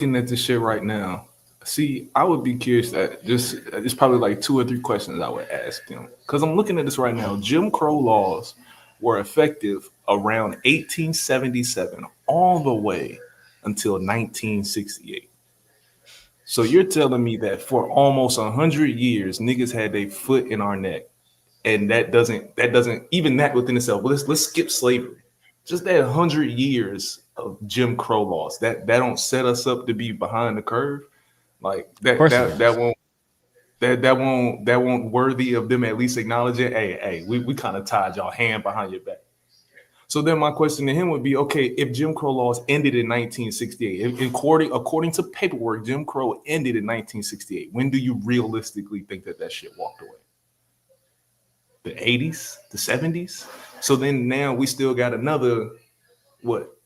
Looking at this shit right now. See, I would be curious that just it's probably like two or three questions I would ask them because I'm looking at this right now. Jim Crow laws were effective around 1877 all the way until 1968. So you're telling me that for almost 100 years, niggas had their foot in our neck, and that doesn't even that within itself. Let's skip slavery. Just that 100 years of Jim Crow laws that don't set us up to be behind the curve. Like Of that course it that that does. won't that won't worthy of them at least acknowledging. Hey, we kind of tied y'all hand behind your back. So then my question to him would be, okay, if Jim Crow laws ended in 1968, according to paperwork, Jim Crow ended in 1968. When do you realistically think that shit walked away? The 80s, the 70s. So then now we still got another what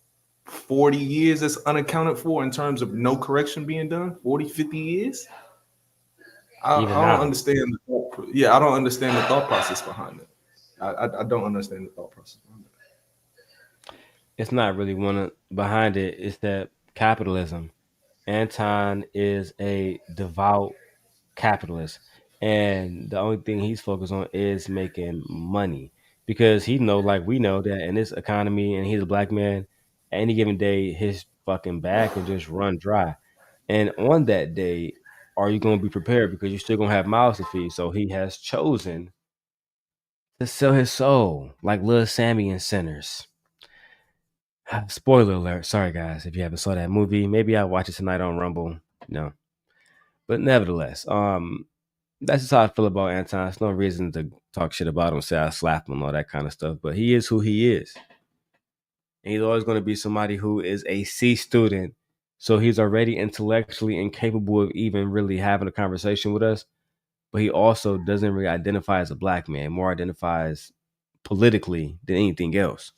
40 years that's unaccounted for in terms of no correction being done. 40, 50 years. Even I don't now, understand I don't understand the thought process behind it. I don't understand the thought process behind it's not really one behind it. It's that capitalism. Anton is a devout capitalist, and the only thing he's focused on is making money because he know, like we know, that in this economy, and he's a black man. Any given day, his fucking bag can just run dry, and on that day, are you going to be prepared because you're still going to have mouths to feed? So he has chosen to sell his soul, like Lil Sammy and Sinners. Spoiler alert! Sorry guys, if you haven't saw that movie, maybe I'll watch it tonight on Rumble. No, but nevertheless, that's just how I feel about Anton. There's no reason to talk shit about him, say I slap him, all that kind of stuff. But he is who he is. And he's always going to be somebody who is a C student. So he's already intellectually incapable of even really having a conversation with us. But he also doesn't really identify as a black man, more identifies politically than anything else,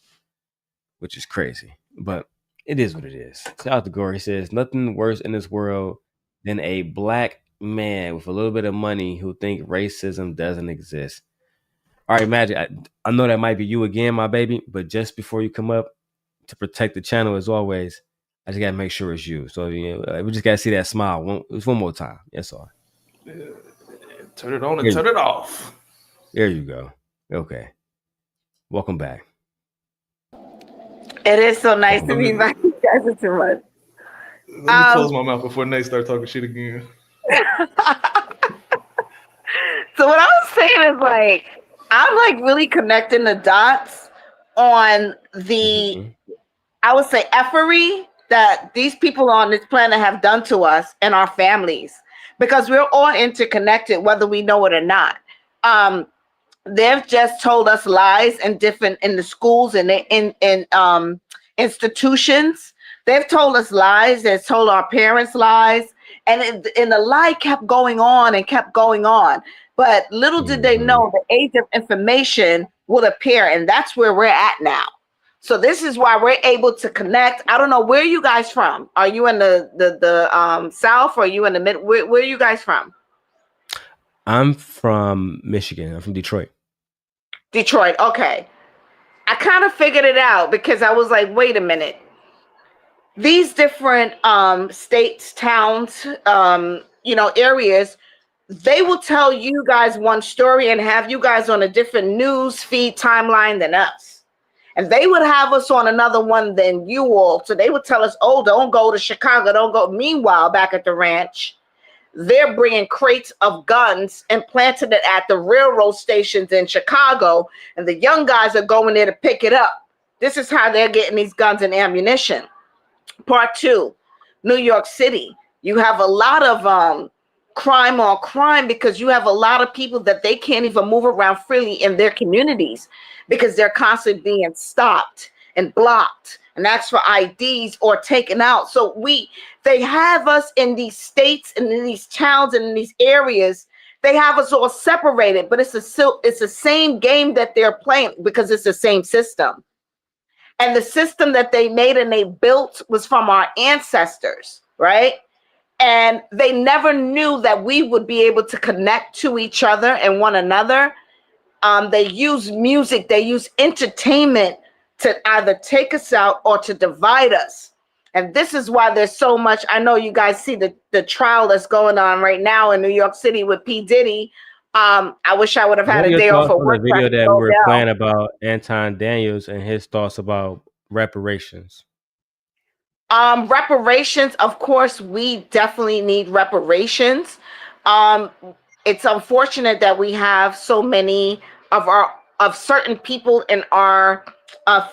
which is crazy. But it is what it is. Shout out to Gore. He says, nothing worse in this world than a black man with a little bit of money who think racism doesn't exist. All right, Magic, I know that might be you again, my baby, but just before you come up to protect the channel as always, I just got to make sure it's you. So we just got to see that smile one more time. That's all. it. Turn it on and There, turn it off. there you go. Okay. Welcome back. It is so nice Let to be me back. You guys are too much. let me close Um, my mouth before Nate start talking shit again. so what I was saying is like I'm like really connecting the dots on the Hmm. I would say effery that these people on this planet have done to us and our families because we're all interconnected whether we know it or not. Um, they've just told us lies in different in the schools and in institutions. They've told us lies. They've told our parents lies, and the lie kept going on and kept going on. But little did they Hmm. know the age of information will appear, and that's where we're at now. So this is why we're able to connect. I don't know where you guys from. Are you in the South or are you in the mid? Where are you guys from? I'm from Michigan. I'm from Detroit. Detroit. Okay. I kind of figured it out because I was like, wait a minute. These different states, towns, areas, they will tell you guys one story and have you guys on a different news feed timeline than us. And they would have us on another one than you all. So they would tell us, oh, don't go to Chicago, don't go. Meanwhile, back at the ranch, they're bringing crates of guns and planting it at the railroad stations in Chicago. And the young guys are going there to pick it up. This is how they're getting these guns and ammunition. Part two, New York City. You have a lot of crime on crime because you have a lot of people that they can't even move around freely in their communities because they're constantly being stopped and blocked and asked for IDs or taken out. So they have us in these states and in these towns and in these areas. They have us all separated, but it's the same game that they're playing because it's the same system. And the system that they made and they built was from our ancestors, right? And they never knew that we would be able to connect to each other and one another. They use music, they use entertainment to either take us out or to divide us. And this is why there's so much. I know you guys see the trial that's going on right now in New York City with P. Diddy. I wish I would have What had are a your day off thoughts of on the work so I video could that we go were down. playing about Anton Daniels and his thoughts about reparations? Reparations, of course, we definitely need reparations. Um, it's unfortunate that we have so many of certain people in our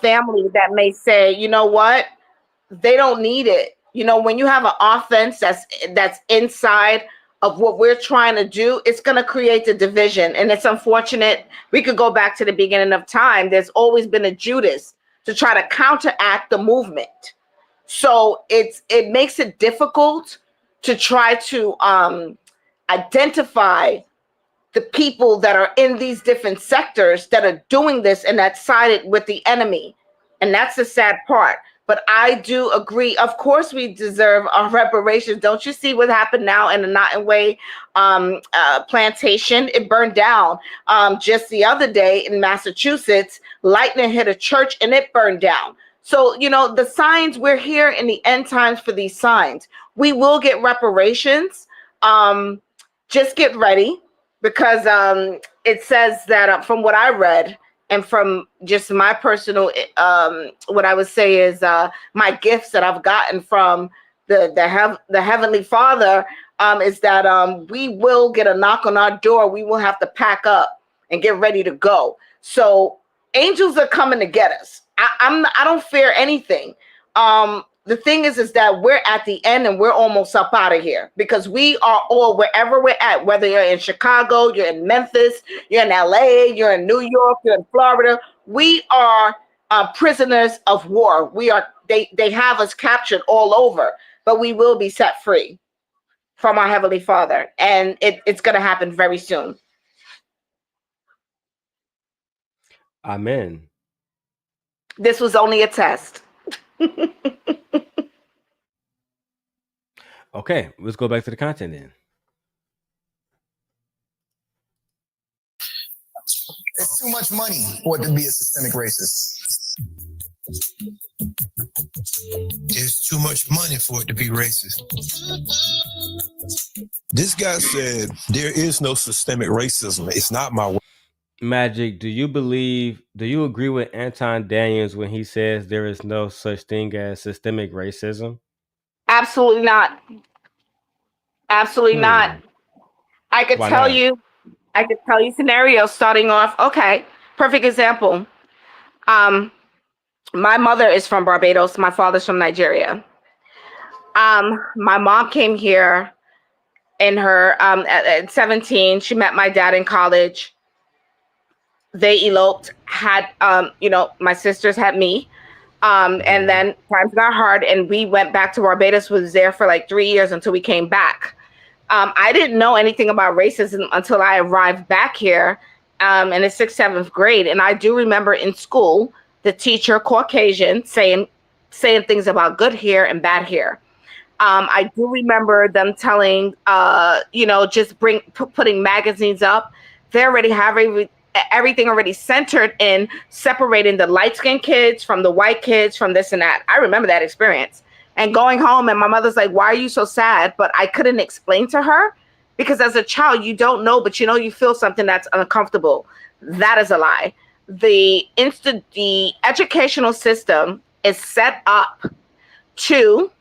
family that may say, you know what, they don't need it. You know, when you have an offense that's inside of what we're trying to do, it's going to create a division, and it's unfortunate. We could go back to the beginning of time. There's always been a Judas to try to counteract the movement. So it makes it difficult to try to identify the people that are in these different sectors that are doing this and that sided with the enemy. And that's the sad part. But I do agree. Of course, we deserve our reparations. Don't you see what happened now in the Nottingham plantation? It burned down just the other day in Massachusetts. Lightning hit a church and it burned down. So, you know, the signs, we're here in the end times for these signs. We will get reparations. Just get ready, because it says that from what I read and from just my personal, what I would say is my gifts that I've gotten from the Heavenly Father, is that we will get a knock on our door. We will have to pack up and get ready to go. So angels are coming to get us. I don't fear anything. The thing is that we're at the end and we're almost up out of here, because we are all, wherever we're at, whether you're in Chicago, you're in Memphis, you're in LA, you're in New York, you're in Florida, we are prisoners of war. They have us captured all over, but we will be set free from our Heavenly Father. And it's going to happen very soon. Amen. This was only a test. Okay, let's go back to the content then. It's too much money for it to be a systemic racist. There's too much money for it to be racist. This guy said there is no systemic racism. It's not my way. Magic, do you agree with Anton Daniels when he says there is no such thing as systemic racism? Absolutely not. Absolutely not. I could tell you scenarios starting off. Okay, perfect example. My mother is from Barbados. My father's from Nigeria. My mom came here in her at 17. She met my dad in college. They eloped, had my sisters had me. And then times got hard and we went back to Barbados, was there for like 3 years until we came back. I didn't know anything about racism until I arrived back here in the 6th, 7th grade. And I do remember in school, the teacher, Caucasian, saying things about good hair and bad hair. I do remember them telling, just putting magazines up. They already have everything already centered in separating the light-skinned kids from the white kids from this and that. I remember that experience. And going home and my mother's like, why are you so sad? But I couldn't explain to her, because as a child, you don't know, but you feel something that's uncomfortable. That is a lie. The educational system is set up to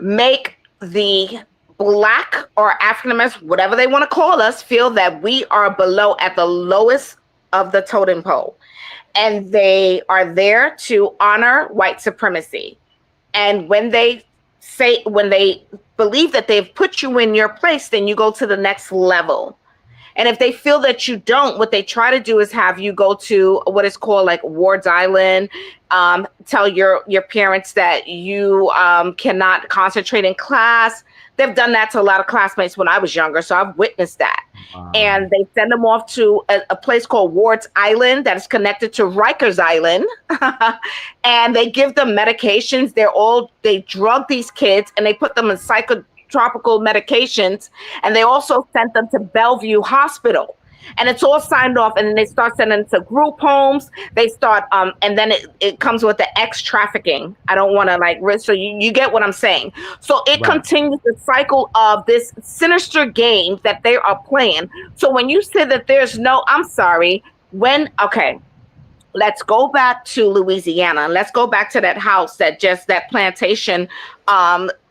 make the Black or African Americans, whatever they want to call us, feel that we are below, at the lowest of the totem pole. And they are there to honor white supremacy. And when they believe that they've put you in your place, then you go to the next level. And if they feel that you don't, what they try to do is have you go to what is called like Ward's Island, tell your parents that you cannot concentrate in class. They've done that to a lot of classmates when I was younger, so I've witnessed that. And they send them off to a place called Ward's Island that is connected to Rikers Island. And they give them medications. They drug these kids and they put them in psychotropical medications. And they also sent them to Bellevue Hospital. and it's all signed off, and then they start sending it to group homes. They start and then it comes with the X trafficking. I don't want to like risk, so you get what I'm saying. So it Right. continues the cycle of this sinister game that they are playing. So when you say that there's no, I'm sorry, okay, let's go back to Louisiana, and let's go back to that house, that plantation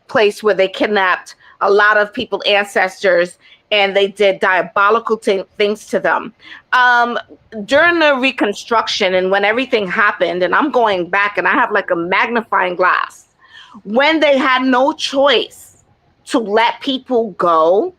place where they kidnapped a lot of people, ancestors, and they did diabolical things to them. During the Reconstruction and when everything happened, and I'm going back and I have like a magnifying glass, when they had no choice to let people go,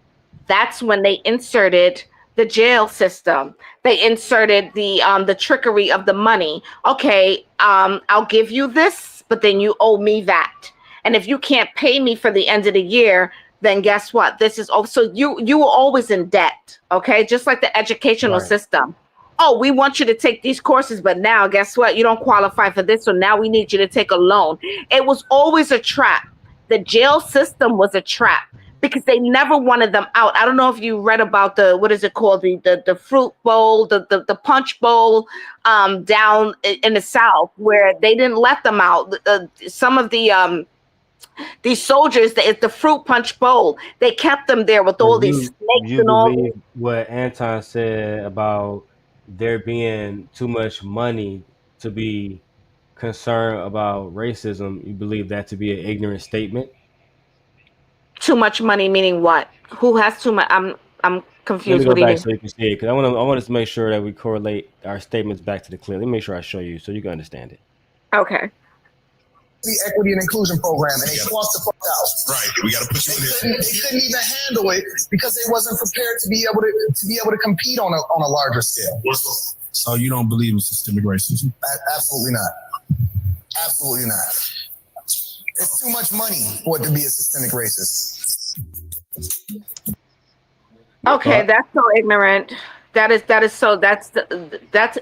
that's when they inserted the jail system. They inserted the trickery of the money. Okay, I'll give you this, but then you owe me that. And if you can't pay me for the end of the year, then guess what? This is also you were always in debt. Okay, just like the educational system. Oh, we want you to take these courses, but now guess what? You don't qualify for this, so now we need you to take a loan. It was always a trap. The jail system was a trap because they never wanted them out. I don't know if you read about what is it called? The fruit bowl, the punch bowl down in the South, where they didn't let them out. Some of these soldiers, the fruit punch bowl, they kept them there with all these snakes You and all. believe what Anton said about there being too much money to be concerned about racism? You believe that to be an ignorant statement? Too much money meaning what? Who has too much? I'm Let confused. me What go do you back mean? so you can see it, because I want us to make sure that we correlate our statements back to the clip. Let me make sure I show you so you can understand it. Okay. The equity and inclusion program, and they swapped the fuck out. Right. We got to put you in there. They couldn't even handle it because they wasn't prepared to be able to compete on a larger scale. So you don't believe in systemic racism? Absolutely not. Absolutely not. It's too much money for it to be a systemic racist. Okay, that's so ignorant. That is so that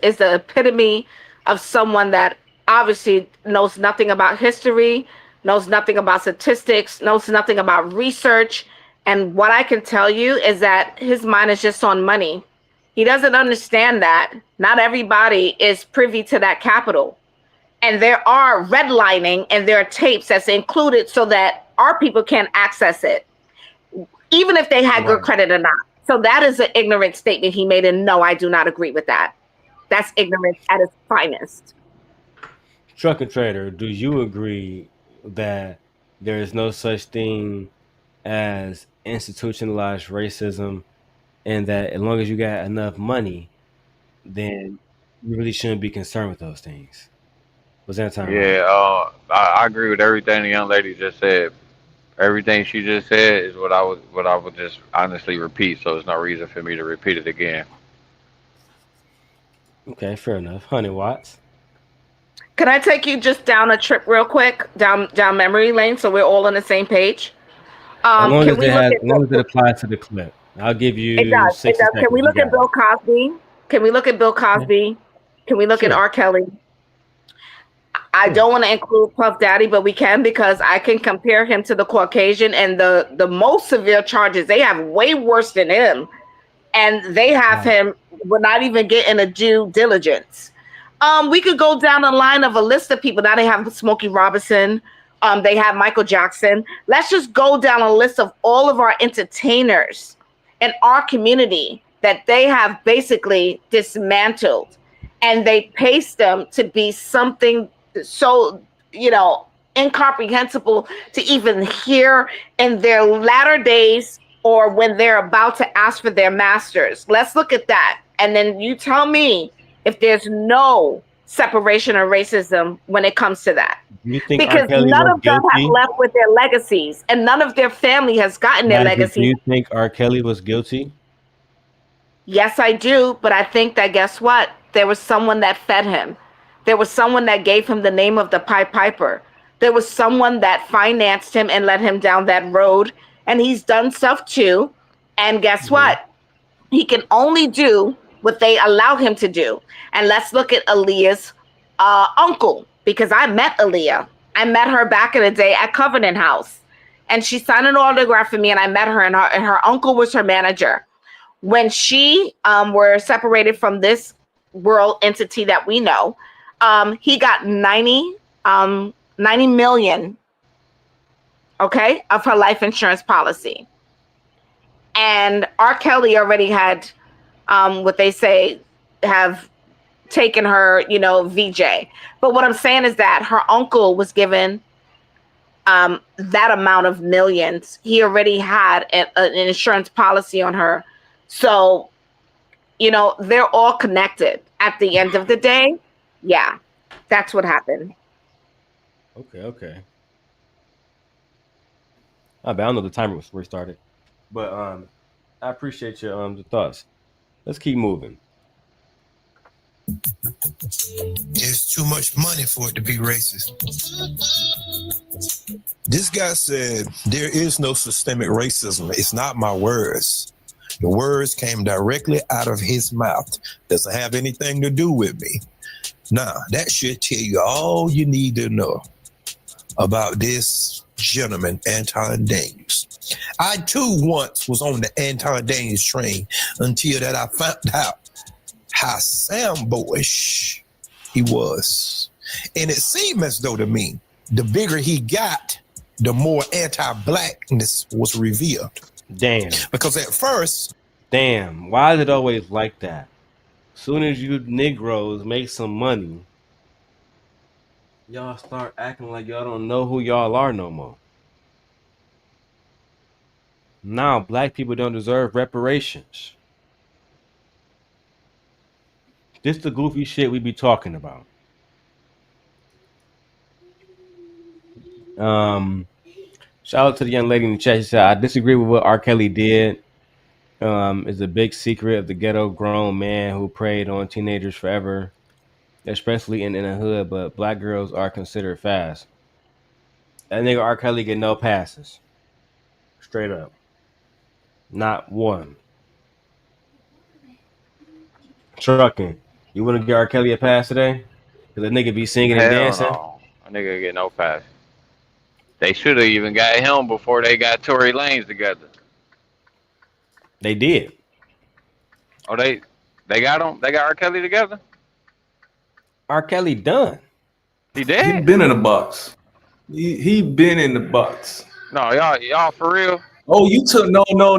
is the epitome of someone that obviously knows nothing about history, knows nothing about statistics, knows nothing about research. And what I can tell you is that his mind is just on money. He doesn't understand that not everybody is privy to that capital. And there are redlining and there are tapes that's included so that our people can access it, even if they had good credit or not. So that is an ignorant statement he made. And no, I do not agree with that. That's ignorance at its finest. Truck and Trader, do you agree that there is no such thing as institutionalized racism, and that as long as you got enough money, then you really shouldn't be concerned with those things? Was that time right? Yeah, I agree with everything the young lady just said. Everything she just said is what I would just honestly repeat. So there's no reason for me to repeat it again. Okay, fair enough. 100 watts. Can I take you just down a trip real quick, down memory lane, so we're all on the same page? As long Can we look at as long as it applies to the clip, I'll give you it does. 60 It does. seconds. Can we You look got at Bill it. Cosby? Can we look at Bill Cosby? Can we look at Sure. R. Kelly? I don't want to include Puff Daddy, but we can because I can compare him to the Caucasian, and the most severe charges they have way worse than him, and they have him. We're not even getting a due diligence. We could go down the line of a list of people. Now they have Smokey Robinson. They have Michael Jackson. Let's just go down a list of all of our entertainers in our community that they have basically dismantled, and they paste them to be something so, incomprehensible to even hear in their latter days or when they're about to ask for their masters. Let's look at that. And then you tell me if there's no separation or racism when it comes to that. You think R. Because Kelly none was of them have guilty? left with their legacies, and none of their family has gotten their Maggie, do legacies. you think R. Kelly was guilty? Yes, I do. But I think that, guess what? There was someone that fed him. There was someone that gave him the name of the Pied Piper. There was someone that financed him and led him down that road. And he's done stuff too. And guess what? He can only do what they allow him to do. And let's look at Aaliyah's uncle, because I met Aaliyah. I met her back in the day at Covenant House. And she signed an autograph for me, and I met her, and her uncle was her manager. when she were separated from this world entity that we know, he got 90 million, okay, of her life insurance policy. And R. Kelly already had what they say have taken her, VJ. But what I'm saying is that her uncle was given that amount of millions. He already had an insurance policy on her. So, they're all connected at the end of the day. Yeah, that's what happened. Okay. I don't know the timer was restarted, but I appreciate your the thoughts. Let's keep moving. There's too much money for it to be racist. This guy said, there is no systemic racism. It's not my words. The words came directly out of his mouth. Doesn't have anything to do with me. Now, that should tell you all you need to know about this gentleman, Anton Daniels. I, too, once was on the Anton Daniels train until that I found out how Sam-boyish he was. And it seemed as though to me, the bigger he got, the more anti-blackness was revealed. Damn. Because at first... Damn. Why is it always like that? Soon as you Negroes make some money, y'all start acting like y'all don't know who y'all are no more. Now, black people don't deserve reparations. This the goofy shit we be talking about. Shout out to the young lady in the chat. She said, I disagree with what R. Kelly did. It's a big secret of the ghetto grown man who preyed on teenagers forever, especially in the hood, but black girls are considered fast. That nigga R. Kelly get no passes. Straight up. Not one. Trucking. You wouldn't give R. Kelly a pass today? Because that nigga be singing and dancing? Hell no. That nigga get no pass. They should have even got him before they got Tory Lanez together. They did. Oh, they got him? They got R. Kelly together? R. Kelly done. He did? He been in the box. He been in the box. No, y'all for real? Oh, you took no. No,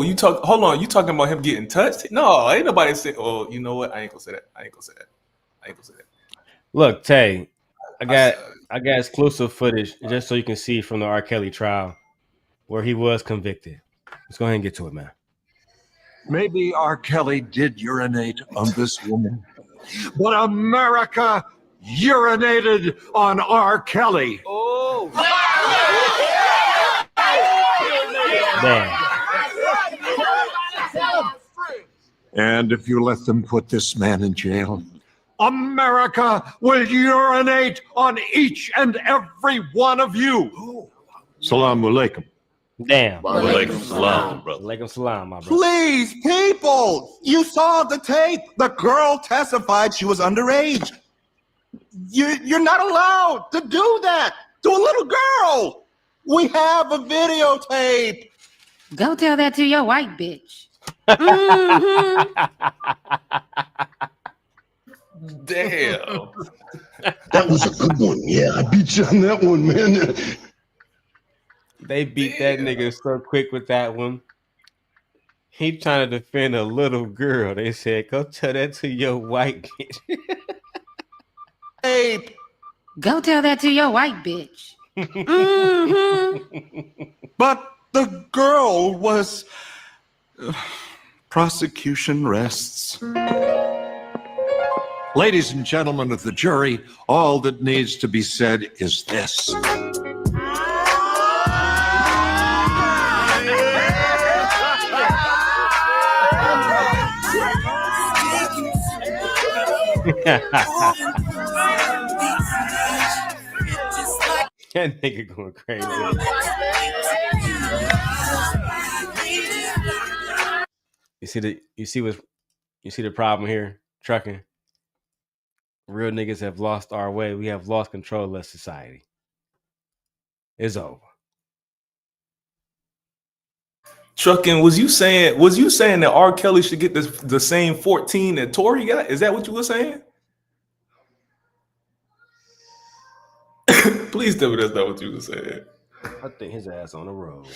you talk. Hold on, you talking about him getting touched? No, ain't nobody say. Oh, you know what? I ain't gonna say that. Look, Tay, I got exclusive footage just so you can see from the R. Kelly trial where he was convicted. Let's go ahead and get to it, man. Maybe R. Kelly did urinate on this woman, but America urinated on R. Kelly. Oh. Damn. And if you let them put this man in jail, America will urinate on each and every one of you. Salam alaikum. Damn. Alaikum salam, brother. Alaikum salam, my brother. Please, people, you saw the tape. The girl testified she was underage. You're not allowed to do that to a little girl. We have a videotape. Go tell that to your white bitch. Mm-hmm. Damn. That was a good one. Yeah, I beat you on that one, man. They beat that nigga so quick with that one. He trying to defend a little girl. They said, go tell that to your white bitch. Tape. Go tell that to your white bitch. Mm-hmm. But the girl was... prosecution rests. Ladies and gentlemen of the jury, all that needs to be said is this. That nigga going crazy. You see the problem here? Trucking. Real niggas have lost our way. We have lost control of society. It's over. Trucking, was you saying that R. Kelly should get the same 14 that Tory got? Is that what you were saying? Please tell me that's not what you were saying. I think his ass on the road.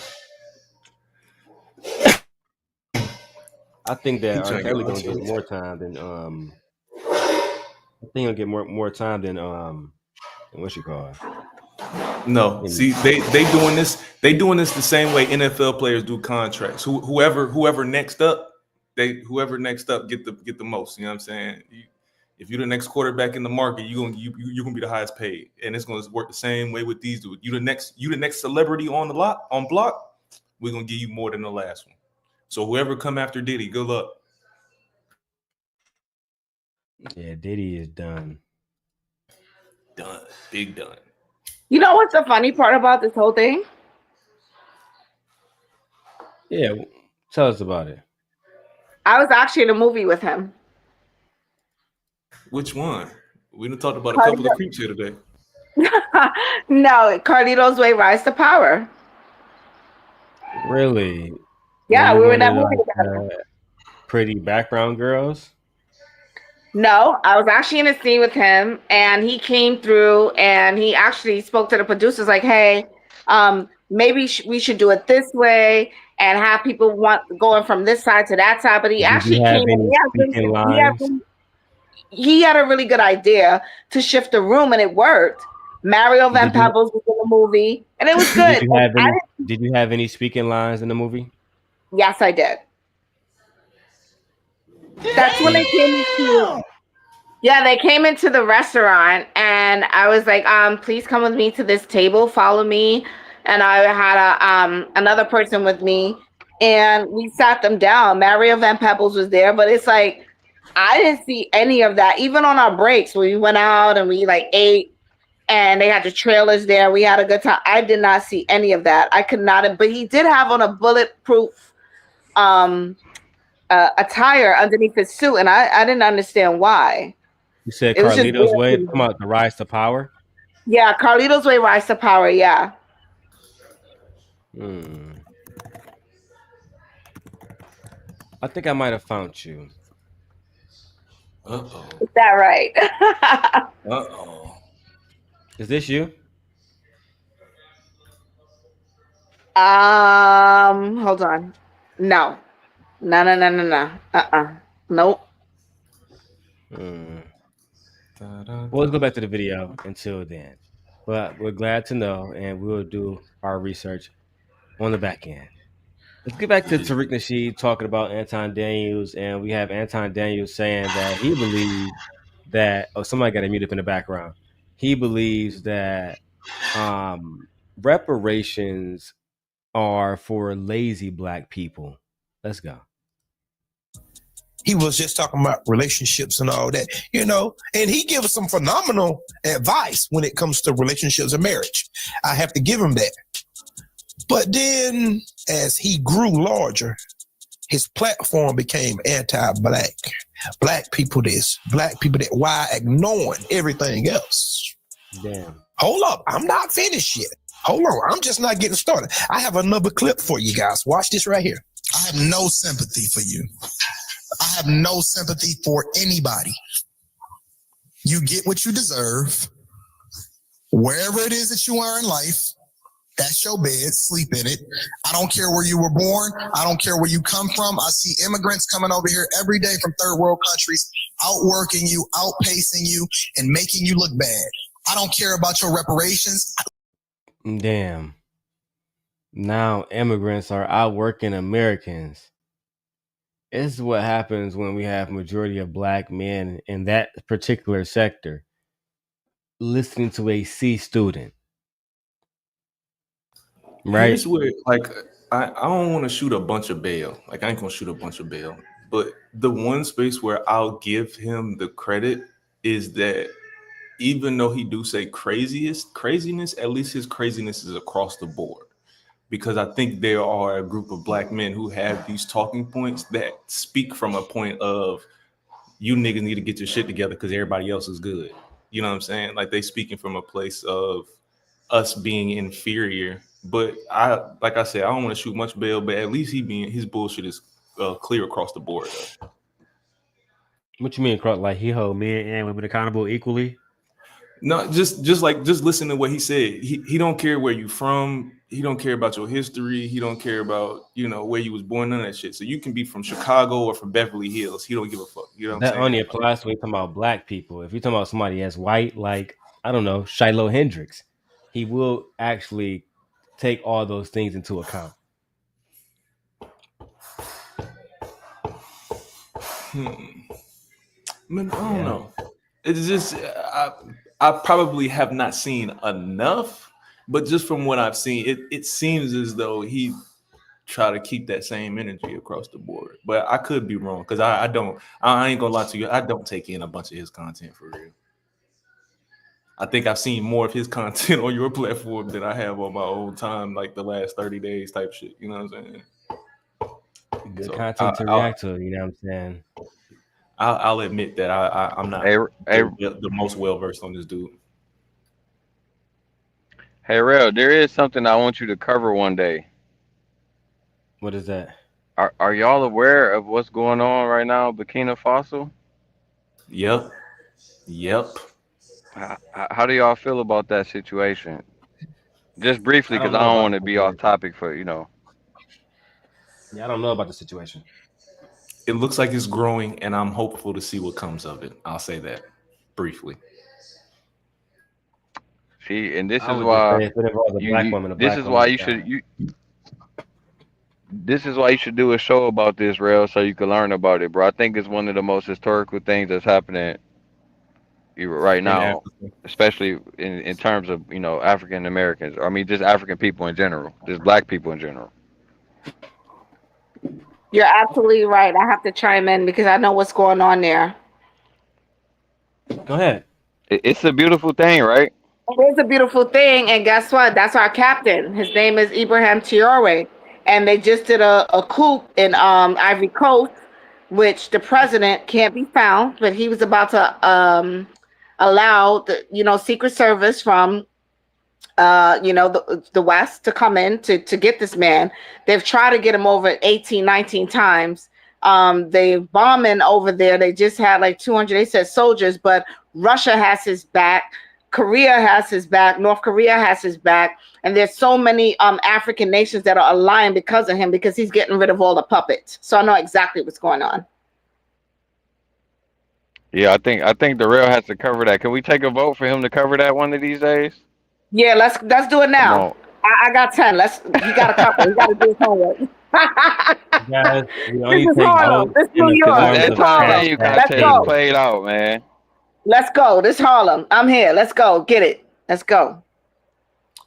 I think that R. Kelly gonna get more time than I think he'll get more time than what you call it. No, see, they doing this. They doing this the same way NFL players do contracts. Whoever next up, whoever next up get the most. You know what I'm saying? If you're the next quarterback in the market, you're gonna be the highest paid, and it's gonna work the same way with these dudes. You the next celebrity on block. We're gonna give you more than the last one. So whoever come after Diddy, good luck. Yeah, Diddy is done. Done. Big done. You know what's the funny part about this whole thing? Yeah, tell us about it. I was actually in a movie with him. Which one? We done talked about a couple of creeps here today. No, Carlito's Way, Rise to Power. Really? Yeah, we were in that movie together. Pretty background girls? No, I was actually in a scene with him, and he came through, and he actually spoke to the producers like, "Hey, maybe we should do it this way, and have people going from this side to that side." But he actually came in. He had a really good idea to shift the room, and it worked. Mario Van Peebles was in the movie, and it was good. Did you have any speaking lines in the movie? Yes, I did. That's when they came into. Yeah, they came into the restaurant, and I was like, please come with me to this table, follow me. And I had another person with me, and we sat them down. Mario Van Peebles was there, but it's like I didn't see any of that. Even on our breaks, we went out and we like ate, and they had the trailers there. We had a good time. I did not see any of that. I could not have, but he did have on a bulletproof attire underneath his suit, and I didn't understand why. You said Carlito's Way. Come on, the Rise to Power. Yeah, Carlito's Way, Rise to Power. Yeah. I think I might have found you. Uh-oh. Is that right? Uh-oh. Is this you? Hold on. No. Nope. Well, let's go back to the video until then. But we're glad to know, and we'll do our research on the back end. Let's get back to Tariq Nasheed talking about Anton Daniels, and we have Anton Daniels saying that he believes that somebody got a mute up in the background. He believes that reparations are for lazy black people. Let's go. He was just talking about relationships and all that, and he gives some phenomenal advice when it comes to relationships and marriage. I have to give him that. But then as he grew larger, his platform became anti-black. Black people this, black people that, while ignoring everything else. Damn. Hold up, I'm not finished yet. Hold on, I'm just not getting started. I have another clip for you guys. Watch this right here. I have no sympathy for you. I have no sympathy for anybody. You get what you deserve. Wherever it is that you are in life, that's your bed, sleep in it. I don't care where you were born. I don't care where you come from. I see immigrants coming over here every day from third world countries, outworking you, outpacing you, and making you look bad. I don't care about your reparations. Damn. Now immigrants are outworking Americans. This is what happens when we have majority of black men in that particular sector listening to a C student. Right? Here's where, I don't want to shoot a bunch of bail. I ain't gonna shoot a bunch of bail. But the one space where I'll give him the credit is that even though he do say craziness, at least his craziness is across the board. Because I think there are a group of black men who have these talking points that speak from a point of you niggas need to get your shit together because everybody else is good. You know what I'm saying? Like they speaking from a place of us being inferior But like I said, I don't want to shoot much bail, but at least his bullshit is clear across the board. What you mean, like he hold men and women accountable equally? No, just listen to what he said. He don't care where you from. He don't care about your history. He don't care about where you was born. None of that shit. So you can be from Chicago or from Beverly Hills. He don't give a fuck. You know what That I'm saying? only applies when you're talking about black people. If you're talking about somebody that's white, like I don't know, Shiloh Hendrix, he will actually take all those things into account. Man, I don't know. It's just I probably have not seen enough, but just from what I've seen, it seems as though he try to keep that same energy across the board. But I could be wrong because I ain't gonna lie to you. I don't take in a bunch of his content for real. I think I've seen more of his content on your platform than I have on my own time, like the last 30 days type shit. You know what I'm saying? Good content to react to. You know what I'm saying? I'll admit that I'm not the most well versed on this dude. Hey, Rel, there is something I want you to cover one day. What is that? Are y'all aware of what's going on right now in Burkina Faso? Yep. How do y'all feel about that situation? Just briefly, because I don't want to be off topic for. Yeah, I don't know about the situation. It looks like it's growing, and I'm hopeful to see what comes of it. I'll say that briefly. See, and this is why this is why you should do a show about this, Rel, so you can learn about it, bro. I think it's one of the most historical things that's happening right now, especially in terms of African Americans. I mean, just African people in general, just black people in general. You're absolutely right. I have to chime in because I know what's going on there. Go ahead. It's a beautiful thing, right? It is a beautiful thing, and guess what? That's our captain. His name is Ibrahim Traore, and they just did a coup in Ivory Coast, which the president can't be found, but he was about to allow the Secret Service from the West to come in to get this man. They've tried to get him over 18, 19 times. They bombing over there. They just had like 200, they said soldiers, but Russia has his back. Korea has his back. North Korea has his back. And there's so many African nations that are aligned because of him, because he's getting rid of all the puppets. So I know exactly what's going on. Yeah, I think the Real has to cover that. Can we take a vote for him to cover that one of these days? Yeah, let's do it now. I got 10. You got a couple. You got to do his homework. Guys, this is Harlem. This is New York. This is Harlem. You got to play it out, man. Let's go. This Harlem. I'm here. Let's go. Get it. Let's go.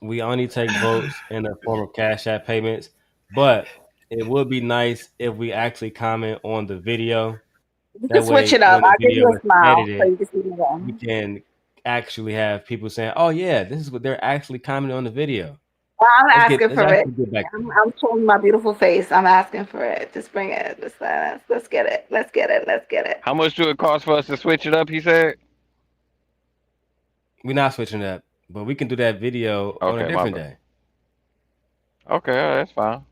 We only take votes in the form of Cash App payments, but it would be nice if we actually comment on the video. You can switch it up. I'll give you a smile. So you can see we can actually have people saying, "Oh yeah, this is what they're actually commenting on the video." Well, I'm asking for it. I'm showing my beautiful face. I'm asking for it. Just bring it. Let's get it. Let's get it. Let's get it. How much do it cost for us to switch it up? He said. We're not switching it up, but we can do that video on a different day. Okay, that's fine.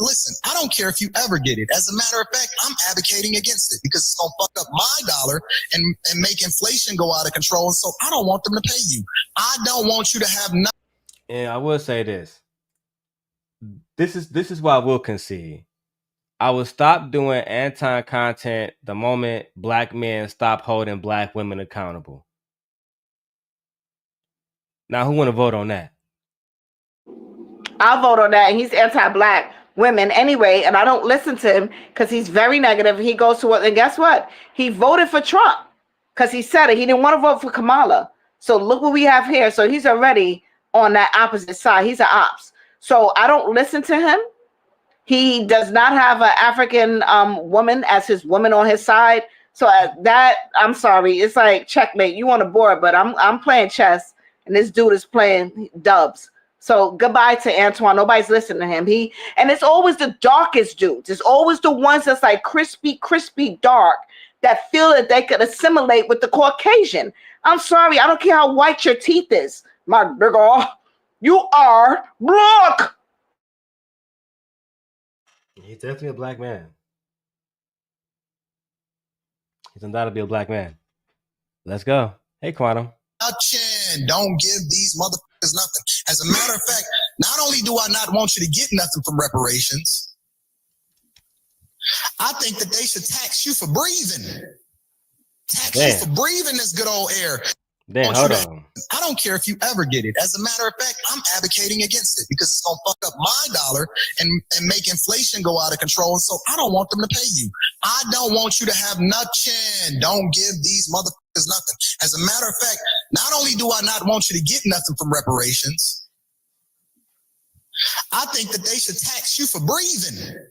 Listen, I don't care if you ever get it. As a matter of fact, I'm advocating against it because it's going to fuck up my dollar and make inflation go out of control. And so I don't want them to pay you. I don't want you to have nothing. And I will say this. This is why I will concede. I will stop doing anti-content the moment black men stop holding black women accountable. Now, who want to vote on that? I'll vote on that. He's anti-black women anyway, and I don't listen to him because he's very negative. He goes to what, and guess what? He voted for Trump because he said it. He didn't want to vote for Kamala. So look what we have here. So he's already on that opposite side. He's an ops. So I don't listen to him. He does not have an African woman as his woman on his side. So that, I'm sorry, it's like checkmate. You on the board, but I'm playing chess. And this dude is playing dubs. So goodbye to Antoine. Nobody's listening to him. And it's always the darkest dudes. It's always the ones that's like crispy dark that feel that they could assimilate with the Caucasian. I'm sorry. I don't care how white your teeth is, my nigga. You are broke. He's definitely a black man. He's undoubtedly a black man. Let's go. Hey, Quantum. Chin. Don't give these motherfuckers nothing. As a matter of fact, not only do I not want you to get nothing from reparations, I think that they should tax you for breathing. Tax you for breathing this good old air. Damn, hold on. I don't care if you ever get it. As a matter of fact, I'm advocating against it because it's going to fuck up my dollar and make inflation go out of control. And so I don't want them to pay you. I don't want you to have nothing. Don't give these motherfuckers nothing. As a matter of fact, not only do I not want you to get nothing from reparations, I think that they should tax you for breathing.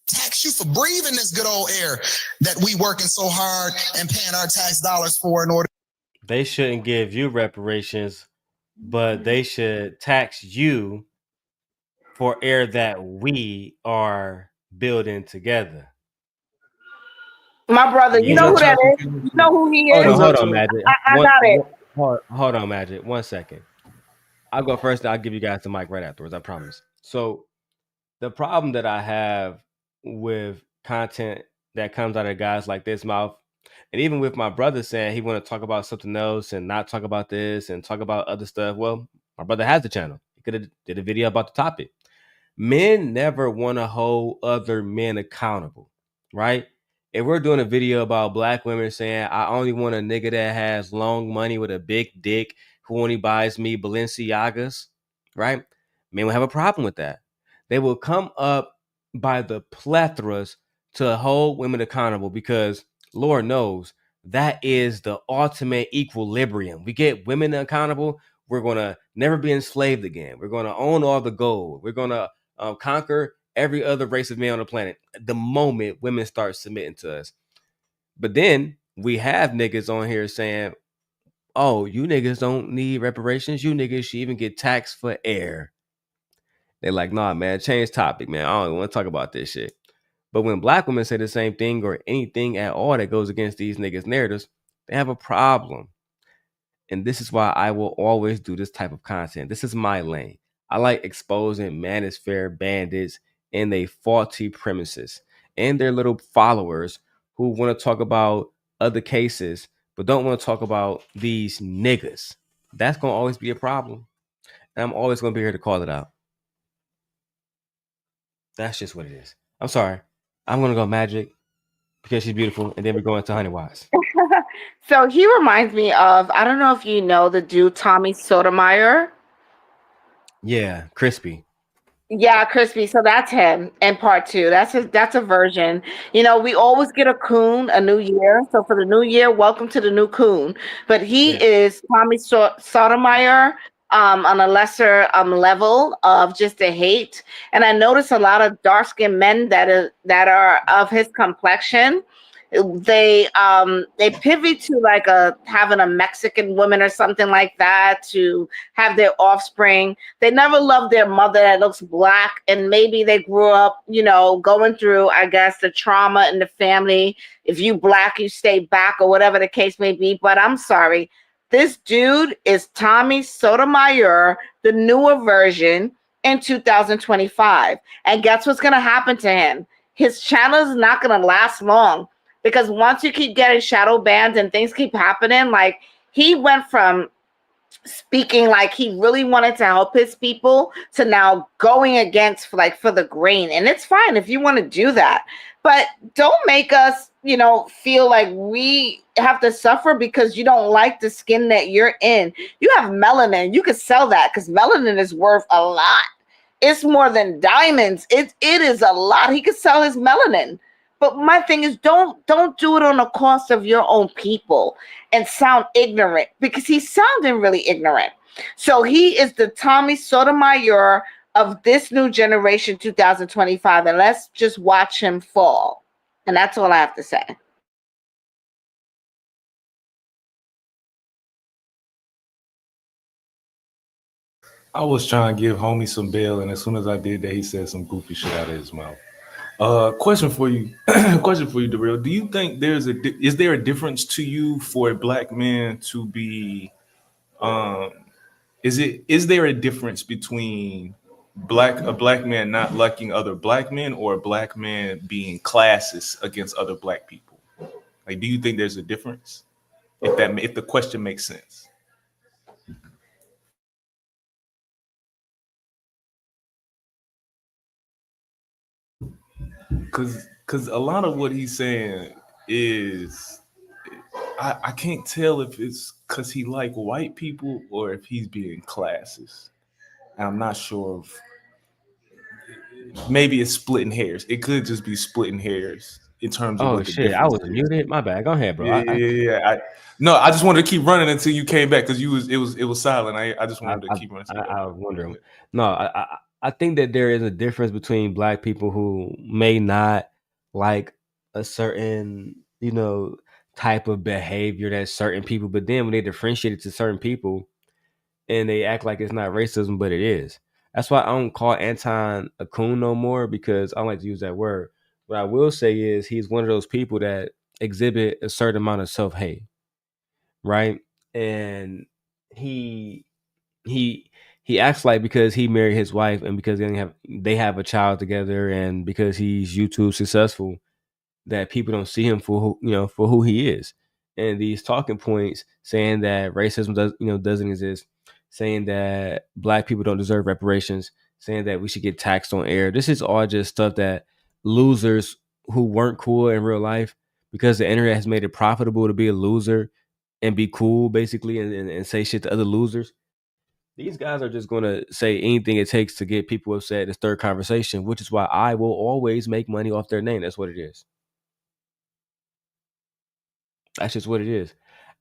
Tax you for breathing this good old air that we working so hard and paying our tax dollars for in order. They shouldn't give you reparations, but they should tax you for air that we are building together. My brother, you know who that is? You know who he is? Hold on, Magic. I got it. Hold on, Magic. 1 second. I'll go first, and I'll give you guys the mic right afterwards, I promise. So the problem that I have with content that comes out of guys like this mouth, and even with my brother saying he want to talk about something else and not talk about this and talk about other stuff. Well, my brother has the channel. He could have did a video about the topic. Men never want to hold other men accountable, right? If we're doing a video about black women saying, I only want a nigga that has long money with a big dick who only buys me Balenciagas, right? Men will have a problem with that. They will come up by the plethoras to hold women accountable because Lord knows that is the ultimate equilibrium. We get women accountable, we're going to never be enslaved again. We're going to own all the gold. We're going to conquer every other race of men on the planet the moment women start submitting to us. But then we have niggas on here saying, oh, you niggas don't need reparations. You niggas should even get taxed for air. They're like, nah, man, change topic, man. I don't want to talk about this shit. But when black women say the same thing or anything at all that goes against these niggas' narratives, they have a problem. And this is why I will always do this type of content. This is my lane. I like exposing manosphere bandits and their faulty premises and their little followers who want to talk about other cases, but don't want to talk about these niggas. That's going to always be a problem. And I'm always going to be here to call it out. That's just what it is. I'm sorry. I'm going to go Magic because she's beautiful. And then we're going to Honey Wise. So he reminds me of, I don't know if you know the dude, Tommy Sotomayor. Yeah, Crispy. Yeah, Crispy. So that's him in part 2. That's a version. You know, we always get a coon a new year. So for the new year, welcome to the new coon. But he is Tommy Sotomayor on a lesser level of just a hate. And I notice a lot of dark-skinned men that are of his complexion. They pivot to like having a Mexican woman or something like that to have their offspring. They never loved their mother that looks black, and maybe they grew up, you know, going through, I guess, the trauma in the family. If you black, you stay back, or whatever the case may be. But I'm sorry, this dude is Tommy Sotomayor, the newer version in 2025. And guess what's gonna happen to him? His channel is not gonna last long. Because once you keep getting shadow banned and things keep happening, like he went from speaking like he really wanted to help his people to now going against for the grain. And it's fine if you want to do that. But don't make us, you know, feel like we have to suffer because you don't like the skin that you're in. You have melanin. You can sell that because melanin is worth a lot. It's more than diamonds. It is a lot. He could sell his melanin. But my thing is, don't do it on the cost of your own people and sound ignorant, because he's sounding really ignorant. So he is the Tommy Sotomayor of this new generation, 2025, and let's just watch him fall. And that's all I have to say. I was trying to give homie some bail, and as soon as I did that, he said some goofy shit out of his mouth. Question for you, Darrell. Do you think is there a difference to you for a black man to be is there a difference between a black man not liking other black men or a black man being classist against other black people? Like, do you think there's a difference? If the question makes sense. Because a lot of what he's saying is I can't tell if it's because he like white people or if he's being classist. And I'm not sure if maybe it's splitting hairs. It could just be splitting hairs in terms of Oh what the shit, I difference was is. muted. My bad. Go ahead, bro. Yeah, no, I just wanted to keep running until you came back because it was silent. I just I, wanted to I, keep running. I was wondering. No, I think that there is a difference between black people who may not like a certain, type of behavior that certain people, but then when they differentiate it to certain people and they act like it's not racism, but it is. That's why I don't call Anton a coon no more because I don't like to use that word. What I will say is he's one of those people that exhibit a certain amount of self-hate, right? And he he he acts like because he married his wife and because they have a child together and because he's YouTube successful that people don't see him for who he is. And these talking points saying that racism doesn't exist, saying that black people don't deserve reparations, saying that we should get taxed on air. This is all just stuff that losers who weren't cool in real life because the internet has made it profitable to be a loser and be cool basically and say shit to other losers. These guys are just going to say anything it takes to get people upset in this third conversation, which is why I will always make money off their name. That's what it is. That's just what it is.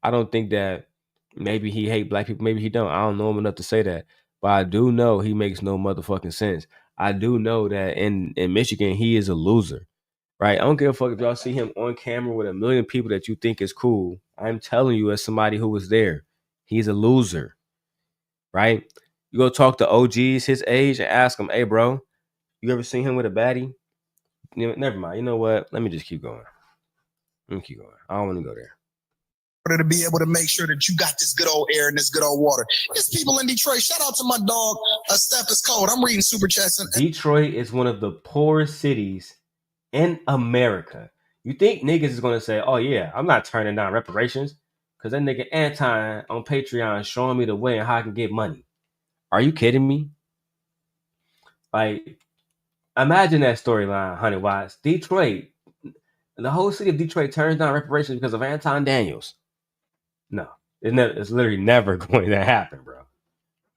I don't think that maybe he hate black people. Maybe he don't. I don't know him enough to say that. But I do know he makes no motherfucking sense. I do know that in Michigan, he is a loser. Right? I don't give a fuck if y'all see him on camera with a million people that you think is cool. I'm telling you, as somebody who was there, he's a loser. Right? You go talk to OGs his age and ask him, hey, bro, you ever seen him with a baddie? Never mind. You know what? Let me just keep going. Let me keep going. I don't want to go there. To be able to make sure that you got this good old air and this good old water. There's people in Detroit. Shout out to my dog, Steph is cold. I'm reading super chats. Detroit is one of the poorest cities in America. You think niggas is gonna say, "Oh yeah, I'm not turning down reparations," because that nigga Anton on Patreon showing me the way and how I can get money. Are you kidding me? Like, imagine that storyline, 100 Watts. Detroit, the whole city of Detroit turns down reparations because of Anton Daniels. No, it's literally never going to happen, bro.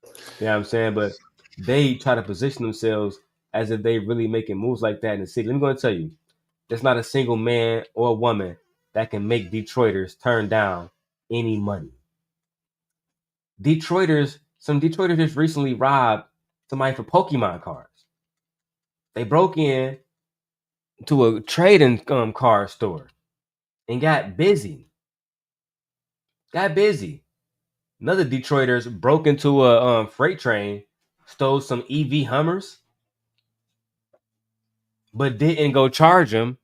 You know what I'm saying? But they try to position themselves as if they really making moves like that in the city. Let me go and tell you, there's not a single man or woman that can make Detroiters turn down any money. Some Detroiters just recently robbed somebody for Pokemon cards. They broke in to a trading card store and got busy. Another Detroiters broke into a freight train, stole some EV Hummers, but didn't go charge them,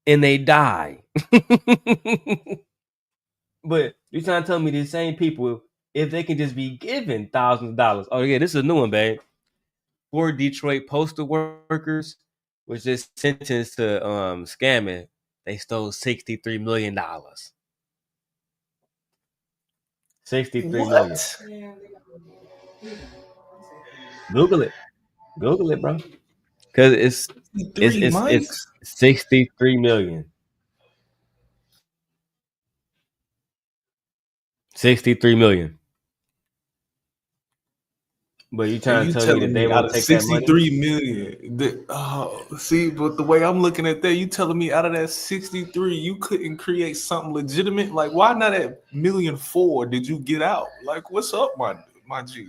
and they die. But you're trying to tell me these same people, if they can just be given thousands of dollars. Oh yeah, this is a new one, babe. 4 Detroit postal workers was just sentenced to scamming. They stole $63 million. 63 million. Google it, bro. Because it's 63 million. 63 million. But you So trying to you tell me that telling they me out won't of take that money? 63 million, see, but the way I'm looking at that, you telling me out of that 63, you couldn't create something legitimate? Like, why not at 1,000,004 did you get out? Like, what's up, my G?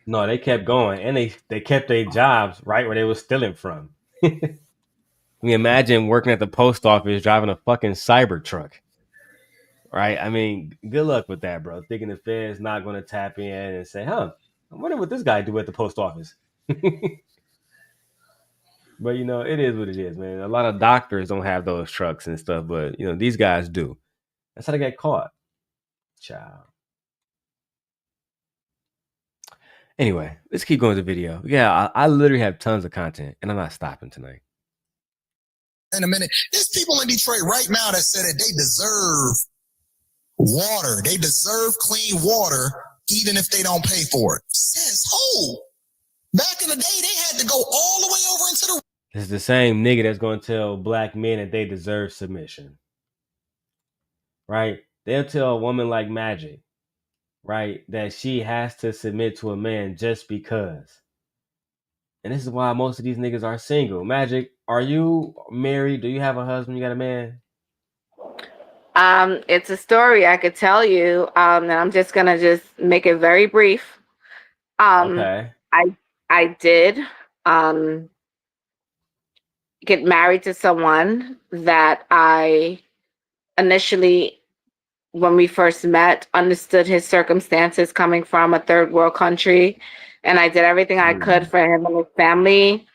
No, they kept going, and they kept their jobs right where they were stealing from. We imagine working at the post office driving a fucking cyber truck. Right? I mean, good luck with that, bro. Thinking the Fed's not going to tap in and say, "Huh, I wonder what this guy do at the post office." But it is what it is, man. A lot of doctors don't have those trucks and stuff, but these guys do. That's how they get caught. Child. Anyway, let's keep going with the video. Yeah, I literally have tons of content, and I'm not stopping tonight. In a minute, there's people in Detroit right now that say that they deserve water. They deserve clean water, even if they don't pay for it. Says who? Back in the day, they had to go all the way over into the... It's the same nigga that's going to tell black men that they deserve submission. Right? They'll tell a woman like Magic, right, that she has to submit to a man just because. And this is why most of these niggas are single. Magic, are you married? Do you have a husband? You got a man? It's a story I could tell you. And I'm just gonna just make it very brief. Okay. I did get married to someone that I initially, when we first met, understood his circumstances coming from a third world country. And I did everything I could for him and his family.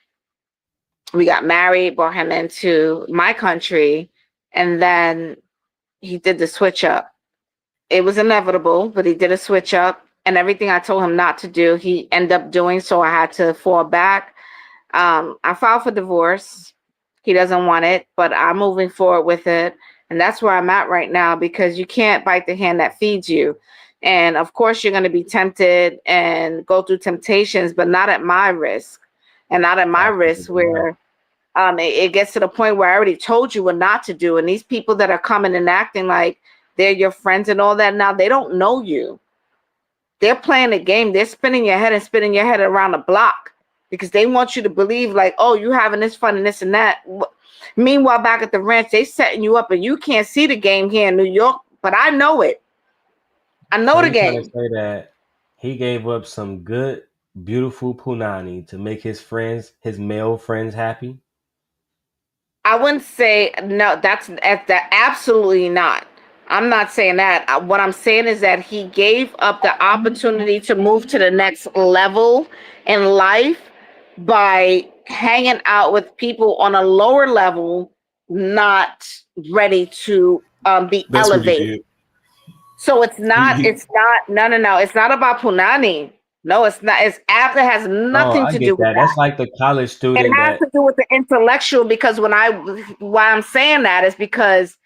We got married, brought him into my country, and then he did the switch up. It was inevitable, but he did a switch up, and everything I told him not to do, he ended up doing, so I had to fall back. I filed for divorce. He doesn't want it, but I'm moving forward with it. And that's where I'm at right now, because you can't bite the hand that feeds you. And of course, you're going to be tempted and go through temptations, but not at my risk. And not at my risk where it gets to the point where I already told you what not to do. And these people that are coming and acting like they're your friends and all that, now they don't know you. They're playing a game. They're spinning your head and spinning your head around the block because they want you to believe like, oh, you having this fun and this and that. Meanwhile, back at the ranch, they setting you up and you can't see the game here in New York, but I know it. I know the game. Trying to say that he gave up some good, beautiful punani to make his friends, his male friends, happy? I wouldn't say no. That's absolutely not. I'm not saying that. What I'm saying is that he gave up the opportunity to move to the next level in life by hanging out with people on a lower level, not ready to be That's what he elevated. did. So it's not. It's not. No. It's not about punani. No, it's not. It has nothing to do with that. That's like the college student. It has to do with the intellectual, because why I'm saying that is because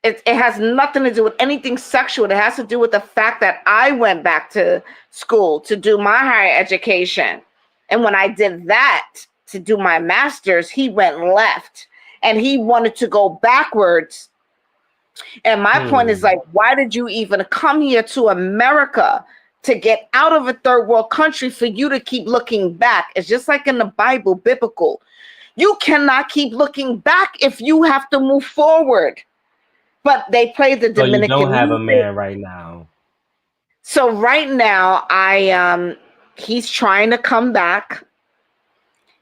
it has nothing to do with anything sexual. It has to do with the fact that I went back to school to do my higher education. And when I did that to do my master's, he went left and he wanted to go backwards. And my point is like, why did you even come here to America to get out of a third world country for you to keep looking back? It's just like in the Bible, biblical. You cannot keep looking back if you have to move forward. But they play the Dominican. So you don't have a man right now. So right now, he's trying to come back.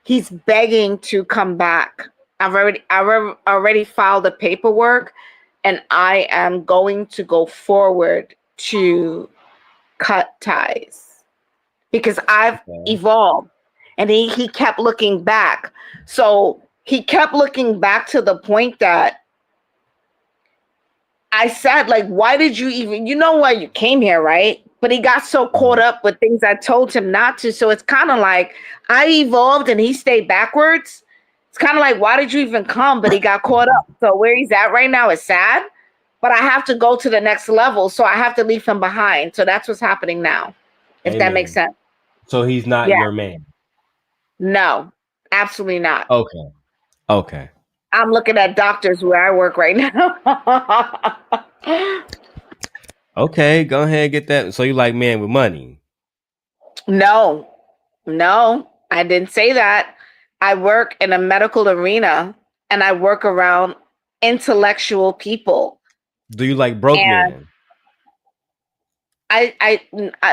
He's begging to come back. I've already filed the paperwork, and I am going to go forward to cut ties because I've evolved, and he kept looking back. So he kept looking back to the point that I said, like, why did you even, you know why you came here, right? But he got so caught up with things I told him not to. So it's kind of like I evolved and he stayed backwards. It's kind of like, why did you even come? But he got caught up. So where he's at right now is sad, but I have to go to the next level. So I have to leave him behind. So that's what's happening now, if that makes sense. So he's not your man? No, absolutely not. Okay. I'm looking at doctors where I work right now. Okay, go ahead and get that. So you like men with money? No, I didn't say that. I work in a medical arena and I work around intellectual people. Do you like broke men? I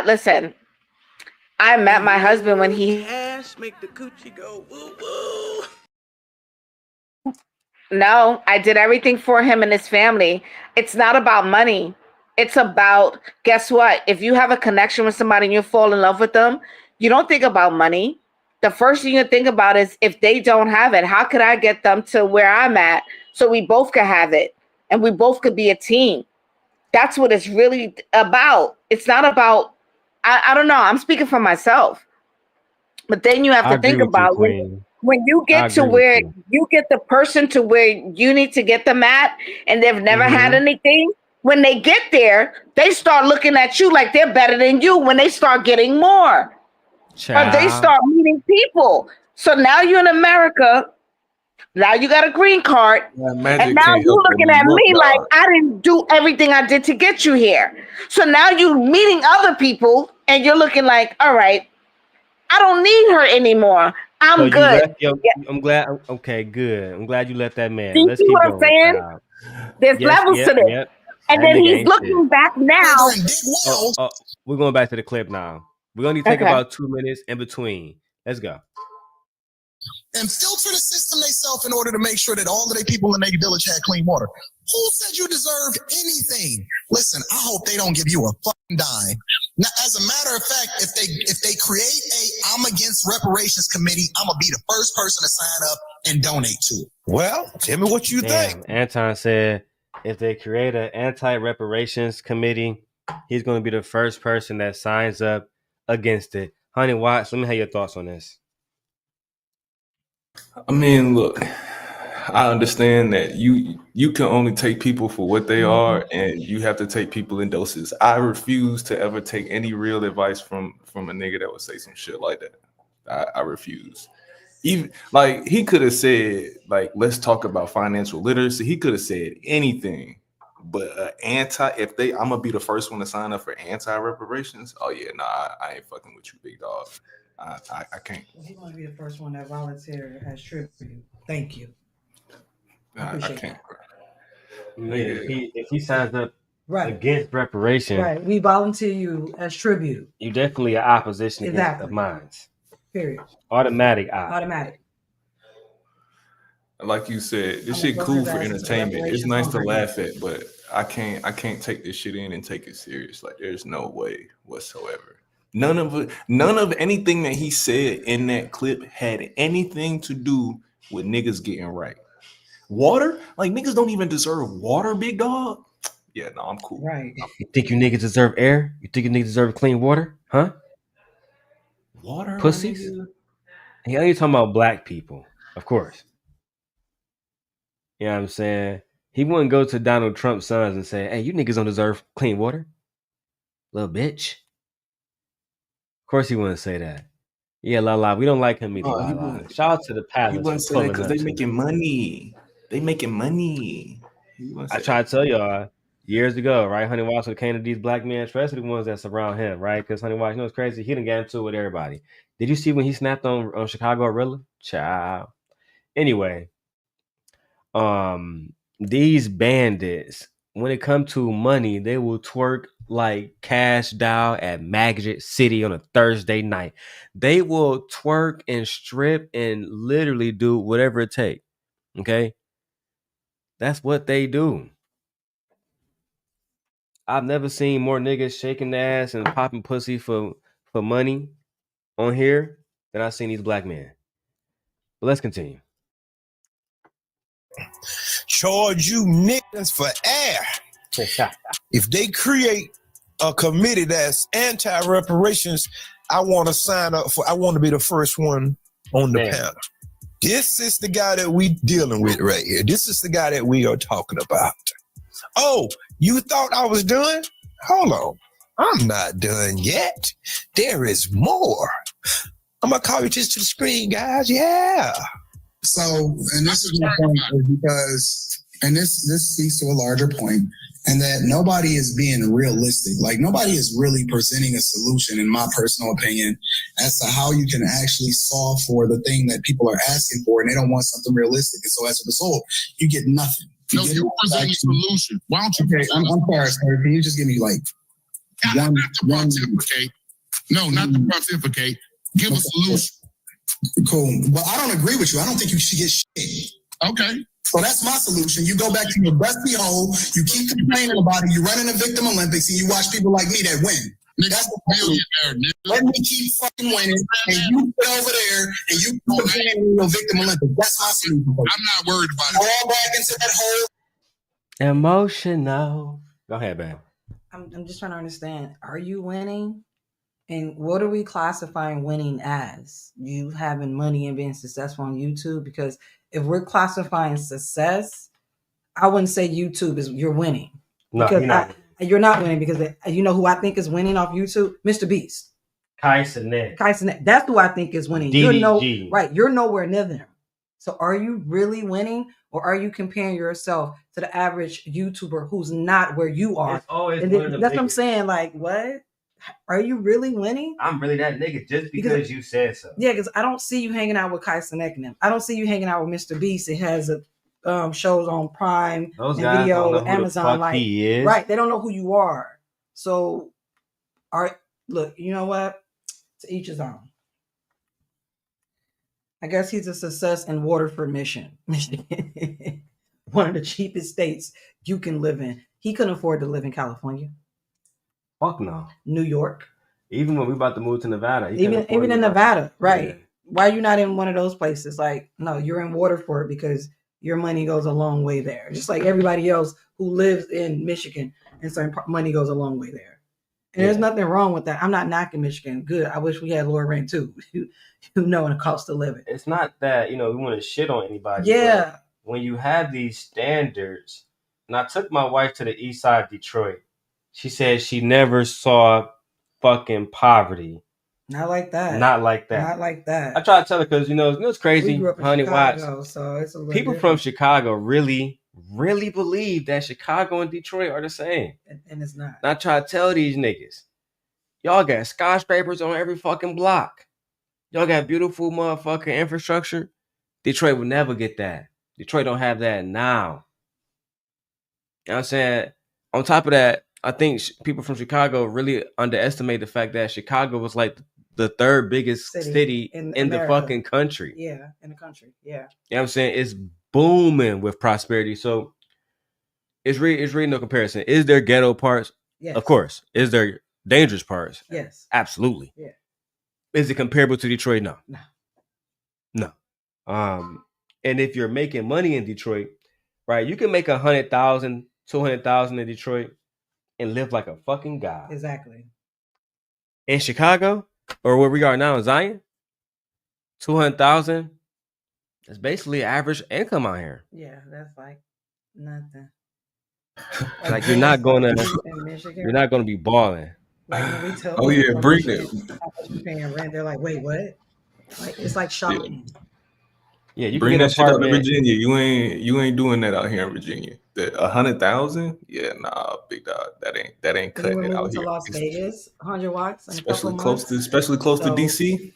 listen. I met my husband when he make the coochie go woo woo. No, I did everything for him and his family. It's not about money. It's about, guess what? If you have a connection with somebody and you fall in love with them, you don't think about money. The first thing you think about is if they don't have it, how could I get them to where I'm at so we both could have it and we both could be a team? That's what it's really about. It's not about, I don't know. I'm speaking for myself. But then you have I to agree think with you, about Queen. when you I get to agree with where you. you get the person to where you need to get them at, and they've never had Mm-hmm. anything. When they get there, they start looking at you like they're better than you when they start getting more. Or they Child. start meeting people. So now you're in America. Now you got a green card. That And magic now can't you help that looking New at York me like dog. I didn't do everything I did to get you here. So now you meeting other people and you're looking like, all right, I don't need her anymore. So I'm you good. left your. Yeah. I'm glad. Okay, good. I'm glad you left that Do man. you Let's see keep what I'm going, saying? child. There's Yes, levels to yep, this. yep. And That then nigga he's ain't shit. looking back now. And dig Oh, wells. oh, we're going back to the clip now. We're gonna need to take Okay. about 2 minutes in between. Let's go. And filter the system themselves in order to make sure that all of the people in their village had clean water. Who said you deserved anything? Listen, I hope they don't give you a fucking dime. Now, as a matter of fact, if they create a I'm against reparations committee, I'm gonna be the first person to sign up and donate to it. Well, tell me what you think. Damn, Anton said if they create an anti-reparations committee, he's gonna be the first person that signs up against it. Honey Watts, let me have your thoughts on this. I mean, look, I understand that you can only take people for what they are, and you have to take people in doses. I refuse to ever take any real advice from a nigga that would say some shit like that. I refuse. Even like he could have said like let's talk about financial literacy. He could have said anything, but if I'm gonna be the first one to sign up for anti reparations. Oh yeah, nah, I ain't fucking with you, big dog. I can't. He want to be the first one that volunteered as tribute. Thank you. I can't. Yeah, if he signs up Right. against reparation, Right. We volunteer you as tribute. you definitely are opposition Exactly. against mine. Period. Automatic. Automatic. Like you said, this I'm shit gonna cool throw for his ass into entertainment. It's reparations nice to Hunger laugh Games. at, but I can't take this shit in and take it serious. Like there's no way whatsoever. None of anything that he said in that clip had anything to do with niggas getting right. Water? Like niggas don't even deserve water, big dog. Yeah, no, I'm cool. Right. You think you niggas deserve air? You think you niggas deserve clean water? Huh? Water, my Pussies? nigga. He only talking about black people, of course. You know what I'm saying? He wouldn't go to Donald Trump's sons and say, hey, you niggas don't deserve clean water. Little bitch. Of course he wouldn't say that. Yeah, La, we don't like him either, Oh, he La. wouldn't. Shout out to the He Palace for wouldn't say that pulling because up they too. making money. They making money. He wouldn't I say tried that. to tell y'all years ago, right? Honey Watts came to these black men, especially the ones that surround him, right? Because Honey Watts, you know what's crazy? He done got into it with everybody. Did you see when he snapped on Chicago Rilla? Child. Anyway, these bandits, when it comes to money, they will twerk like Cash Doll at Magic City on a Thursday night. They will twerk and strip and literally do whatever it takes. Okay? That's what they do. I've never seen more niggas shaking their ass and popping pussy for money on here than I've seen these black men. But let's continue. Charge you niggas for air. If they create a committee that's anti-reparations, I want to sign up for. I want to be the first one on the panel. This is the guy that we dealing with right here. This is the guy that we are talking about. Oh, you thought I was done? Hold on. I'm not done yet. There is more. I'm going to call you just to the screen, guys. Yeah. So, and this is my point because, and this speaks to a larger point, and that nobody is being realistic. Like nobody is really presenting a solution, in my personal opinion, as to how you can actually solve for the thing that people are asking for, and they don't want something realistic. And so as a result, you get nothing. You present a solution. Why don't you? Okay, I'm sorry, sir. Can you just give me like not to pontificate? No, not to pontificate. Give a solution. Cool. Well, I don't agree with you. I don't think you should get shit. Okay. So that's my solution. You go back to your dusty hole. You keep complaining about it. You run in the Victim Olympics, and you watch people like me that win. That's the billionaire. Let me keep fucking winning, and you sit over there and you keep complaining in your Victim Olympics. That's my solution. I'm not worried about it. Fall back into that hole. Emotional. Go ahead, man. I'm just trying to understand. Are you winning? And what are we classifying winning as? You having money and being successful on YouTube? Because if we're classifying success, I wouldn't say YouTube is you're winning. No, Because you're not winning because you know who I think is winning off YouTube? Mr. Beast. Kai Cenat. That's who I think is winning. DDG. You're nowhere near them. So are you really winning, or are you comparing yourself to the average YouTuber who's not where you are? It's always that's what I'm saying. Like, what? Are you really winning? I'm really that nigga just because you said so. Yeah, because I don't see you hanging out with Kai Cenat and them. I don't see you hanging out with Mr. Beast. It has shows on Prime Those and guys video, don't know who Amazon. the fuck Like, he is. right? They don't know who you are. So, look, you know what? To each his own. I guess he's a success in Waterford, Michigan. One of the cheapest states you can live in. He couldn't afford to live in California. Fuck no. New York. Even when we about to move to Nevada. Even in Nevada, right? Yeah. Why are you not in one of those places? Like, no, you're in Waterford because your money goes a long way there. Just like everybody else who lives in Michigan, and so money goes a long way there. And there's nothing wrong with that. I'm not knocking Michigan. Good. I wish we had lower rent too. You know, the cost of living. It's not that, we want to shit on anybody. Yeah. When you have these standards, and I took my wife to the east side of Detroit. She said she never saw fucking poverty. Not like that. Not like that. Not like that. I try to tell her because, it's crazy. We grew up in Honey, Chicago, watch. so it's a little people different. from Chicago really believe that Chicago and Detroit are the same. And it's not. And I try to tell these niggas, y'all got skyscrapers on every fucking block. Y'all got beautiful motherfucking infrastructure. Detroit would never get that. Detroit don't have that now. You know what I'm saying? On top of that, I think people from Chicago really underestimate the fact that Chicago was like the third biggest city in the fucking country. Yeah, in the country. Yeah. You know what I'm saying? It's booming with prosperity. So it's really no comparison. Is there ghetto parts? Yes. Of course. Is there dangerous parts? Yes. Absolutely. Yeah. Is it comparable to Detroit? No. No. And if you're making money in Detroit, right, you can make 100,000, 200,000 in Detroit and live like a fucking god. Exactly. In Chicago, or where we are now in Zion, 200,000. That's basically average income out here. Yeah, that's like nothing. Like you're not gonna be balling. Like when we tell bring it. How much you paying rent? They're like, wait, what? Like it's like shopping. Yeah, you bring can that shit out to Virginia. You ain't doing that out here in Virginia. 100,000? Yeah, nah, big dog. That ain't cutting it out to here. Las Vegas, 100 watts, Especially close to DC.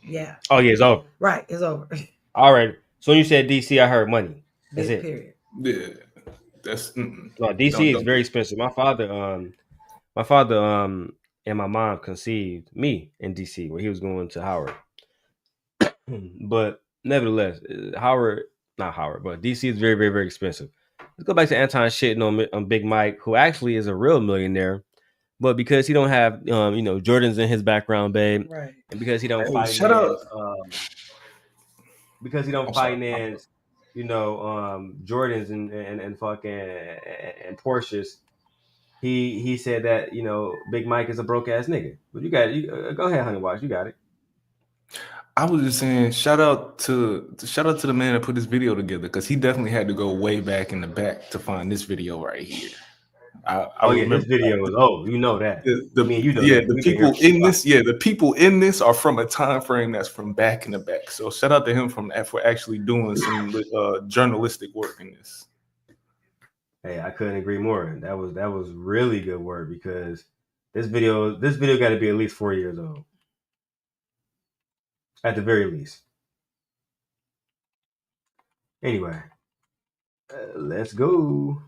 Yeah. Oh yeah, it's over. Right, it's over. All right. So when you said DC, I heard money. That's Big it. Period. Yeah, that's. No, DC is very expensive. My father and my mom conceived me in DC where he was going to Howard. But nevertheless, but DC is very, very, very expensive. Let's go back to Anton shitting on Big Mike, who actually is a real millionaire, but because he don't have Jordans in his background, babe, right? And because he don't finance, Jordans and fucking and Porsches. He said that Big Mike is a broke ass nigga. But you got it. Go ahead, Honey Watch. You got it. I was just saying, shout out to the man that put this video together because he definitely had to go way back in the back to find this video right here. This video is old. You know that. The people in this are from a time frame that's from back in the back. So shout out to him for actually doing some journalistic work in this. Hey, I couldn't agree more. That was really good work because this video got to be at least 4 years old. At the very least. Anyway, let's go.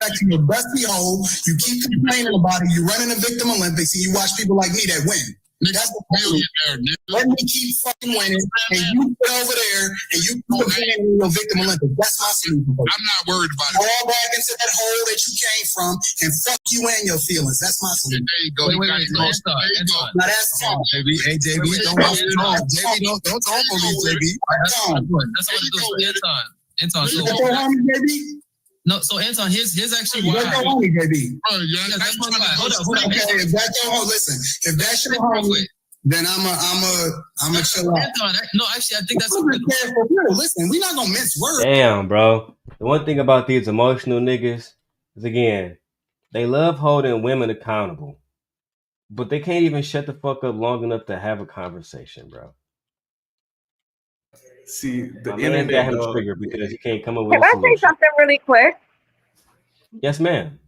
Back to your dusty hole. You keep complaining about it. You running the Victim Olympics, and you watch people like me that win. That's the millionaire. Let me keep fucking winning, and you sit over there and you complaining in your Victim Olympics. That's my solution. I'm not worried about it. Fall back into that hole that you came from, and fuck you and your feelings. That's my solution. There you go. Wait, don't stop. Now that's time, JB. Hey, JB, don't JB, don't talk for me, JB. That's what it is. Anton. Anton, JB. No, so Anton, here's actually why. That's your homie, baby. Bro, yeah, that's my guy. Hold up. Okay, if that's your homie, listen. If that's your homie, then I'm a chill out. Anton, no, actually, I think that's. Listen, we're not gonna mince words. Damn, bro. The one thing about these emotional niggas is, again, they love holding women accountable, but they can't even shut the fuck up long enough to have a conversation, bro. See, the My man got him triggered because he can't come up with Can a I solution. say something really quick? Yes, ma'am.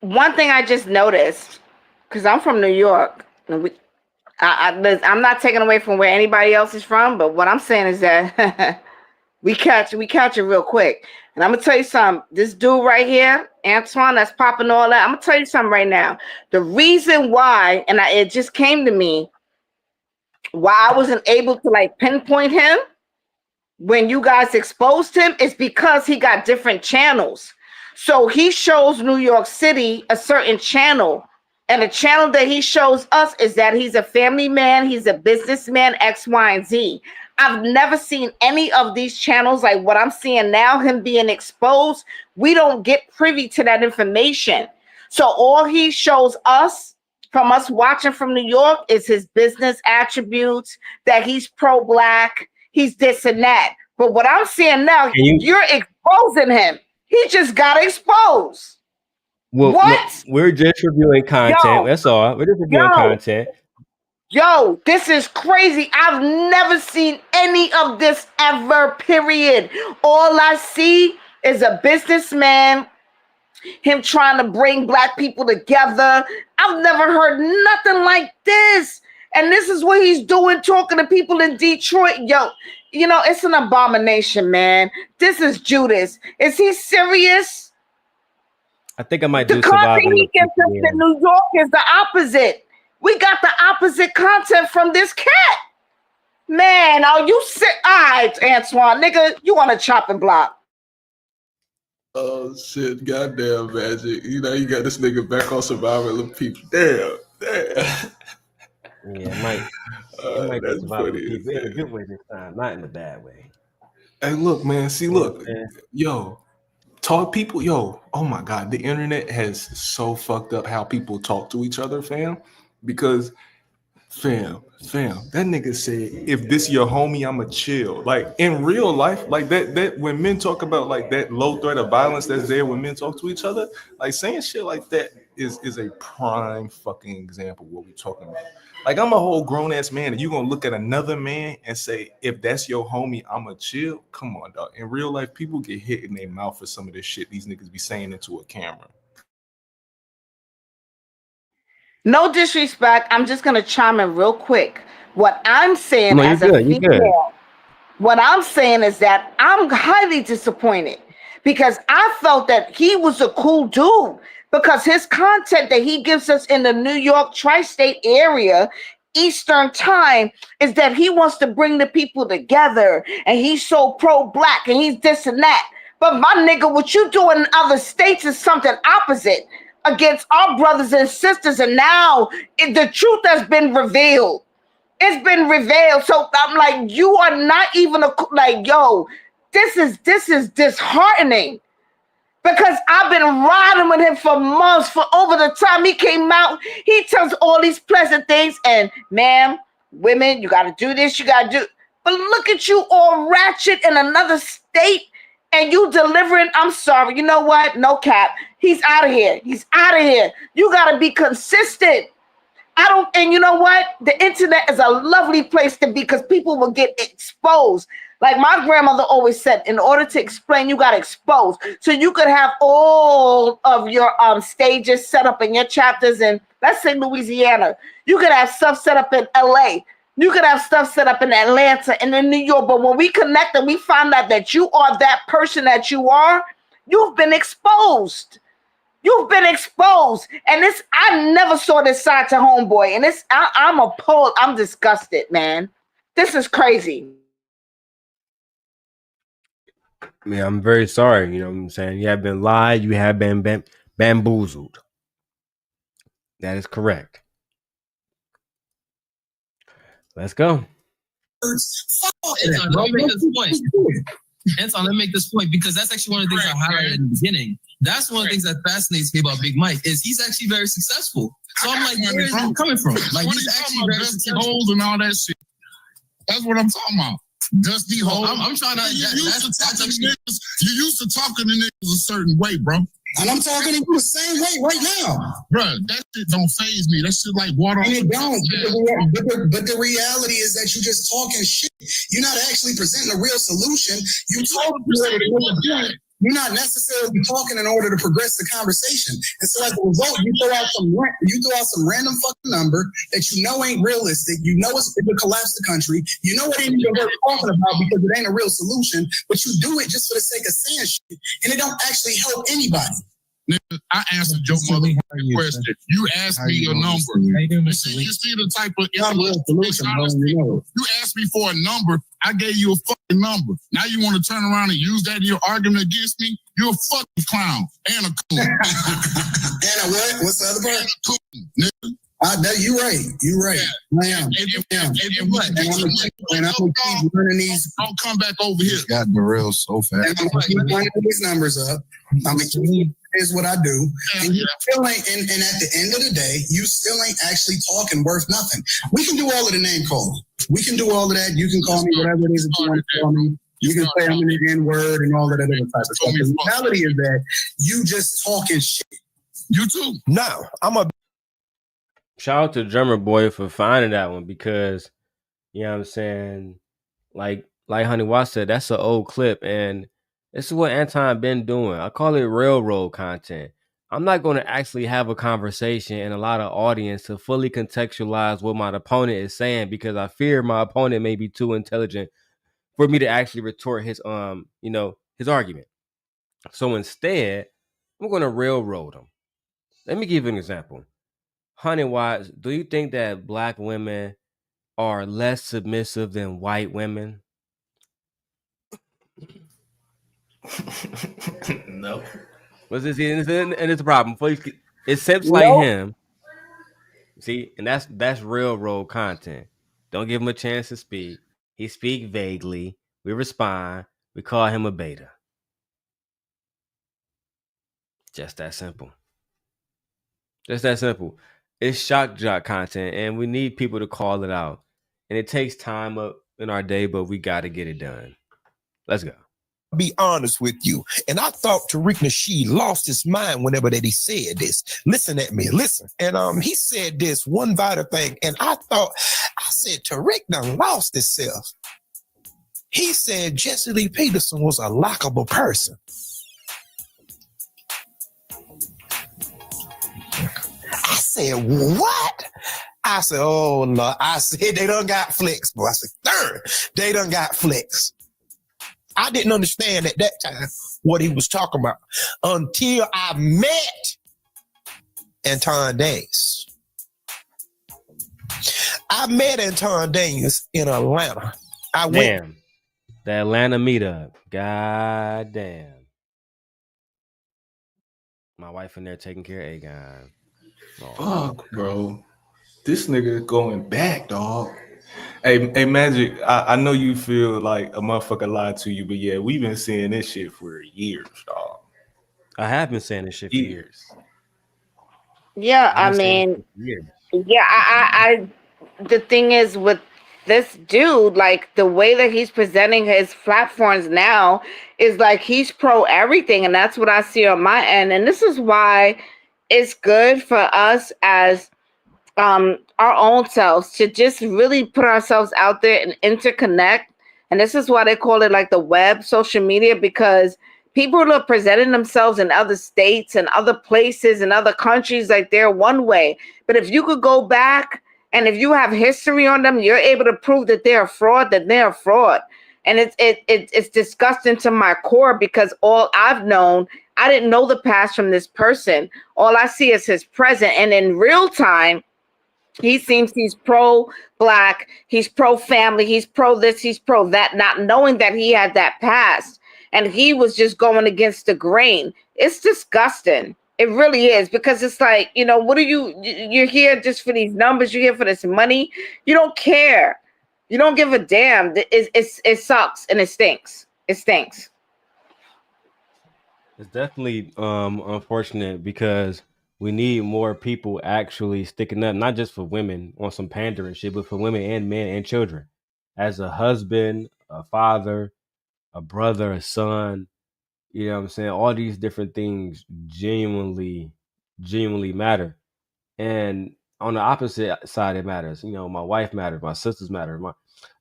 One thing I just noticed, because I'm from New York, and I'm not taking away from where anybody else is from, but what I'm saying is that we catch it real quick. And I'm gonna tell you something. This dude right here, Antoine, that's popping all that. I'm gonna tell you something right now. The reason why, and it just came to me, why I wasn't able to like pinpoint him when you guys exposed him is because he got different channels. So he shows New York City a certain channel, and the channel that he shows us is that he's a family man, he's a businessman, X, Y, and Z. I've never seen any of these channels like what I'm seeing now, him being exposed. We don't get privy to that information. So all he shows us from us watching from New York is his business attributes, that he's pro-black, he's this and that. But what I'm seeing now, you're exposing him. He just got exposed. Well, what? No, we're just reviewing content. That's all. We're just reviewing content. Yo, this is crazy. I've never seen any of this ever, period. All I see is a businessman, him trying to bring black people together. I've never heard nothing like this. And this is what he's doing, talking to people in Detroit. Yo, you know, it's an abomination, man. This is Judas. Is he serious? I think I might do the content he gives us in New York is the opposite. We got the opposite content from this cat. Man, are you sick? All right, Antoine, nigga, you on a chopping block. Oh shit, goddamn Magic. You know, you got this nigga back on Survivor of People. Damn. Yeah, it might that's be Survivor funny. People in a good way this time, not in a bad way. Hey, look, man. See, look. Yo, talk people. Yo, oh my God. The internet has so fucked up how people talk to each other, fam. Because, fam, that nigga said, if this your homie, I'ma chill. Like, in real life, like that when men talk about like that low threat of violence that's there when men talk to each other, like saying shit like that is a prime fucking example of what we're talking about. Like, I'm a whole grown-ass man, and you gonna look at another man and say, if that's your homie, I'ma chill? Come on, dog. In real life, people get hit in their mouth for some of this shit these niggas be saying into a camera. No disrespect. I'm just gonna chime in real quick. What I'm saying as a female, what I'm saying is that I'm highly disappointed because I felt that he was a cool dude because his content that he gives us in the New York tri-state area, Eastern time, is that he wants to bring the people together and he's so pro-black and he's this and that. But my nigga, what you do in other states is something opposite against our brothers and sisters. And now the truth has been revealed. It's been revealed. So I'm like, you are not even like, yo, this is disheartening because I've been riding with him for months. For over the time he came out, he tells all these pleasant things. And ma'am, women, you got to do this, you got to do. But look at you all ratchet in another state and you delivering. I'm sorry. You know what? No cap. He's out of here. He's out of here. You got to be consistent. And you know what? The internet is a lovely place to be because people will get exposed. Like my grandmother always said, in order to explain, you got to expose. So you could have all of your stages set up in your chapters in, let's say, Louisiana. You could have stuff set up in LA. You could have stuff set up in Atlanta and in New York. But when we connect and we find out that you are that person that you are, you've been exposed. You've been exposed. And I never saw this side to homeboy. And I'm appalled. I'm disgusted, man. This is crazy. Man, I'm very sorry. You know what I'm saying? You have been lied. You have been bamboozled. That is correct. Let's go. Let me make this point. Anton, let me make this point because that's actually one of the things I highlighted in the beginning. That's one of the things that fascinates me about Big Mike is he's actually very successful. So I'm like, where is he coming from? Like he's actually very successful. Holes and all that shit. That's what I'm talking about. Dusty holes. I'm trying to. You used to talking to niggas a certain way, bro. And I'm talking to you the same way right now. Bro, that shit don't faze me. That shit like water. And it don't. But the reality is that you just talking shit. You're not actually presenting a real solution. You talking. You're not necessarily talking in order to progress the conversation. And so as a result, you throw out some random fucking number that you know ain't realistic. You know it will collapse the country. You know it ain't even worth talking about because it ain't a real solution. But you do it just for the sake of saying shit, and it don't actually help anybody. Nigga, I answered your motherfucking question. You asked me your number. You see the type of you asked me for a number. I gave you a fucking number. Now you want to turn around and use that in your argument against me? You're a fucking clown and a coon. And a what? What's the other part? And a coon, nigga. You're right. You're right. I am. And I'm gonna keep running these. Don't come back over here. Got the real so fast. And I'm gonna keep running these numbers up. I'm gonna keep. Is what I do, and you still ain't. And at the end of the day, you still ain't actually talking worth nothing. We can do all of the name calling. We can do all of that. You can call me whatever it is that you want to call me. You can say I'm in the N-word and all of that other type of stuff. The reality is that you just talking shit. You too. Now I'm a shout out to Drummer Boy for finding that one because you know what I'm saying. Like Honey Watt said, that's an old clip and. This is what Anton been doing. I call it railroad content. I'm not going to actually have a conversation and a lot of audience to fully contextualize what my opponent is saying because I fear my opponent may be too intelligent for me to actually retort his his argument. So instead, I'm going to railroad him. Let me give you an example. Honey Watts, do you think that black women are less submissive than white women? No. What's this? And it's a problem. It seems like him. See, and that's railroad content. Don't give him a chance to speak. He speak vaguely. We respond. We call him a beta. Just that simple. Just that simple. It's shock jock content, and we need people to call it out. And it takes time up in our day, but we got to get it done. Let's go. Be honest with you. And I thought Tariq Nasheed lost his mind whenever that he said this. Listen at me, listen. And he said this one vital thing. And I said, Tariq done lost himself. He said Jesse Lee Peterson was a likable person. I said, what? I said, oh, Lord. I said, they done got flicks, boy. I said, they done got flicks. I didn't understand at that time what he was talking about until I met Anton Daniels. I met Anton Daniels in Atlanta. The Atlanta meetup. God damn. My wife in there taking care of Aegon. Fuck, bro. This nigga going back, dog. Hey, Magic, I know you feel like a motherfucker lied to you, but yeah, we've been seeing this shit for years, dog. I have been saying this shit for years. Yeah, I mean, I the thing is with this dude, like the way that he's presenting his platforms now is like he's pro everything, and that's what I see on my end. And this is why it's good for us as our own selves to just really put ourselves out there and interconnect. And this is why they call it like the web, social media, because people are presenting themselves in other states and other places and other countries like they're one way. But if you could go back and if you have history on them, you're able to prove that they're a fraud, that they're a fraud. And it's disgusting to my core because all I've known, I didn't know the past from this person. All I see is his present. And in real time, he seems he's pro-black, he's pro-family, he's pro-this, he's pro-that, not knowing that he had that past. And he was just going against the grain. It's disgusting. It really is, because it's like, what are you're here just for these numbers, you're here for this money. You don't care. You don't give a damn. It sucks and it stinks. It stinks. It's definitely unfortunate because we need more people actually sticking up, not just for women on some pandering shit, but for women and men and children. As a husband, a father, a brother, a son, you know what I'm saying? All these different things genuinely matter. And on the opposite side, it matters. You know, my wife matters, my sisters matter.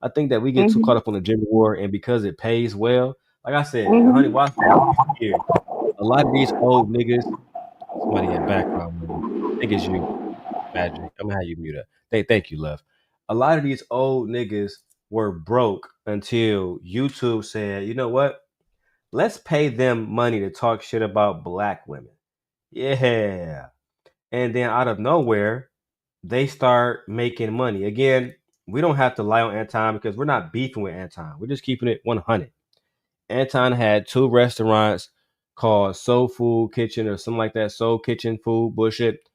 I think that we get too caught Mhm. up on the gender war, and because it pays well, like I said, honey, Mhm. watch this here. A lot of these old niggas, somebody in background noise. I think it's you, Magic. I'm gonna have you mute up. Thank you, love. A lot of these old niggas were broke until YouTube said, you know what? Let's pay them money to talk shit about black women. Yeah. And then out of nowhere, they start making money. Again, we don't have to lie on Anton because we're not beefing with Anton. We're just keeping it 100. Anton had 2 restaurants called Soul Food Kitchen or something like that. Soul Kitchen Food bullshit.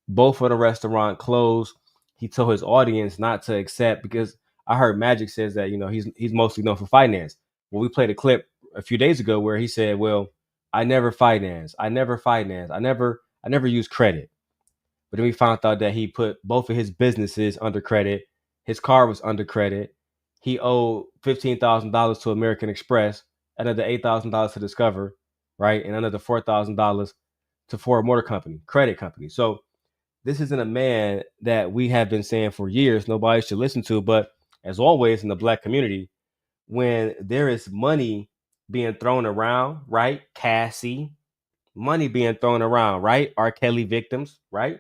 Both of the restaurant closed. He told his audience not to accept because I heard Magic says that he's mostly known for finance. Well, we played a clip a few days ago where he said, "Well, I never finance. I never use credit." But then we found out that he put both of his businesses under credit. His car was under credit. He owed $15,000 to American Express, another $8,000 to Discover, right, and another $4,000 to Ford Motor Company, credit company. So this isn't a man that we have been saying for years nobody should listen to. But as always in the black community, when there is money being thrown around, right? Cassie, money being thrown around, right? R. Kelly victims, right?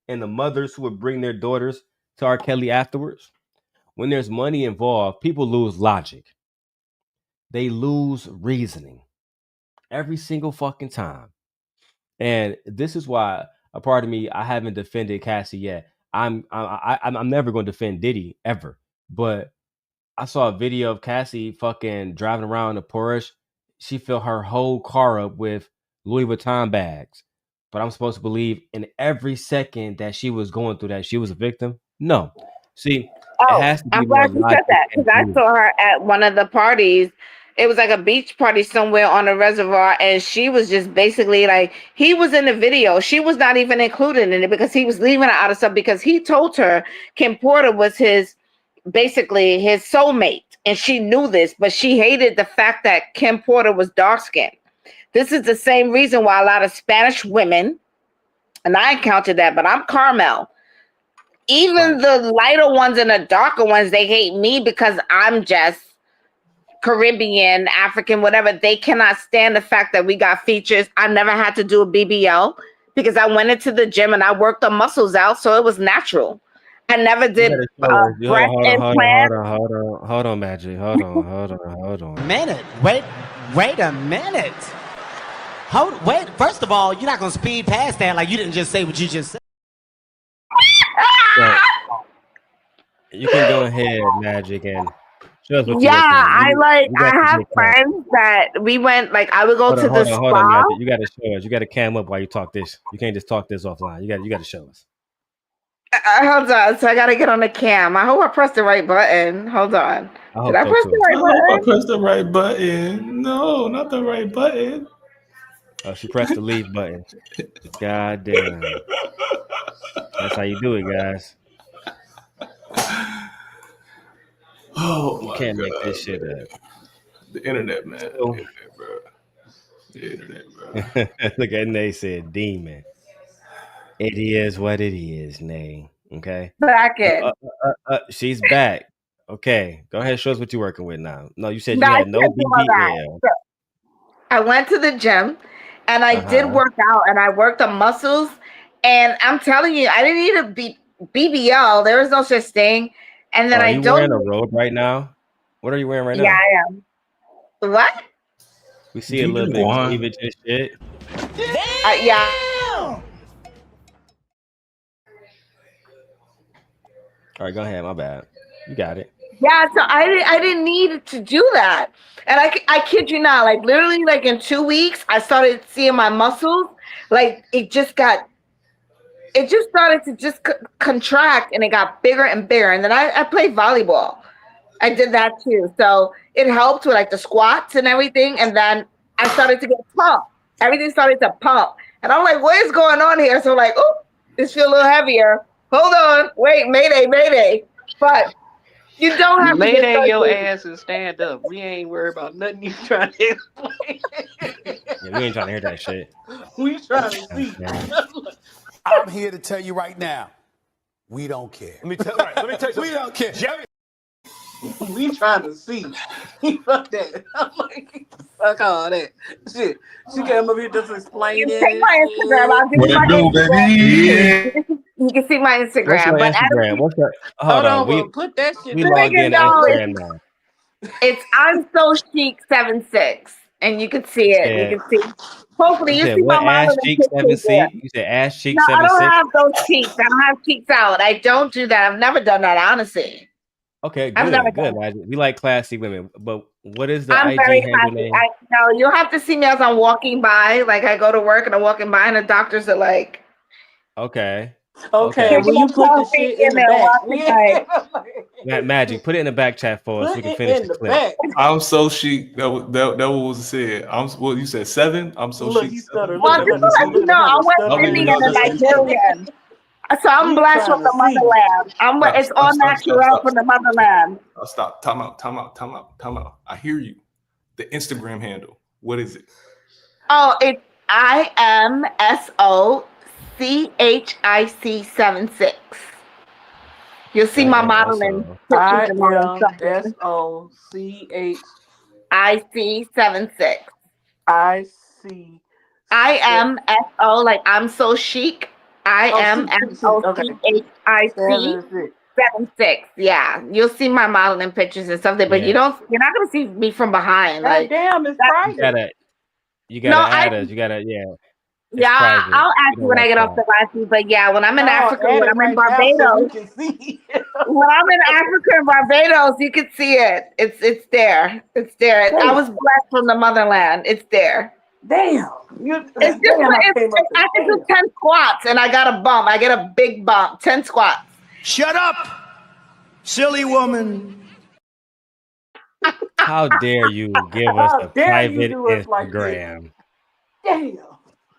And the mothers who would bring their daughters to R. Kelly afterwards. When there's money involved, people lose logic. They lose reasoning every single fucking time. And this is why a part of me, I haven't defended Cassie yet. I'm never going to defend Diddy ever. But I saw a video of Cassie fucking driving around in a Porsche. She filled her whole car up with Louis Vuitton bags. But I'm supposed to believe in every second that she was going through that she was a victim? No. See, it Oh, has to be I'm more glad you said logic that and because I reason. saw her at one of the parties. It was like a beach party somewhere on a reservoir, and she was just basically like, he was in the video. She was not even included in it because he was leaving her out of stuff because he told her Kim Porter was basically his soulmate, and she knew this, but she hated the fact that Kim Porter was dark skinned. This is the same reason why a lot of Spanish women, and I encountered that, but I'm Carmel. Even the lighter ones and the darker ones, they hate me because I'm just Caribbean, African, whatever. They cannot stand the fact that we got features. I never had to do a BBL because I went into the gym and I worked the muscles out, so it was natural. I never You did gotta show us. breast implant. Hold on, Magic. Hold on. Minute. Wait a minute. Wait. First of all, you're not gonna speed past that like you didn't just say what you just said. So, you can go ahead, Magic, and show us what you're Yeah, working with. We I got the have big cam. friends that we went, like I would go to the Hold on, spa. Magic. You gotta show us. You gotta cam up while you talk this. You can't just talk this offline. You gotta show us. Hold on, so I gotta get on the cam. I hope I pressed the right button. Hold on. I Did hope I so press too. the I right hope I button? pressed the right button. No, not the right button. She pressed the leave button. God damn. That's how you do it, guys. Oh You my can't make this god, shit man. up. The internet, man. So, The internet, bro. The internet, bro. look at Nay said demon. It is what it is, Nay. Okay. Back in. She's back. Okay. Go ahead, show us what you're working with now. No, you said No, you I had no can't do all that. BBL. So I went to the gym and I did Uh-huh. work out and I worked the muscles. And I'm telling you, I didn't need a BBL. There is no such thing. And then Are I you don't. wearing a robe right now? What are you wearing right Yeah, now? I am. What? We see a little bit of cleavage and shit. Yeah. All right, go ahead. My bad. You got it. Yeah, so I didn't need to do that. And I kid you not, like literally like in 2 weeks, I started seeing my muscles. Like it just started to just contract and it got bigger and bigger. And then I played volleyball. I did that too. So it helped with like the squats and everything. And then I started to get pumped. Everything started to pump. And I'm like, what is going on here? So like, oh, this feel a little heavier. Hold on. Wait, mayday, mayday. But you don't have to get Mayday your surgery. ass and stand up. We ain't worried about nothing you trying to explain. Yeah, we ain't trying to hear that shit. We trying to see. I'm here to tell you right now, we don't care. Let me tell you something. We don't care. Jerry. We trying to see. Fuck that. I'm like, fuck all that. Shit. She came up here just explaining. Take my Instagram. I'll give What you it my do, Instagram. baby? You can see my What's Instagram. your But Instagram? What's your? Hold Hold on. on, well, put that shit We in logged in to Instagram now. it's I'm so chic 76, and you can see it. You Yeah. can see. Hopefully, You you said see my what? Ass modeling cheek pictures there. 7C. You said ass cheek No, I don't 76. have those cheeks. I don't have cheeks out. I don't do that. I've never done that, honestly. Okay, I've never good, done good. Magic. We like classy women, but what is the I'm IG very handle classy. name? No, you'll have to see me as I'm walking by. Like I go to work and I'm walking by, and the doctors are like, Okay. Okay, will taking you a put the coffee shit in and the they're back? walking like, Magic, put it in the back chat for us so we Put can it finish in the the clip. back. I'm so chic. That was said. Well, you said 7. I'm so Look, chic. he 7. stuttered. well, Look just at to him. let you know, How I'm they West Oh, stuttering. Indian no, and that's what you said. Nigerian. So I'm We blessed trying from to the see. motherland. It's all natural from the motherland. Stop. Time out. I hear you. The Instagram handle. What is it? Oh, it's IMSOCHIC76. You'll see my modeling pictures and all that stuff there. IMSOCHIC. IC76. IMSO like I'm so chic. Okay. IMSOCHIC 76. Yeah. You'll see my modeling pictures and stuff there, but Yeah. you're not gonna see me from behind. God Like damn, it's private. You gotta add us. You gotta It's yeah, private. I'll ask We you don't when I like get off that. the last but yeah, when I'm in Africa, add when it I'm in right now so we Barbados, can see. when I'm in Africa and Barbados, you can see it. It's there. It's there. I was blessed from the motherland. It's there. Damn. It's just I can do 10 squats and I got a bump. I get a big bump. 10 squats. Shut up, silly woman. How dare you give us a dare you private do us like this? Instagram? Damn.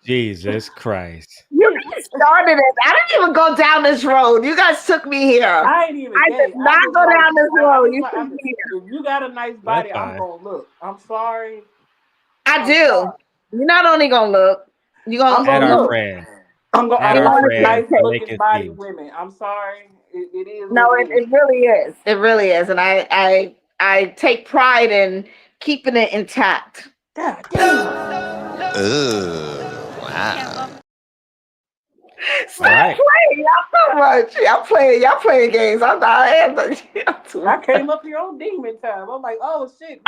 Jesus Christ. You guys started it. I didn't even go down this road. You guys took me here. I ain't even I gay. did not go down this road. You took me here. If you got a nice body, That's I'm fine. gonna look. I'm sorry. I do. You're not only gonna look. You're I'm gonna Add gonna our look. friend. I'm gonna. Add I our like friend nice so they looking can body see. women. I'm sorry. It is. No, what it really is. It really is. And I take pride in keeping it intact. God damn. Wow. Stop playing. Y'all so much. Y'all playing games. I'm not. I came up here on demon time. I'm like, oh shit.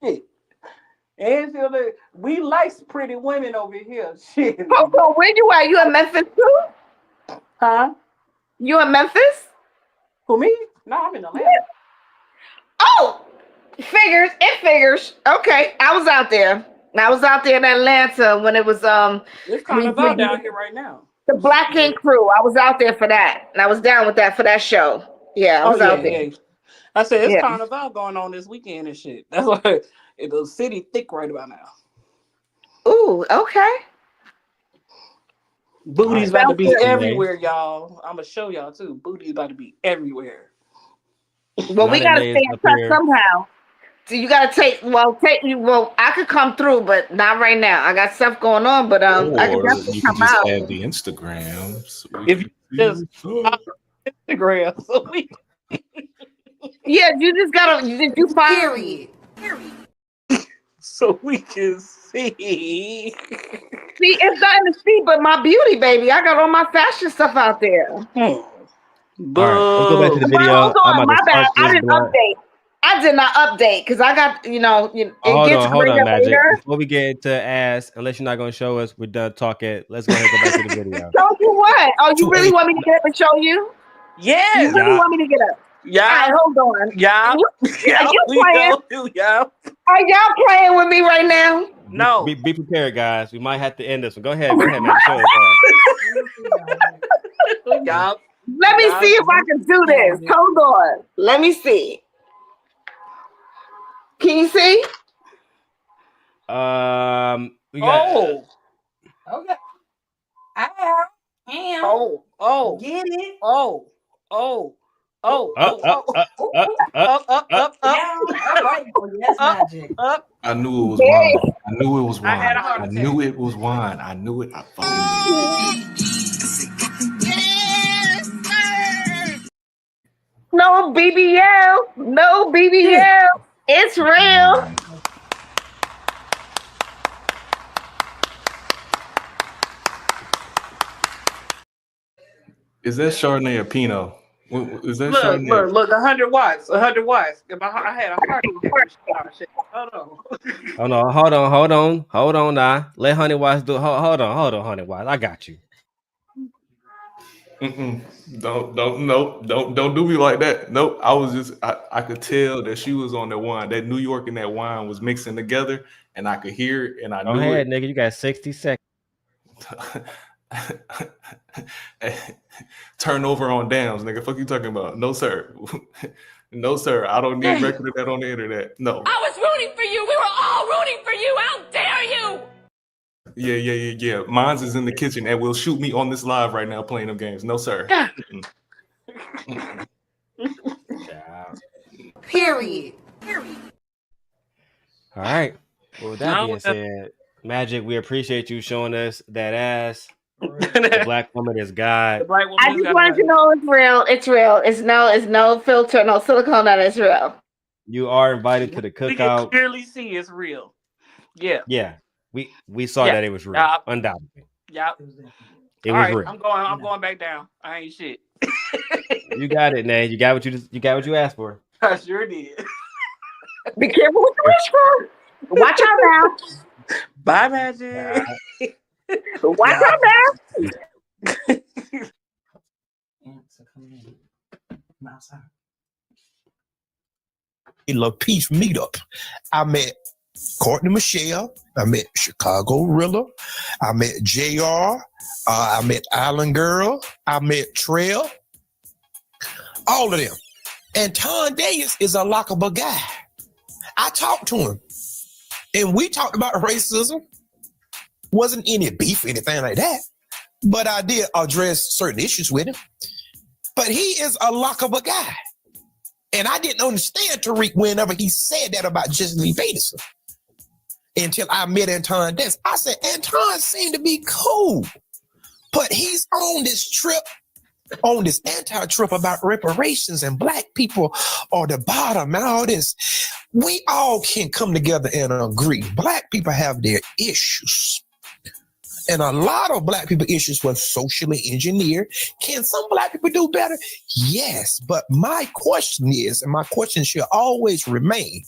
Shit. And we like pretty women over here. Shit. Coco, where you at? You in Memphis too? Huh? You in Memphis? Who, me? No, I'm in Atlanta. Oh, figures. It figures. Okay, I was out there. I was out there in Atlanta when it was It's carnival down here right now. The Black Ink Crew. I was out there for that, and I was down with that for that show. Yeah, I was out there. Yeah. I said it's Yeah. carnival going on this weekend and shit. That's why the city thick right about now. Ooh, okay. Booty's about to be Sounds good. everywhere, y'all. I'm gonna show y'all too. Booty's about to be everywhere. Well, we gotta stay in touch somehow. So you gotta I could come through, but not right now. I got stuff going on, but I could Or definitely you come can just out. add the Instagram. So If you just Instagram, so we yeah, you just gotta you find so we can see. See, it's nothing to see but my beauty, baby. I got all my fashion stuff out there. All right, let's go back to the video. Hold I'm on, about my to bad. spark I this didn't blunt. update. I did not update because I got it gets Hold greater on, Magic. later. Before we get into ass, unless you're not gonna show us, we're done talking. Let's go ahead and go back to the video. Show you what? Oh, you really want me to get up and show you? Yes. You really want me to get up? Yeah. All right, hold on. Yeah. Are you playing? Are y'all playing with me right now? No. Be prepared, guys. We might have to end this one. Go ahead, Magic. Show us. Y'all. Let me see if I can do this. Hold on. Let me see. Can you see? We got. Oh. Okay. I am. Oh. Get it. Oh. Oh. Oh. Up, up, up, up, Up. Down. All right. Oh, yes, magic. Up. I knew it was Very. wine. I knew it was I had wine. a heart I attack. knew it was wine. I knew it. I fucking knew it. No BBL. No BBL. It's real. Is that Chardonnay or Pinot? Is that Chardonnay? Look, 100 watts. 100 watts. I had a heart attack. Hold on. Oh no, hold on now. Let Honey Wise do. Hold on, Honey Wise. I got you. Don't do me like that. Nope. I could tell that she was on that wine. That New York and that wine was mixing together, and I could hear it, and I Go knew ahead, nigga. You got 60 seconds. Turnover on downs, nigga. Fuck you talking about? No, sir. No, sir. I don't need record of that on the internet. No. I was rooting for you. We were all rooting for you. How dare you? Yeah. Mine's is in the kitchen and will shoot me on this live right now playing them games. No, sir. Period. All right. Well, with that being said, Magic, we appreciate you showing us that ass. The black woman is God. I just wanted to know it's real. It's real. It's no filter, no silicone. That is real. You are invited to the We can cookout. clearly see it's real. Yeah. Yeah. We saw that it was real. Undoubtedly. Yep. It All was right, real. I'm going back down. I ain't shit. You got it, man. You got what you asked for. I sure did. Be careful with the wish for. Watch out now. Bye, Magic. Watch out now. La Peace meetup. I met Courtney Michelle. I met Chicago Rilla. I met JR. I met Island Girl. I met Trail. All of them. And Ton Davis is a lockable guy. I talked to him. And we talked about racism. Wasn't any beef or anything like that. But I did address certain issues with him. But he is a lockable guy. And I didn't understand Tariq whenever he said that about Jesse Lee Peterson. Until I met Anton Dance. I said, Anton seemed to be cool. But he's on this trip, on this anti-trip about reparations and black people are the bottom and all this. We all can come together and agree. Black people have their issues. And a lot of black people issues were socially engineered. Can some black people do better? Yes. But my question is, and my question should always remain,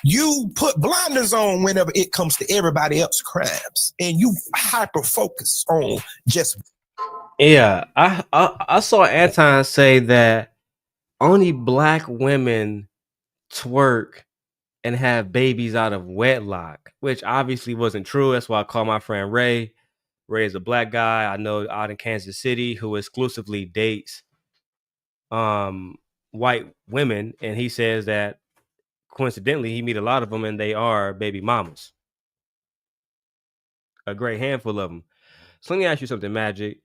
you put blinders on whenever it comes to everybody else's crimes. And you hyper-focus on just... Yeah. I saw Anton say that only black women twerk and have babies out of wedlock, which obviously wasn't true. That's why I call my friend Ray. Ray is a black guy I know out in Kansas City who exclusively dates white women, and he says that coincidentally he meet a lot of them and they are baby mamas. A great handful of them. So let me ask you something, Magic.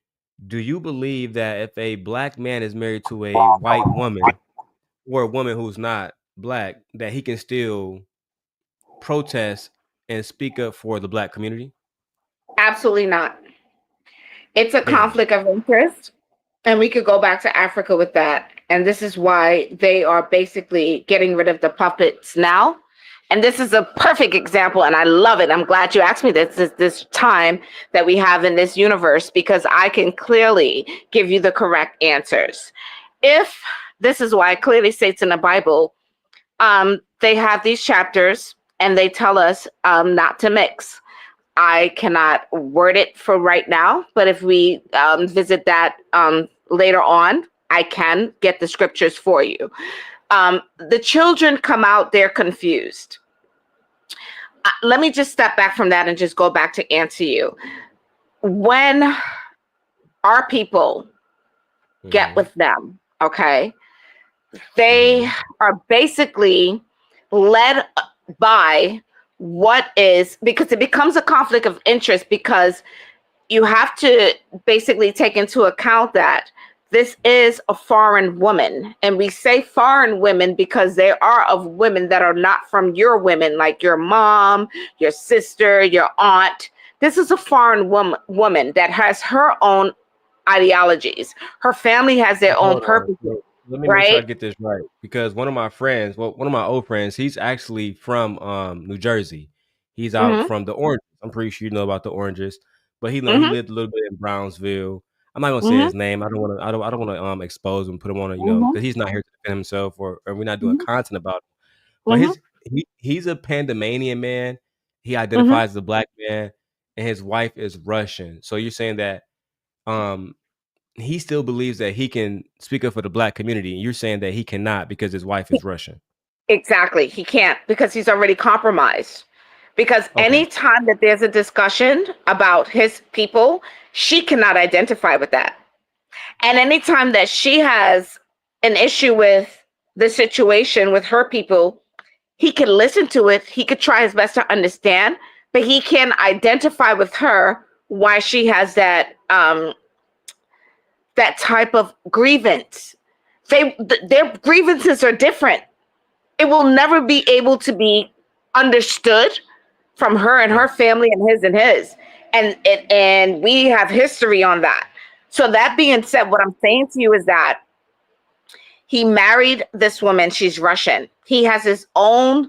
Do you believe that if a black man is married to a white woman or a woman who's not black, that he can still protest and speak up for the black community? Absolutely not. It's a conflict of interest. And we could go back to Africa with that. And this is why they are basically getting rid of the puppets now. And this is a perfect example. And I love it. I'm glad you asked me this time that we have in this universe, because I can clearly give you the correct answers. If this is why it clearly states in the Bible, they have these chapters and they tell us not to mix. I cannot word it for right now, but if we visit that later on, I can get the scriptures for you. The children come out, they're confused. Let me just step back from that and just go back to answer you. When our people get with them. Okay. They are basically led by what is, because it becomes a conflict of interest, because you have to basically take into account that this is a foreign woman. And we say foreign women because they are of women that are not from your women, like your mom, your sister, your aunt. This is a foreign woman that has her own ideologies. Her family has their own Hold on. purposes, So let me make sure I right? get this right, because one of my friends, well, one of my old friends, he's actually from New Jersey. He's out Mm-hmm. from the Oranges. I'm pretty sure you know about the Oranges, but he Mm-hmm. lived a little bit in Brownsville. I'm not gonna say Mm-hmm. his name. I don't want to expose him, put him on a, Mm-hmm. because he's not here to defend himself, or we're not doing Mm-hmm. content about him. But Mm-hmm. he's a Panamanian man. He Mm-hmm. identifies as a black man, and his wife is Russian. So you're saying that um he still believes that he can speak up for the black community, and you're saying that he cannot because his wife is Russian. Exactly. He can't, because he's already compromised. Because Okay. anytime that there's a discussion about his people, she cannot identify with that. And anytime that she has an issue with the situation with her people, he can listen to it. He could try his best to understand, but he can identify with her why she has that type of grievance. Their grievances are different. It will never be able to be understood from her and her family and his. And we have history on that. So that being said, what I'm saying to you is that he married this woman. She's Russian. He has his own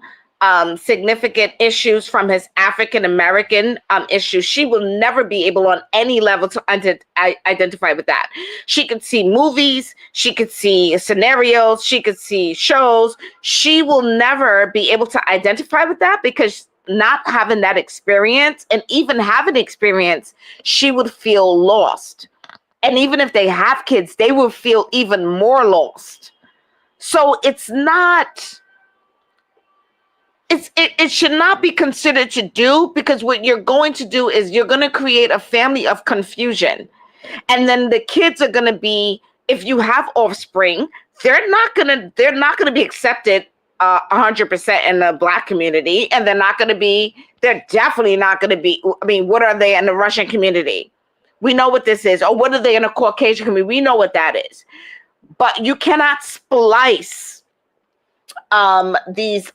significant issues from his African American issues. She will never be able on any level to identify with that. She could see movies, she could see scenarios, she could see shows. She will never be able to identify with that, because not having that experience, and even having experience, she would feel lost. And even if they have kids, they will feel even more lost. So it's not, it should not be considered to do, because what you're going to do is you're going to create a family of confusion. And then the kids are going to be, if you have offspring, they're not going to be accepted 100% in the black community. And they're definitely not going to be, I mean, what are they in the Russian community? We know what this is. Or what are they in a Caucasian community? We know what that is. But you cannot splice these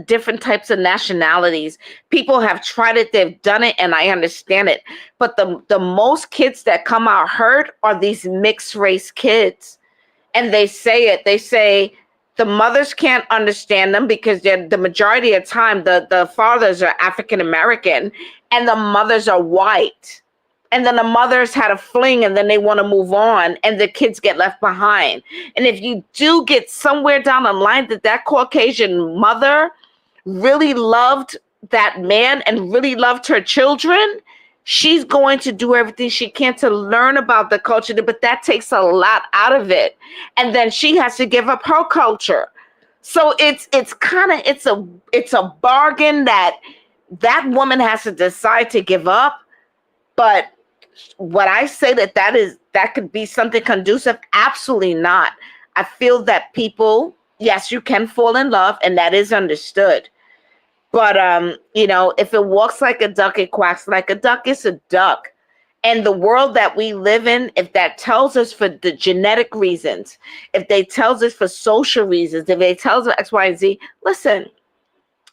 different types of nationalities. People have tried it, they've done it, and I understand it. But the most kids that come out hurt are these mixed race kids. And they say the mothers can't understand them, because the majority of the time the fathers are African American and the mothers are white. And then the mothers had a fling, and then they want to move on, and the kids get left behind. And if you do get somewhere down the line that Caucasian mother really loved that man and really loved her children, she's going to do everything she can to learn about the culture, but that takes a lot out of it. And then she has to give up her culture. So it's a bargain that woman has to decide to give up. But what I say that could be something conducive, absolutely not. I feel that people, yes, you can fall in love, and that is understood. But if it walks like a duck, it quacks like a duck. It's a duck. And the world that we live in, if that tells us for the genetic reasons, if they tells us for social reasons, if they tells us X, Y, and Z, listen,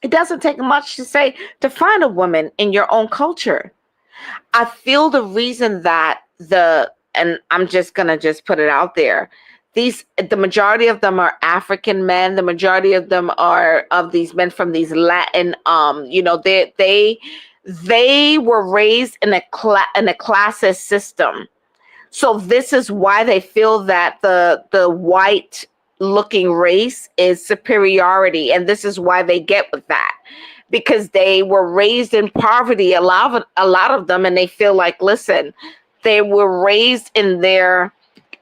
it doesn't take much to find a woman in your own culture. I feel the reason that and I'm just gonna put it out there, the majority of them are African men. The majority of them are of these men from these Latin, they were raised in a classist system. So this is why they feel that the white looking race is superiority, and this is why they get with that, because they were raised in poverty, a lot of them, and they feel like, listen, they were raised in their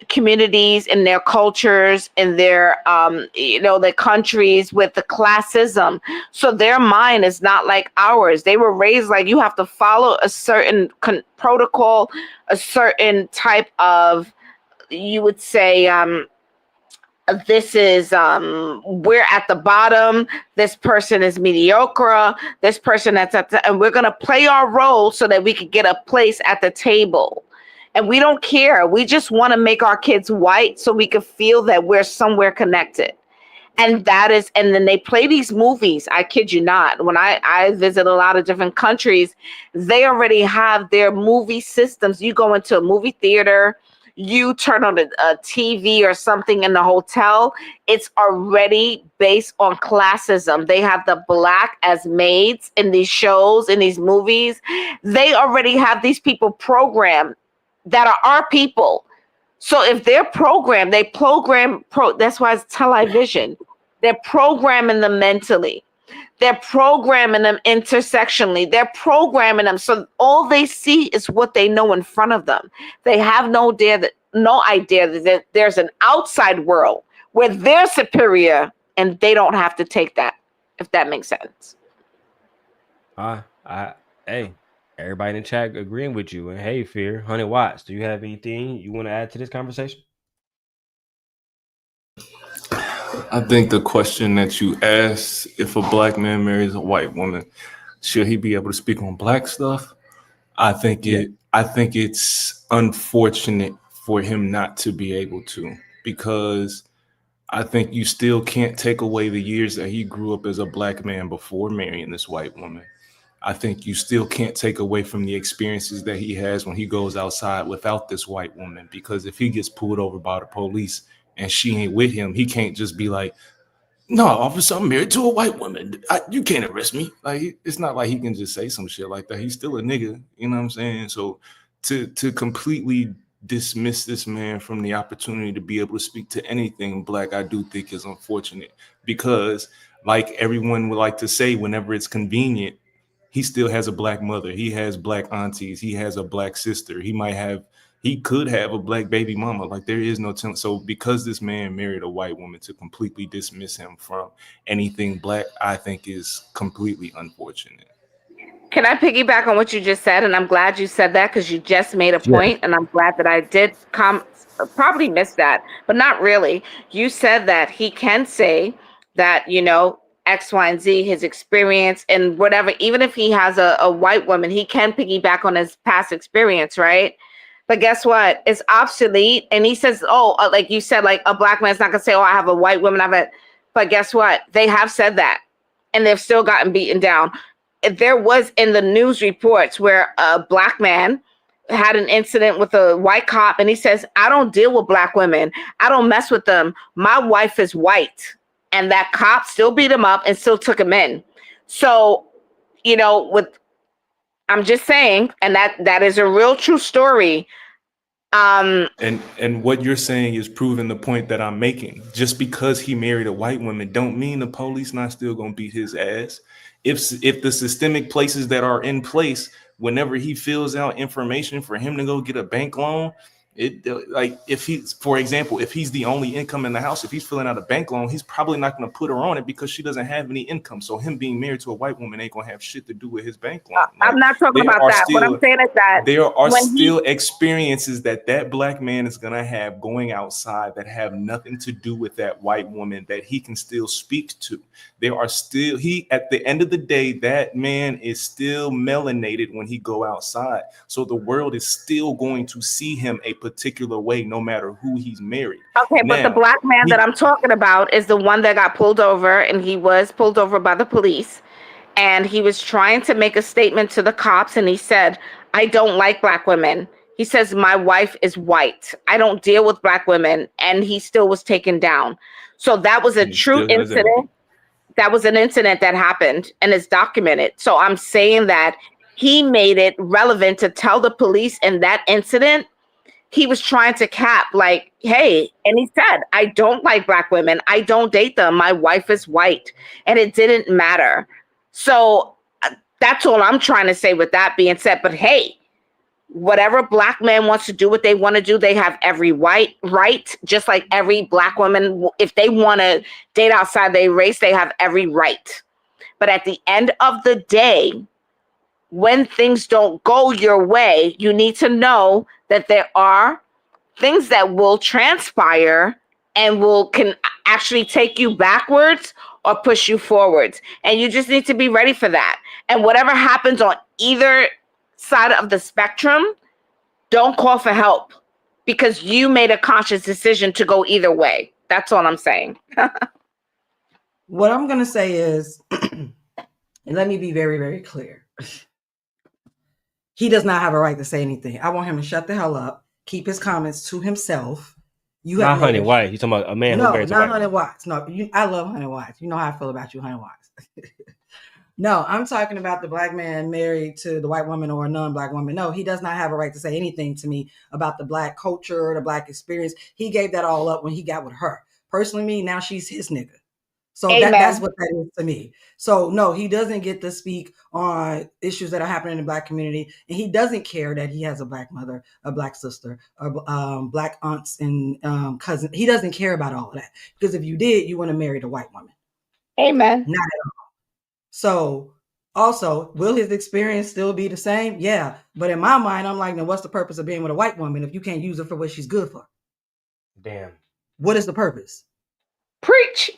communities, in their cultures, in their their countries with the classism. So their mind is not like ours. They were raised like you have to follow a certain protocol, a certain type of you would say, this is we're at the bottom, this person is mediocre, this person that's at the, and we're going to play our role so that we can get a place at the table. And we don't care. We just want to make our kids white so we can feel that we're somewhere connected. And that is, and then they play these movies. I kid you not. When I visit a lot of different countries, they already have their movie systems. You go into a movie theater, you turn on a TV or something in the hotel, it's already based on classism. They have the black as maids in these shows, in these movies. They already have these people programmed that are our people. So if they're programmed, that's why it's television. They're programming them mentally. They're programming them intersectionally. They're programming them. So all they see is what they know in front of them. They have no idea that there's an outside world where they're superior and they don't have to take that, if that makes sense. Hey, everybody in the chat agreeing with you. And hey, Fear, 100 watts. Do you have anything you want to add to this conversation? I think the question that you asked, if a black man marries a white woman, should he be able to speak on black stuff? I think it's unfortunate for him not to be able to, because I think you still can't take away the years that he grew up as a black man before marrying this white woman. I think you still can't take away from the experiences that he has when he goes outside without this white woman, because if he gets pulled over by the police and she ain't with him, he can't just be like, no, officer, I'm married to a white woman. You can't arrest me. Like, it's not like he can just say some shit like that. He's still a nigga. You know what I'm saying? So to completely dismiss this man from the opportunity to be able to speak to anything black, I do think is unfortunate, because like everyone would like to say, whenever it's convenient, he still has a black mother. He has black aunties. He has a black sister. He could have a black baby mama. Like, there is no telling. So because this man married a white woman, to completely dismiss him from anything black, I think is completely unfortunate. Can I piggyback on what you just said? And I'm glad you said that, because you just made a point, and I'm glad that I did probably miss that, but not really. You said that he can say that, X, Y, and Z, his experience and whatever. Even if he has a white woman, he can piggyback on his past experience, right? But guess what? It's obsolete. And he says, like you said, like a black man's not gonna say, I have a white woman. But guess what? They have said that, and they've still gotten beaten down. There was in the news reports where a black man had an incident with a white cop, and he says, I don't deal with black women. I don't mess with them. My wife is white. And that cop still beat him up and still took him in. So, I'm just saying, and that is a real true story. And what you're saying is proving the point that I'm making. Just because he married a white woman don't mean the police not still gonna beat his ass. If the systemic places that are in place, whenever he fills out information for him to go get a bank loan, for example, if he's the only income in the house, if he's filling out a bank loan, he's probably not going to put her on it because she doesn't have any income. So him being married to a white woman ain't going to have shit to do with his bank loan. I'm not talking about that. What I'm saying is that there are still experiences that black man is going to have going outside that have nothing to do with that white woman that he can still speak to. There are still, at the end of the day, that man is still melanated when he go outside. So the world is still going to see him a particular way, no matter who he's married. Okay, but the black man that I'm talking about is the one that got pulled over, and he was pulled over by the police, and he was trying to make a statement to the cops, and he said, I don't like black women. He says, my wife is white. I don't deal with black women. And he still was taken down. So that was a true incident. That was an incident that happened and is documented. So I'm saying that he made it relevant to tell the police in that incident. He was trying to cap, like, hey, and he said, I don't like black women. I don't date them. My wife is white. And it didn't matter. So that's all I'm trying to say with that being said. But hey, whatever black man wants to do what they want to do, they have every right, just like every black woman. If they want to date outside their race, they have every right. But at the end of the day, when things don't go your way, you need to know that there are things that will transpire and can actually take you backwards or push you forwards. And you just need to be ready for that. And whatever happens on either side of the spectrum, don't call for help because you made a conscious decision to go either way. That's all I'm saying. What I'm going to say is, and let me be very, very clear. He does not have a right to say anything. I want him to shut the hell up, keep his comments to himself. You Not have Honey White. You talking about a man who's married to not white Honey women. Watts. No, I love Honey Watts. You know how I feel about you, Honey Watts. No, I'm talking about the black man married to the white woman or a non-black woman. No, he does not have a right to say anything to me about the black culture or the black experience. He gave that all up when he got with her. Personally, me, now she's his nigga. So that's what that is to me. So no, he doesn't get to speak on issues that are happening in the black community, and he doesn't care that he has a black mother, a black sister, black aunts and cousins. He doesn't care about all of that because if you did, you wouldn't have married a white woman. Amen. Not at all. So also, will his experience still be the same? Yeah, but in my mind, I'm like, now what's the purpose of being with a white woman if you can't use her for what she's good for? Damn. What is the purpose? Preach.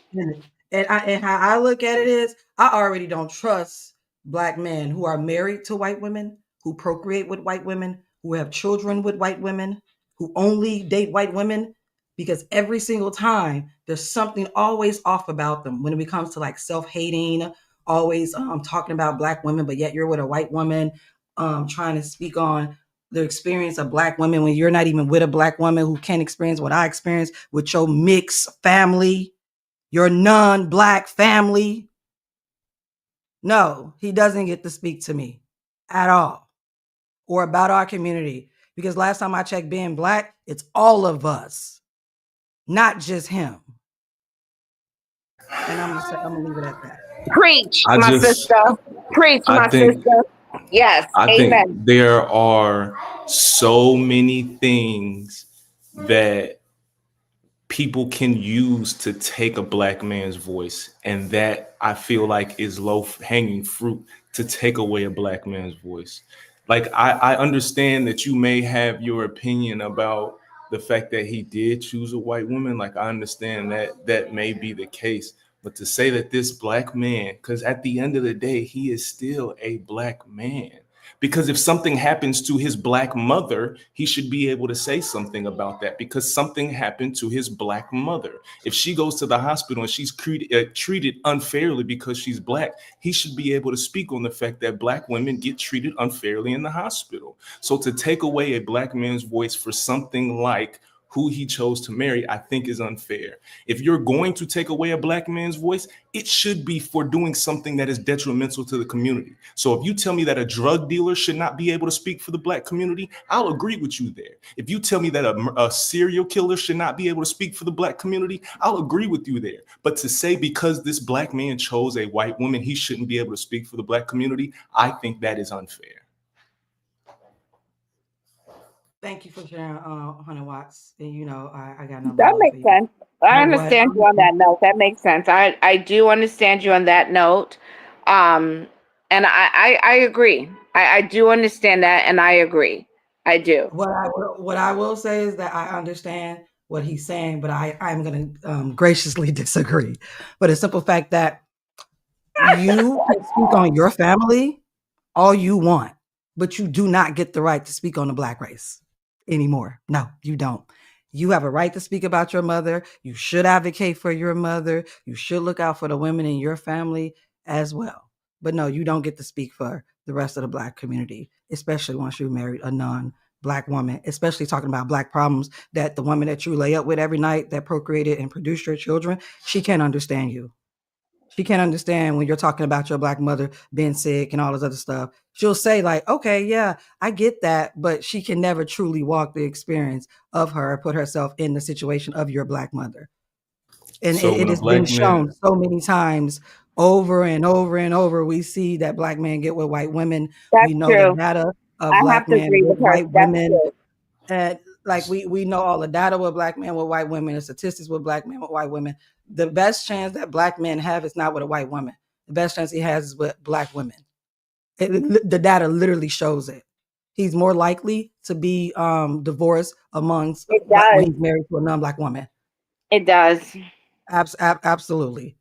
And how I look at it is, I already don't trust black men who are married to white women, who procreate with white women, who have children with white women, who only date white women, because every single time there's something always off about them when it comes to like self-hating, always talking about black women, but yet you're with a white woman, trying to speak on the experience of black women when you're not even with a black woman who can't experience what I experienced with your mixed family. Your non-black family. No, he doesn't get to speak to me at all or about our community. Because last time I checked, being black, it's all of us, not just him. And I'm gonna leave it at that. Preach, my sister. Preach, my sister. Yes. I Amen. think there are so many things that people can use to take a black man's voice, and that I feel like is low hanging fruit to take away a black man's voice. Like I understand that you may have your opinion about the fact that he did choose a white woman. Like I understand that that may be the case, but to say that this black man, because at the end of the day, he is still a black man. Because if something happens to his black mother, he should be able to say something about that because something happened to his black mother. If she goes to the hospital and she's treated unfairly because she's black, he should be able to speak on the fact that black women get treated unfairly in the hospital. So to take away a black man's voice for something like who he chose to marry, I think is unfair. If you're going to take away a black man's voice, it should be for doing something that is detrimental to the community. So if you tell me that a drug dealer should not be able to speak for the black community, I'll agree with you there. If you tell me that a serial killer should not be able to speak for the black community, I'll agree with you there. But to say because this black man chose a white woman, he shouldn't be able to speak for the black community, I think that is unfair. Thank you for sharing, 100 watts. And you know, I got no That love for makes you. sense. I But understand you on that note. That makes sense. I do understand you on that note. And I agree. I do understand that, and I agree. I do. What I will say is that I understand what he's saying, but I'm going to graciously disagree. But the simple fact that you can speak on your family all you want, but you do not get the right to speak on the black race anymore. No, you don't. You have a right to speak about your mother. You should advocate for your mother. You should look out for the women in your family as well. But no, you don't get to speak for the rest of the black community, especially once you married a non-black woman, especially talking about black problems that the woman that you lay up with every night that procreated and produced your children, she can't understand you. She can't understand when you're talking about your black mother being sick and all this other stuff. She'll say like, okay, yeah, I get that, but she can never truly walk the experience of her, put herself in the situation of your black mother. And So it when a has been black man, shown so many times over and over and over. We see that black men get with white women. That's We know the true. data of I have black to men agree with with her. white That's women. true. And like we know all the data with black men with white women, the statistics with black men with white women. The best chance that black men have is not with a white woman. The best chance he has is with black women. The data literally shows it. he's more likely to be divorced amongst It when does. he's married to a non-black woman. It does. Absolutely.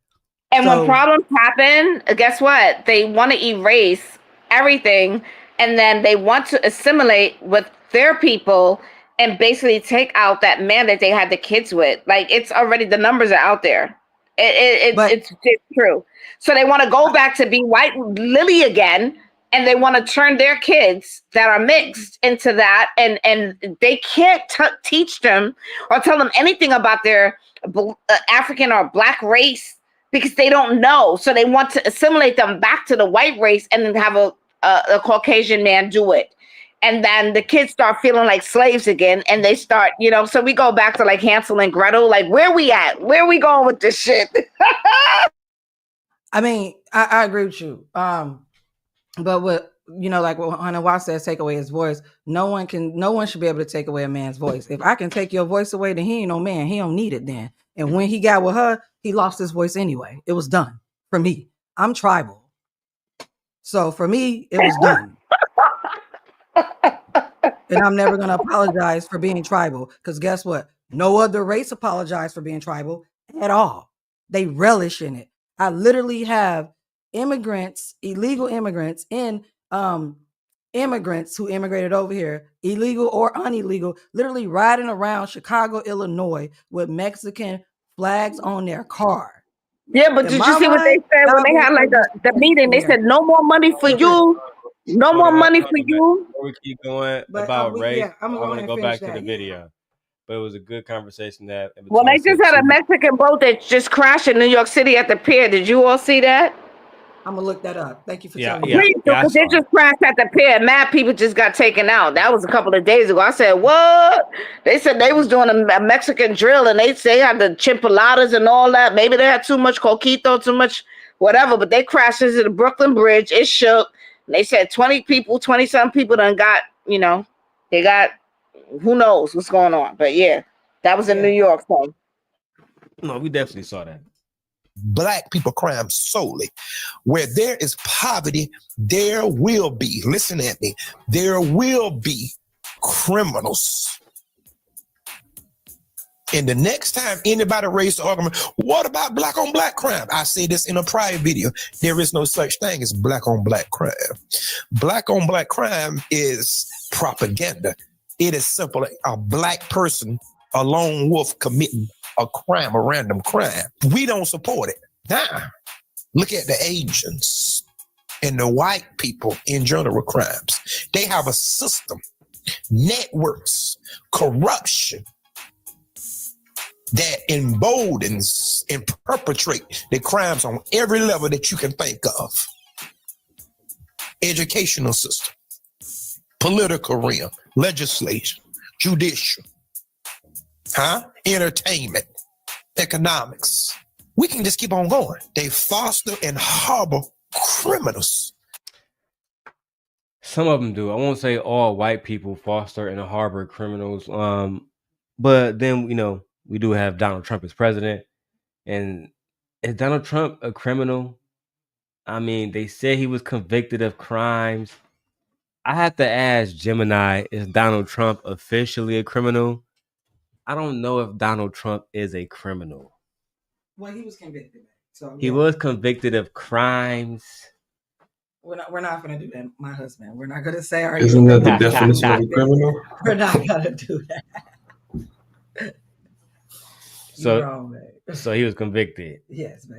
And when So problems happen, guess what? They want to erase everything, and then they want to assimilate with their people and basically take out that man that they had the kids with. Like, it's already, the numbers are out there. It's true. So they want to go back to be white Lily again, and they want to turn their kids that are mixed into that, and they can't teach them or tell them anything about their African or black race because they don't know. So they want to assimilate them back to the white race and then have a Caucasian man do it. And then the kids start feeling like slaves again, and they start, so we go back to like Hansel and Gretel. Like, where we at? Where we going with this shit? I mean, I agree with you. But what like what Hunter Watts says, take away his voice. No one should be able to take away a man's voice. If I can take your voice away, then he ain't no man. He don't need it then. And when he got with her, he lost his voice anyway. It was done for me. I'm tribal. So for me, it was done. And I'm never going to apologize for being tribal, because guess what? No other race apologized for being tribal at all. They relish in it. I literally have immigrants, illegal immigrants, and immigrants who immigrated over here, illegal or unillegal, literally riding around Chicago, Illinois with Mexican flags on their car. Yeah, but did you see what they said when they had like the meeting? They said no more money for you. No more money for you. Before we keep going about race, I want to go back to the video. But it was a good conversation that. Well, they just had a Mexican boat that just crashed in New York City at the pier. Did you all see that? I'm gonna look that up. Thank you for telling me. Please do, because they just crashed at the pier. Mad people just got taken out. That was a couple of days ago. I said, what? They said they was doing a Mexican drill, and they say had the chimpoladas and all that. Maybe they had too much coquito, too much whatever, but they crashed into the Brooklyn Bridge. It shook. And they said 20-some people done got, they got, who knows what's going on. But yeah, that was in New York. So. No, we definitely saw that. Black people crime solely. Where there is poverty, there will be, listen at me, there will be criminals. And the next time anybody raises the argument, what about black on black crime? I say this in a prior video. There is no such thing as black on black crime. Black on black crime is propaganda. It is simply a black person, a lone wolf committing a crime, a random crime. We don't support it. Nah, look at the Asians and the white people in general crimes. They have a system, networks, corruption that emboldens and perpetrate the crimes on every level that you can think of. Educational system, political realm, legislation, judicial, entertainment, economics. We can just keep on going. They foster and harbor criminals. Some of them do. I won't say all white people foster and harbor criminals. But then, we do have Donald Trump as president. And is Donald Trump a criminal? I mean, they said he was convicted of crimes. I have to ask Gemini, is Donald Trump officially a criminal? I don't know if Donald Trump is a criminal. Well, he was convicted. So he was convicted of crimes. We're not going to do that, my husband. We're not going to say, isn't that the definition of a criminal? We're not going to do that. So he was convicted. Yes, but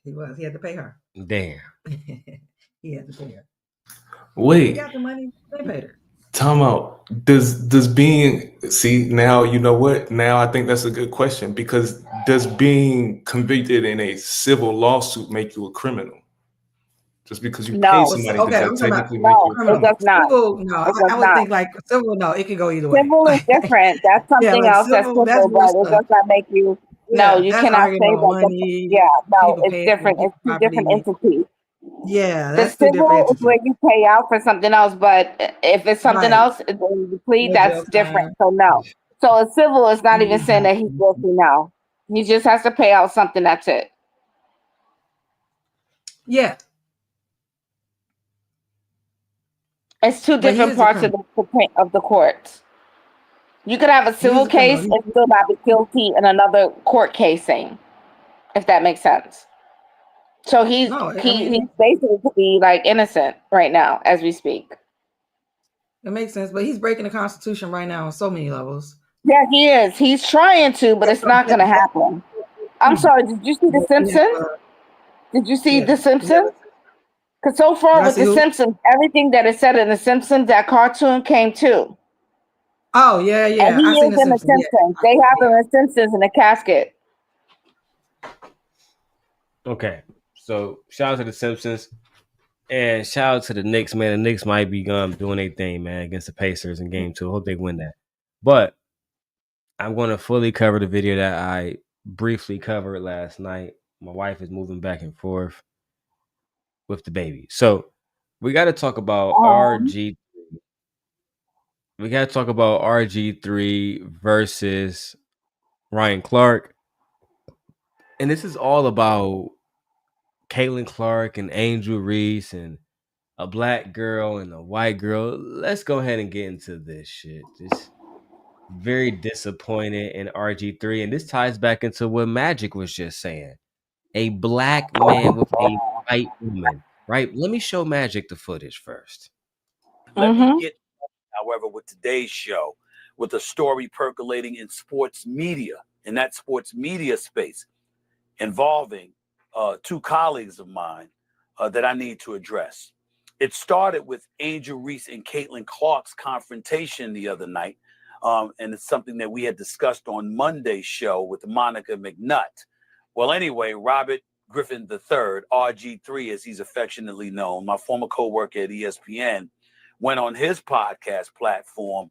he was. He had to pay her. Damn. He had to pay her. Wait. He got the money. They paid her. Time out. Does being now you know what? Now I think that's a good question, because does being convicted in a civil lawsuit make you a criminal? Just because you pay somebody, does that technically make you a criminal? It does not. Civil, no, I would think like civil. No, it could go either way. Civil is different. That's something else. That's civil, but it does not make you. No, you cannot say that. Money, it's different. It's two different entities. Yeah, the civil is where you pay out for something else, but if it's something else, you plead, that's different. So no. So a civil is not even saying that he's guilty now. He just has to pay out something. That's it. Yeah. It's two But he different is a parts of the court. You could have a He is civil a criminal. case and still not be guilty in another court casing, if that makes sense. So he's No, I he mean he's basically to be like innocent right now as we speak. it makes sense, but he's breaking the Constitution right now on so many levels. Yeah, he is. He's trying to, but it's not going to happen. I'm sorry. Did you see The Simpsons? Did you see The Simpsons? Because so far with The Simpsons, everything that is said in The Simpsons, that cartoon came too. Oh yeah, And yeah. he I is seen in The Simpsons. They have him in The Simpsons in a casket. Okay, so shout out to the Simpsons and shout out to the Knicks, man. The Knicks might be doing their thing, man, against the Pacers in Game 2. Hope they win that. But I'm going to fully cover the video that I briefly covered last night. My wife is moving back and forth with the baby, so we got to talk about RG. We got to talk about RG3 versus Ryan Clark, and this is all about Caitlin Clark and Angel Reese and a black girl and a white girl. Let's go ahead and get into this shit. Just very disappointed in RG3. And this ties back into what Magic was just saying. A black man with a white woman, right? Let me show Magic the footage first. Let me get, however, with today's show, with a story percolating in sports media, in that sports media space, involving two colleagues of mine that I need to address. It started with Angel Reese and Caitlin Clark's confrontation the other night, and it's something that we had discussed on Monday's show with Monica McNutt. Well, anyway, Robert Griffin III, RG3 as he's affectionately known, my former co-worker at ESPN, went on his podcast platform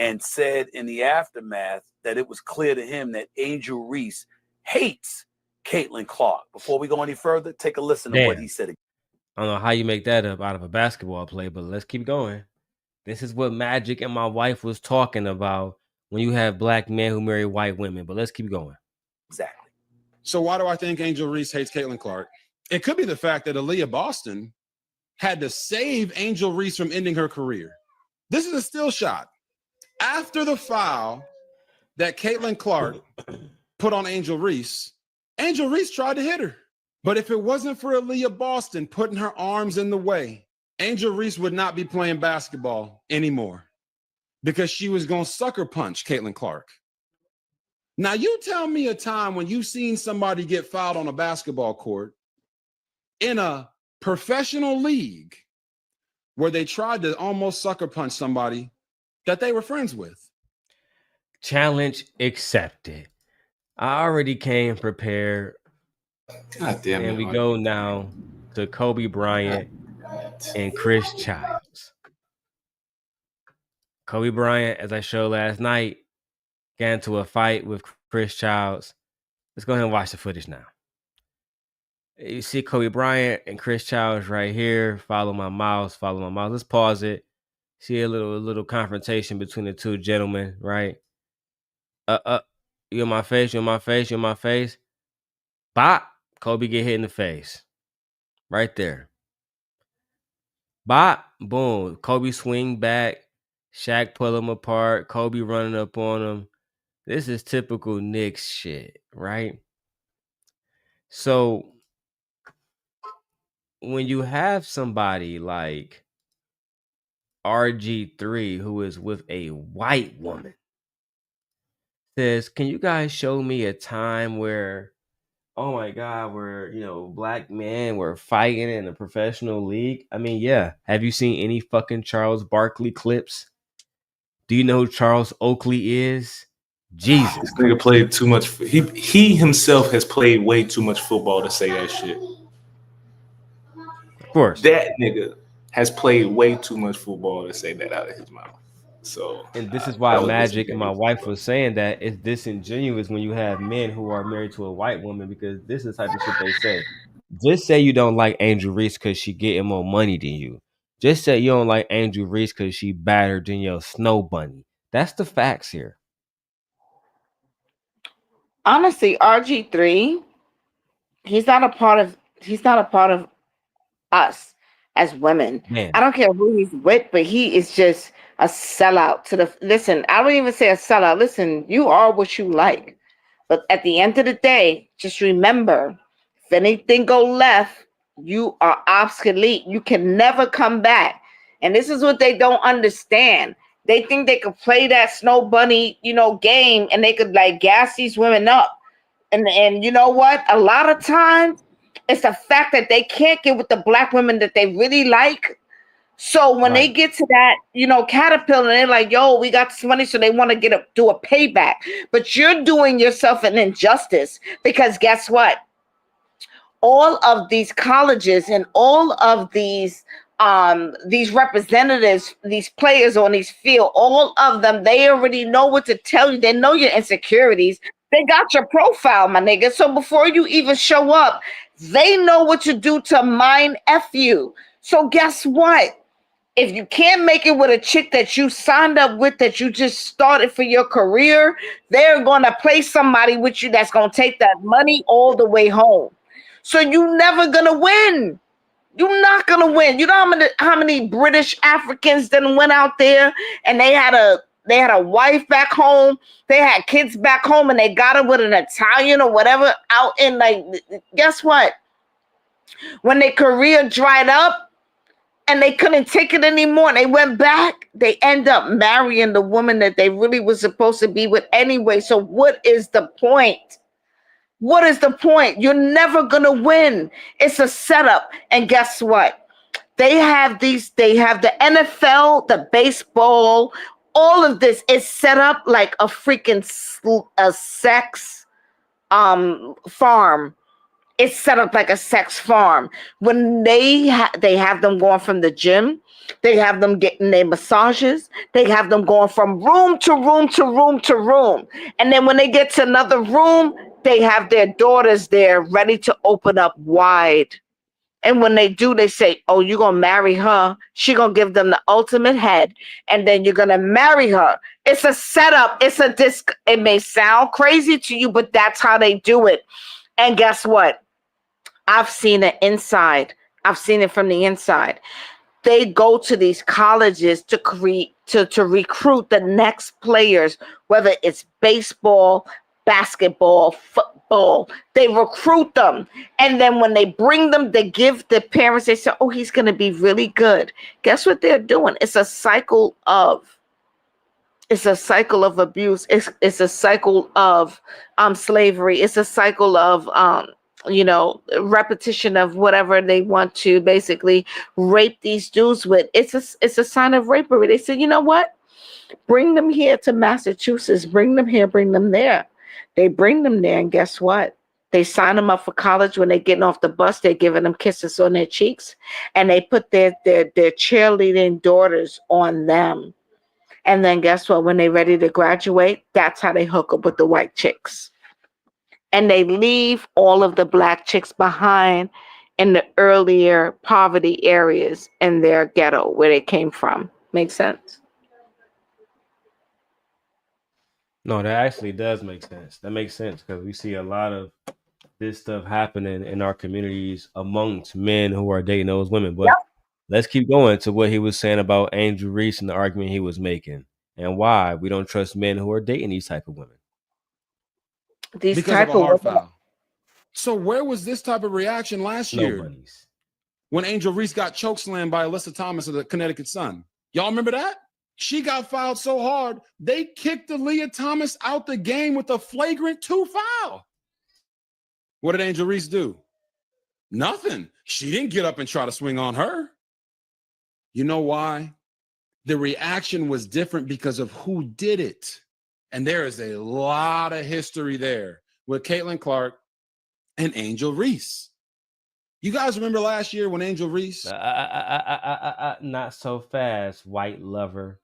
and said in the aftermath that it was clear to him that Angel Reese hates Caitlin Clark. Before we go any further, take a listen to what he said. I don't know how you make that up out of a basketball play, but let's keep going. This is what Magic and my wife was talking about when you have black men who marry white women, but let's keep going. Exactly. So why do I think Angel Reese hates Caitlin Clark? It could be the fact that Aaliyah Boston had to save Angel Reese from ending her career. This is a still shot. After the foul that Caitlin Clark put on Angel Reese tried to hit her. But if it wasn't for Aaliyah Boston putting her arms in the way, Angel Reese would not be playing basketball anymore because she was going to sucker punch Caitlin Clark. Now, you tell me a time when you've seen somebody get fouled on a basketball court in a professional league where they tried to almost sucker punch somebody that they were friends with. Challenge accepted. I already came prepared. God damn it. And we go now to Kobe Bryant and Chris Childs. Kobe Bryant, as I showed last night, got into a fight with Chris Childs. Let's go ahead and watch the footage now. You see Kobe Bryant and Chris Childs right here. Follow my mouse. Let's pause it. See a little confrontation between the two gentlemen, right? You in my face, you in my face, you in my face. Bop. Kobe get hit in the face. Right there. Bop. Boom. Kobe swing back. Shaq pull him apart. Kobe running up on him. This is typical Knicks shit, right? So when you have somebody like RG3 who is with a white woman, says, can you guys show me a time where, oh my God, where, black men were fighting in a professional league? I mean, yeah. Have you seen any fucking Charles Barkley clips? Do you know who Charles Oakley is? Jesus. This nigga played too much. He himself has played way too much football to say that shit. Of course. That nigga has played way too much football to say that out of his mouth. So, and this is why Magic and my wife was saying that it's disingenuous when you have men who are married to a white woman, because this is the type of shit they say. Just say you don't like Angel Reese because she getting more money than you. Just say you don't like Angel Reese because she badder than your snow bunny. That's the facts here. Honestly, RG3, he's not a part of us. as women. Man. I don't care who he's with, but he is just a sellout to the. Listen, I don't even say a sellout. Listen, you are what you like. But at the end of the day, just remember, if anything go left, you are obsolete. You can never come back. And this is what they don't understand. They think they could play that snow bunny, game, and they could like gas these women up. And you know what? A lot of times, it's the fact that they can't get with the black women that they really like. So when they get to that, caterpillar, they're like, yo, we got this money, so they want to do a payback. But you're doing yourself an injustice because guess what? All of these colleges and all of these representatives, these players on these field, all of them, they already know what to tell you. They know your insecurities. They got your profile, my nigga. So before you even show up, they know what to do to mind F you. So guess what? If you can't make it with a chick that you signed up with, that you just started for your career, they're going to play somebody with you that's going to take that money all the way home. So you're never going to win. You're not going to win. You know how many British Africans then went out there and they had a wife back home. They had kids back home and they got it with an Italian or whatever out in guess what? When their career dried up, and they couldn't take it anymore, and they went back, they end up marrying the woman that they really was supposed to be with anyway. So what is the point? What is the point? You're never going to win. It's a setup. And guess what? They have the NFL, the baseball, all of this is set up like a freaking sex farm. It's set up like a sex farm. When they have them going from the gym, they have them getting their massages, they have them going from room to room to room to room. And then when they get to another room, they have their daughters there ready to open up wide. And when they do, they say, oh, you're going to marry her. She's going to give them the ultimate head. And then you're going to marry her. It's a setup. It's a disc. It may sound crazy to you, but that's how they do it. And guess what? I've seen it inside. I've seen it from the inside. They go to these colleges to recruit the next players, whether it's baseball, basketball, football. They recruit them. And then when they bring them, they give the parents, they say, oh, he's going to be really good. Guess what they're doing? It's a cycle of abuse. It's a cycle of slavery. It's a cycle of repetition of whatever they want to basically rape these dudes with. It's a sign of rapery. They said, you know what? Bring them here to Massachusetts. Bring them here. Bring them there. They bring them there, and guess what? They sign them up for college. When they're getting off the bus, they're giving them kisses on their cheeks, and they put their cheerleading daughters on them. And then guess what? When they're ready to graduate, that's how they hook up with the white chicks. And they leave all of the black chicks behind in the earlier poverty areas in their ghetto where they came from. Make sense? No, that actually does make sense. That makes sense because we see a lot of this stuff happening in our communities amongst men who are dating those women. But let's keep going to what he was saying about Angel Reese and the argument he was making and why we don't trust men who are dating these type of women. These because type of a hard of foul. So where was this type of reaction last year? Nobody's. When Angel Reese got chokeslammed by Alyssa Thomas of the Connecticut Sun. Y'all remember that? She got fouled so hard, they kicked Aaliyah Thomas out the game with a flagrant 2 foul. What did Angel Reese do? Nothing. She didn't get up and try to swing on her. You know why? The reaction was different because of who did it. And there is a lot of history there with Caitlin Clark and Angel Reese. You guys remember last year when Angel Reese? Not so fast, white lover.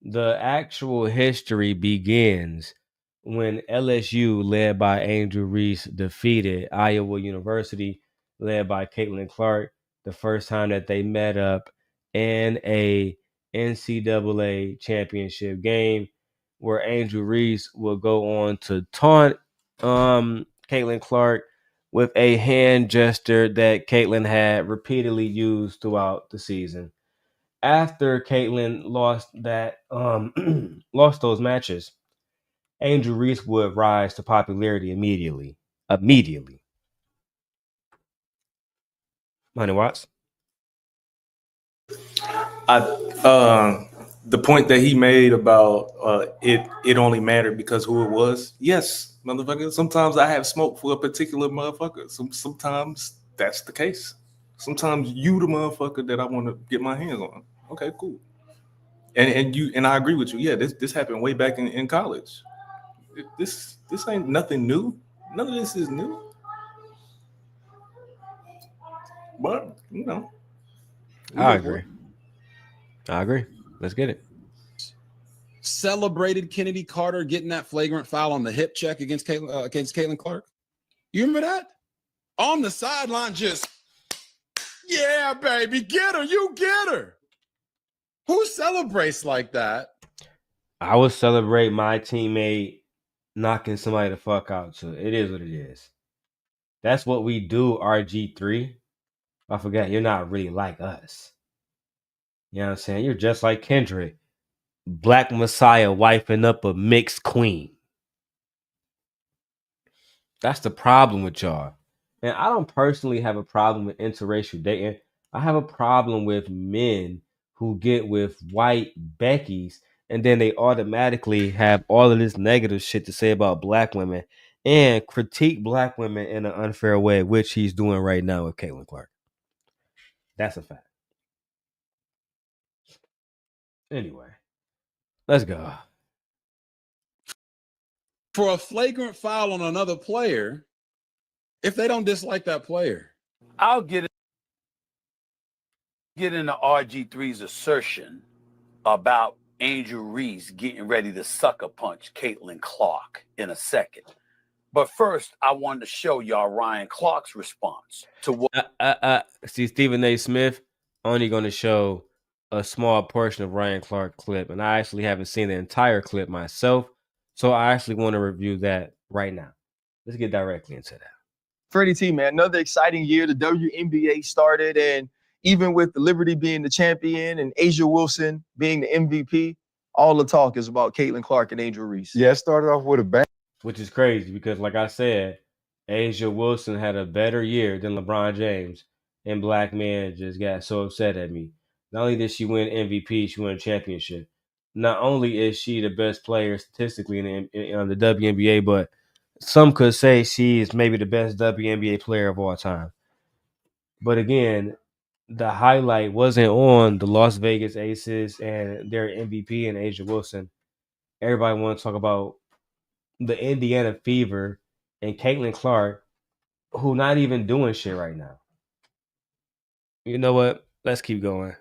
The actual history begins when LSU, led by Angel Reese, defeated Iowa University, led by Caitlin Clark, the first time that they met up in a NCAA championship game, where Angel Reese will go on to taunt Caitlin Clark with a hand gesture that Caitlyn had repeatedly used throughout the season. After Caitlyn lost that lost those matches, Angel Reese would rise to popularity immediately. Money Watts. The point that he made about it only mattered because who it was. Yes, motherfucker. Sometimes I have smoke for a particular motherfucker. Sometimes that's the case. Sometimes you the motherfucker that I want to get my hands on. Okay, cool. And I agree with you. Yeah, this happened way back in college. This ain't nothing new. None of this is new. But I agree. Let's get it. Celebrated Kennedy Carter getting that flagrant foul on the hip check against Caitlin Clark. You remember that? On the sideline, just, yeah, baby, get her, you get her. Who celebrates like that? I would celebrate my teammate knocking somebody the fuck out. So it is what it is. That's what we do, RG3. I forgot, you're not really like us. You know what I'm saying? You're just like Kendrick. Black Messiah wiping up a mixed queen. That's the problem with y'all. And I don't personally have a problem with interracial dating. I have a problem with men who get with white Beckys and then they automatically have all of this negative shit to say about black women and critique black women in an unfair way, which he's doing right now with Caitlin Clark. That's a fact. Anyway, let's go. For a flagrant foul on another player, if they don't dislike that player. I'll get into RG3's assertion about Angel Reese getting ready to sucker punch Caitlin Clark in a second. But first, I wanted to show y'all Ryan Clark's response to what. See, Stephen A. Smith only going to show a small portion of Ryan Clark clip, and I actually haven't seen the entire clip myself, so I actually want to review that right now. Let's get directly into that. Freddie T, man, another exciting year. The WNBA started, and even with the Liberty being the champion and Asia Wilson being the MVP, all the talk is about Caitlin Clark and Angel Reese. Yeah, it started off with a bang. Which is crazy because, like I said, Asia Wilson had a better year than LeBron James, and black men just got so upset at me. Not only did she win MVP, she won a championship. Not only is she the best player statistically in the WNBA, but some could say she is maybe the best WNBA player of all time. But again, the highlight wasn't on the Las Vegas Aces and their MVP and Asia Wilson. Everybody want to talk about the Indiana Fever and Caitlin Clark, who not even doing shit right now. You know what? Let's keep going.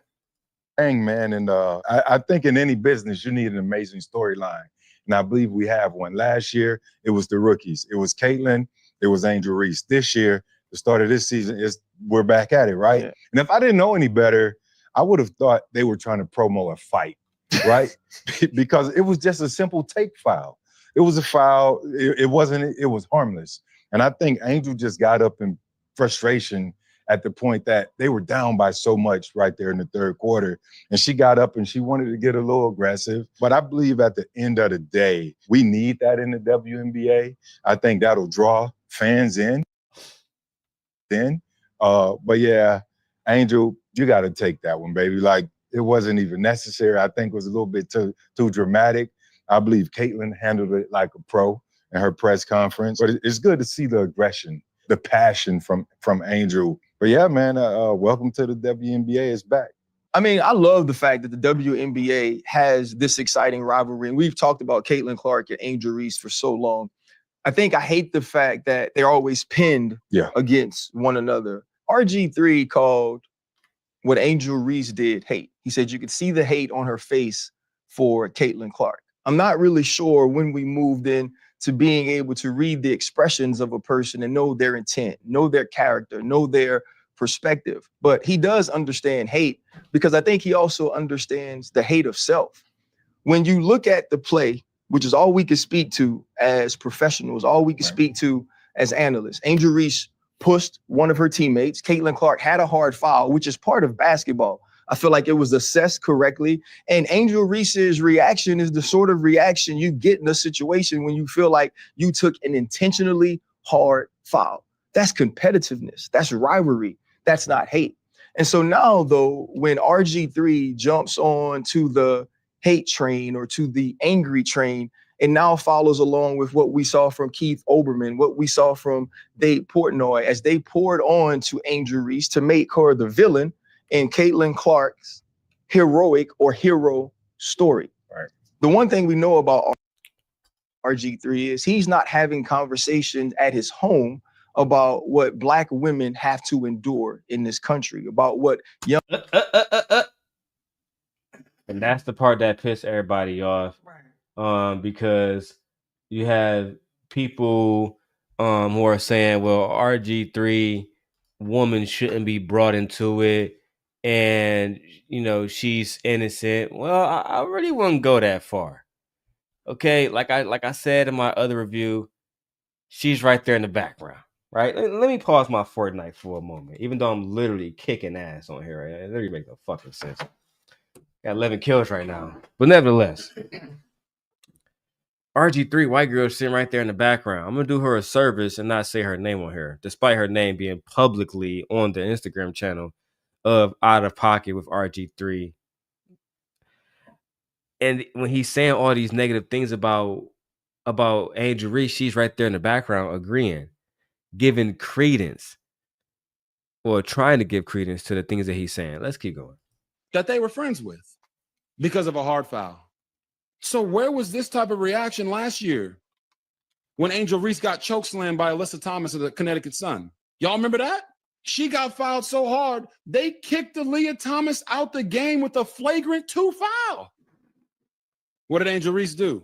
Dang, man. And I think in any business, you need an amazing storyline. And I believe we have one. Last year, it was the rookies. It was Caitlin. It was Angel Reese. This year, the start of this season, we're back at it, right? Yeah. And if I didn't know any better, I would have thought they were trying to promo a fight, right? Because it was just a simple take foul. It was a foul. It was harmless. And I think Angel just got up in frustration at the point that they were down by so much right there in the third quarter. And she got up and she wanted to get a little aggressive. But I believe at the end of the day, we need that in the WNBA. I think that'll draw fans in. But yeah, Angel, you got to take that one, baby. Like, it wasn't even necessary. I think it was a little bit too dramatic. I believe Caitlin handled it like a pro in her press conference. But it's good to see the aggression, the passion from Angel. But yeah, man, welcome to the WNBA. It's back. I mean, I love the fact that the WNBA has this exciting rivalry. And we've talked about Caitlin Clark and Angel Reese for so long. I think I hate the fact that they're always pinned against one another. RG3 called what Angel Reese did hate. He said you could see the hate on her face for Caitlin Clark. I'm not really sure when we moved in to being able to read the expressions of a person and know their intent, know their character, know their perspective. But he does understand hate because I think he also understands the hate of self. When you look at the play, which is all we can speak to as professionals, all we can speak to as analysts, Angel Reese pushed one of her teammates. Caitlin Clark had a hard foul, which is part of basketball. I feel like it was assessed correctly. And Angel Reese's reaction is the sort of reaction you get in a situation when you feel like you took an intentionally hard foul. That's competitiveness. That's rivalry. That's not hate. And so now, though, when RG3 jumps on to the hate train or to the angry train, and now follows along with what we saw from Keith Olbermann, what we saw from Dave Portnoy, as they poured on to Angel Reese to make her the villain in Caitlin Clark's heroic or hero story. Right. The one thing we know about RG3 is he's not having conversations at his home about what Black women have to endure in this country, about what young. And that's the part that pissed everybody off. Because you have people who are saying, well, RG3 woman shouldn't be brought into it, and she's innocent. Well, I really wouldn't go that far. Okay, like I said in my other review, she's right there in the background. Right? Let me pause my Fortnite for a moment, even though I'm literally kicking ass on here. Right? It literally makes no fucking sense. Got 11 kills right now, but nevertheless. RG3 white girl sitting right there in the background. I'm gonna do her a service and not say her name on here, despite her name being publicly on the Instagram channel of Out of Pocket with RG3. And when he's saying all these negative things about Angel Reese, she's right there in the background agreeing, giving credence, or trying to give credence to the things that he's saying. Let's keep going. That they were friends with because of a hard foul. So where was this type of reaction last year when Angel Reese got chokeslammed by Alyssa Thomas of the Connecticut Sun? Y'all remember that? She got fouled so hard, they kicked Aaliyah Thomas out the game with a flagrant 2 foul. What did Angel Reese do?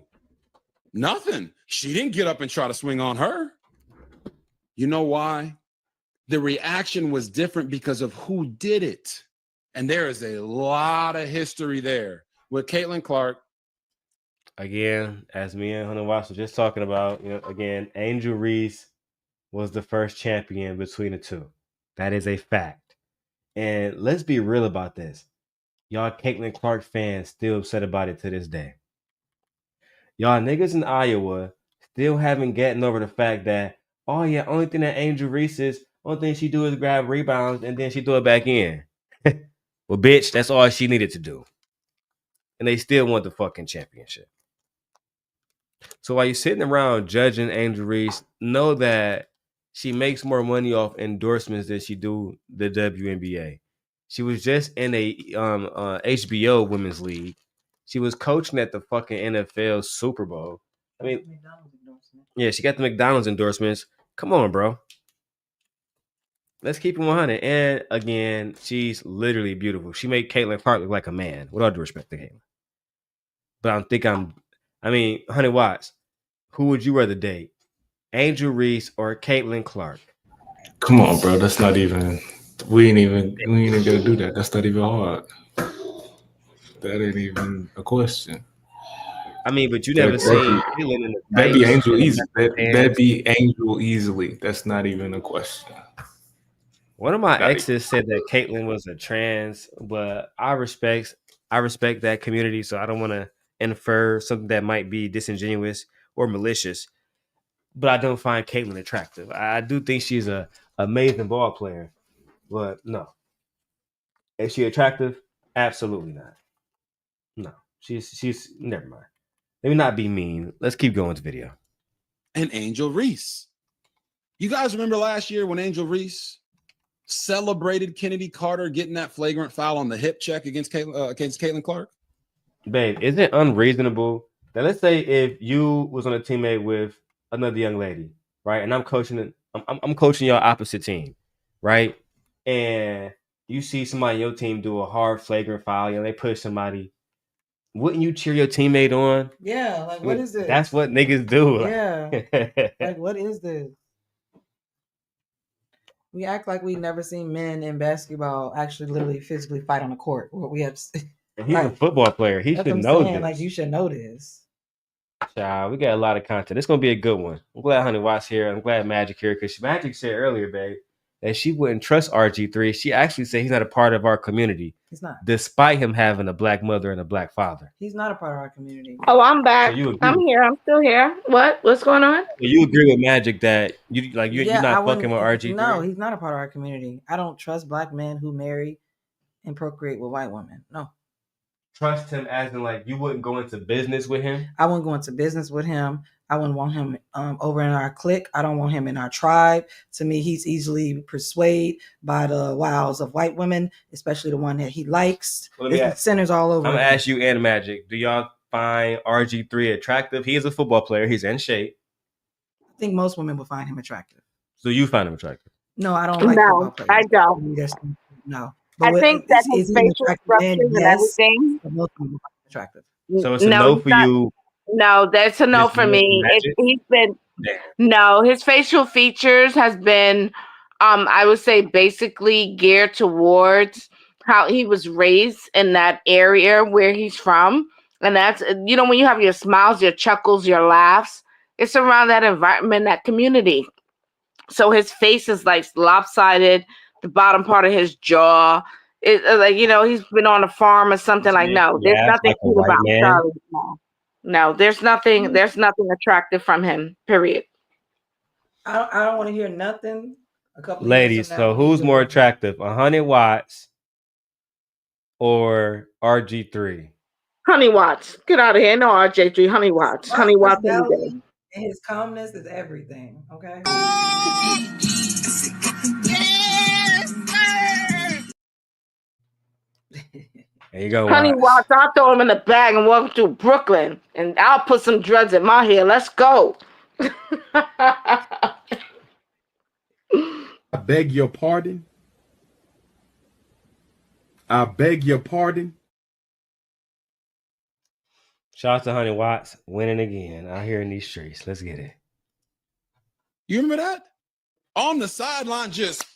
Nothing. She didn't get up and try to swing on her. You know why? The reaction was different because of who did it. And there is a lot of history there with Caitlin Clark. Again, as me and Hunter Watts were just talking about, again, Angel Reese was the first champion between the two. That is a fact. And let's be real about this. Y'all Caitlin Clark fans still upset about it to this day. Y'all niggas in Iowa still haven't gotten over the fact that, oh yeah, only thing that Angel Reese is, only thing she do is grab rebounds and then she throw it back in. Well, bitch, that's all she needed to do. And they still want the fucking championship. So while you're sitting around judging Angel Reese, know that she makes more money off endorsements than she do the WNBA. She was just in a HBO Women's League. She was coaching at the fucking NFL Super Bowl. I mean, yeah, she got the McDonald's endorsements. Come on, bro. Let's keep it 100. And again, she's literally beautiful. She made Caitlin Clark look like a man. With all due respect to Caitlin. But I mean, 100 Watts. Who would you rather date? Angel Reese or Caitlin Clark? Come on, bro. That's not even. We ain't even gonna do that. That's not even hard. That ain't even a question. I mean, but you never seen Caitlin in the that be Angel easy. That be Angel easily. That's not even a question. One of my exes said that Caitlin was a trans, but I respect that community, so I don't want to infer something that might be disingenuous or malicious. But I don't find Caitlin attractive. I do think she's an amazing ball player, but no. Is she attractive? Absolutely not. No, she's never mind. Let me not be mean. Let's keep going with the video. And Angel Reese. You guys remember last year when Angel Reese celebrated Kennedy Carter getting that flagrant foul on the hip check against Caitlin Clark? Babe, is it unreasonable that, let's say, if you was on a teammate with another young lady, right, and I'm coaching your opposite team, right, and you see somebody on your team do a hard flagrant foul, they push somebody, wouldn't you cheer your teammate on? Yeah, like what is this? That's what niggas do. Yeah, like what is this? We act like we never seen men in basketball actually literally physically fight on the court. What we have. He's a football player. He should know this. Like you should know this. Child, we got a lot of content. It's gonna be a good one. I'm glad Honey Watts here. I'm glad Magic here because Magic said earlier, babe, that she wouldn't trust RG3. She actually said he's not a part of our community. He's not. Despite him having a black mother and a black father. He's not a part of our community. Oh, I'm back. So you agree I'm with- here. I'm still here. What's going on? So you agree with Magic that you're not fucking with RG3? No, he's not a part of our community. I don't trust black men who marry and procreate with white women. No. Trust him as in like you wouldn't go into business with him? I wouldn't go into business with him. I wouldn't want him over in our clique. I don't want him in our tribe. To me, he's easily persuaded by the wiles of white women, especially the one that he likes. It's centers all over. I'm gonna ask you and Magic. Do y'all find RG3 attractive? He is a football player. He's in shape. I think most women would find him attractive. So you find him attractive? No, I don't like football players. I don't. No. I think that his facial expressions and everything. Most women find him attractive. So it's a no for you. No, that's a no for me. His facial features has been, I would say, basically geared towards how he was raised in that area where he's from, and that's when you have your smiles, your chuckles, your laughs. It's around that environment, that community. So his face is like lopsided. The bottom part of his jaw. It's like he's been on a farm or something. Like no, there's nothing cute about Charlie. No, there's nothing. There's nothing attractive from him. Period. I don't want to hear nothing. A couple Ladies, so who's more attractive, 100 Watts or RG3? Honey Watts, get out of here. No RJ3. Honey Watts. Honey Watts. And his calmness is everything. Okay. There you go. Honey Watts, I'll throw him in the bag and walk to Brooklyn, and I'll put some dreads in my hair. Let's go. I beg your pardon. I beg your pardon. Shout out to Honey Watts winning again out here in these streets. Let's get it. You remember that? On the sideline, just,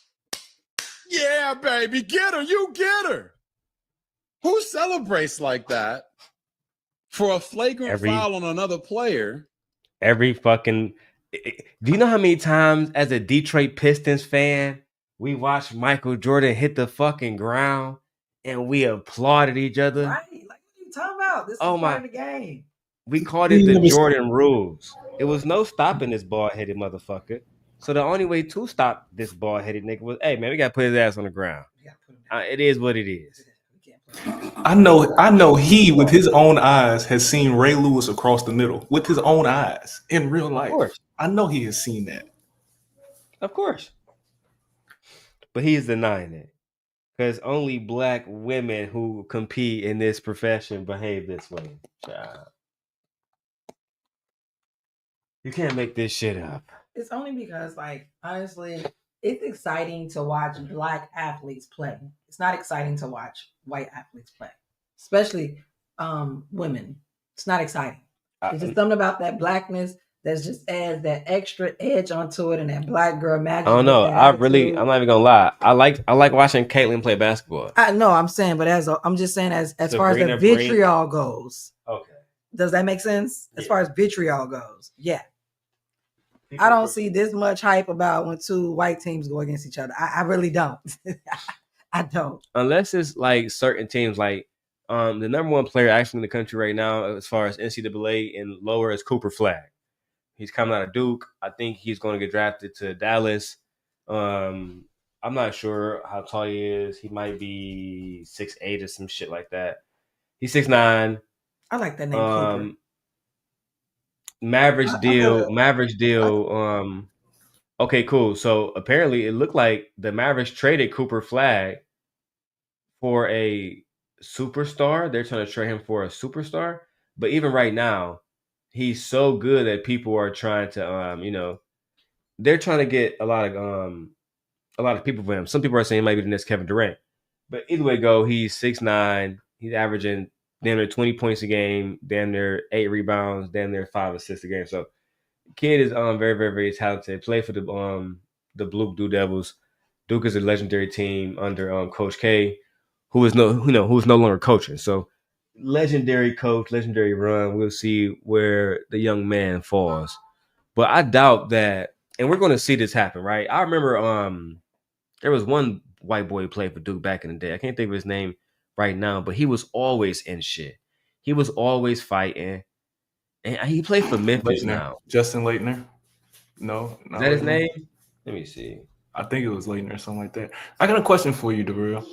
yeah, baby, get her, you get her. Who celebrates like that for a flagrant foul on another player? Every fucking... Do you know how many times as a Detroit Pistons fan, we watched Michael Jordan hit the fucking ground and we applauded each other? Right? Like, what are you talking about? This is part of the game. We called it the Jordan rules. It was no stopping this bald-headed motherfucker. So the only way to stop this bald-headed nigga was, hey, man, we got to put his ass on the ground. It is what it is. I know he, with his own eyes, has seen Ray Lewis across the middle with his own eyes in real life. Of course. I know he has seen that. Of course. But he's denying it. Because only black women who compete in this profession behave this way. Child. You can't make this shit up. It's only because, like, honestly, it's exciting to watch black athletes play. It's not exciting to watch white athletes play, especially women. It's not exciting. It's just something about that blackness that just adds that extra edge onto it, and that black girl magic. I don't know. I'm not even gonna lie. I like watching Caitlyn play basketball. I know. I'm saying, but I'm just saying as far as the vitriol goes. Okay. Does that make sense? As far as vitriol goes, yeah. I don't see this much hype about when two white teams go against each other. I really don't. I don't. Unless it's like certain teams, like the number one player actually in the country right now, as far as NCAA and lower, is Cooper Flag. He's coming out of Duke. I think he's going to get drafted to Dallas. I'm not sure how tall he is. He might be 6'8" or some shit like that. He's 6'9". I like that name. Cooper. Mavericks deal. Okay, cool. So apparently it looked like the Mavericks traded Cooper Flag for a superstar. They're trying to trade him for a superstar. But even right now, he's so good that people are trying to, they're trying to get a lot of people for him. Some people are saying he might be the next Kevin Durant. But either way go, he's 6'9". He's averaging damn near 20 points a game, damn near 8 rebounds, damn near 5 assists a game. So kid is very, very, very talented. Played for the Blue Devils. Duke is a legendary team under Coach K, who is no longer coaching. So legendary coach, legendary run. We'll see where the young man falls. But I doubt that, and we're going to see this happen, right? I remember there was one white boy who played for Duke back in the day. I can't think of his name right now, but he was always in shit. He was always fighting. And he played for Memphis Leitner. now. Justin Leitner. No, Is not that his Leitner. name? Let me see. I think it was Leitner or something like that. I got a question for you, Darrell.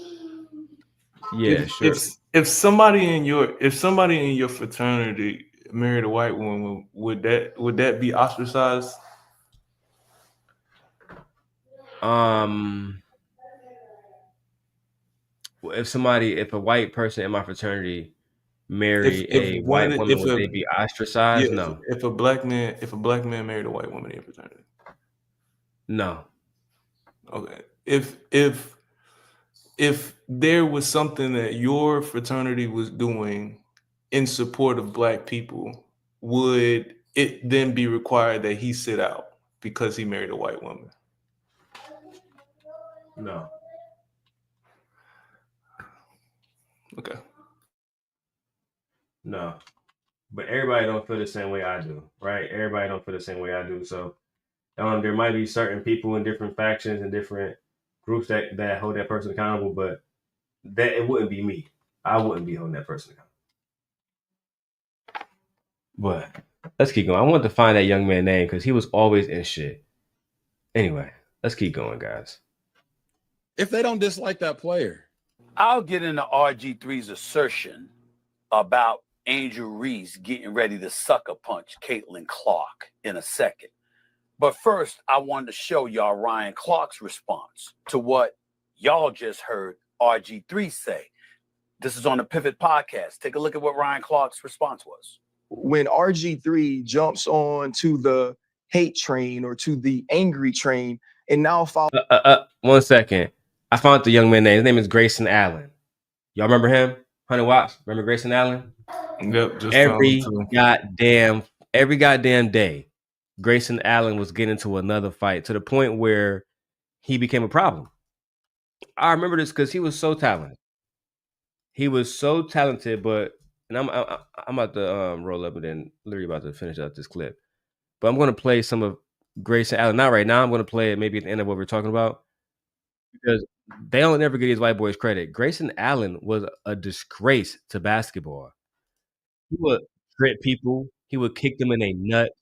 Yeah, sure. If somebody in your fraternity married a white woman, would that be ostracized? If a white person in my fraternity marry a One of white the woman, would they be ostracized? No. if a black man married a white woman in your fraternity. No. Okay. If there was something that your fraternity was doing in support of black people, would it then be required that he sit out because he married a white woman? No. Okay. No. But everybody don't feel the same way I do, right? Everybody don't feel the same way I do. So there might be certain people in different factions and different groups that hold that person accountable, but that it wouldn't be me. I wouldn't be holding that person accountable. But let's keep going. I wanted to find that young man's name because he was always in shit. Anyway, let's keep going, guys. If they don't dislike that player, I'll get into RG3's assertion about Angel Reese getting ready to sucker punch Caitlin Clark in a second. But first, I wanted to show y'all Ryan Clark's response to what y'all just heard RG3 say. This is on the Pivot Podcast. Take a look at what Ryan Clark's response was. When RG3 jumps on to the hate train or to the angry train and now follow. 1 second. I found the young man's name. His name is Grayson Allen. Y'all remember him? 100 Watts. Remember Grayson Allen? Yep. Just every goddamn day, Grayson Allen was getting into another fight to the point where he became a problem. I remember this because he was so talented. He was so talented, but I'm about to roll up and then literally about to finish up this clip. But I'm going to play some of Grayson Allen. Not right now. I'm going to play it maybe at the end of what we're talking about because they don't never give these white boys credit. Grayson Allen was a disgrace to basketball. He would trip people. He would kick them in a nut.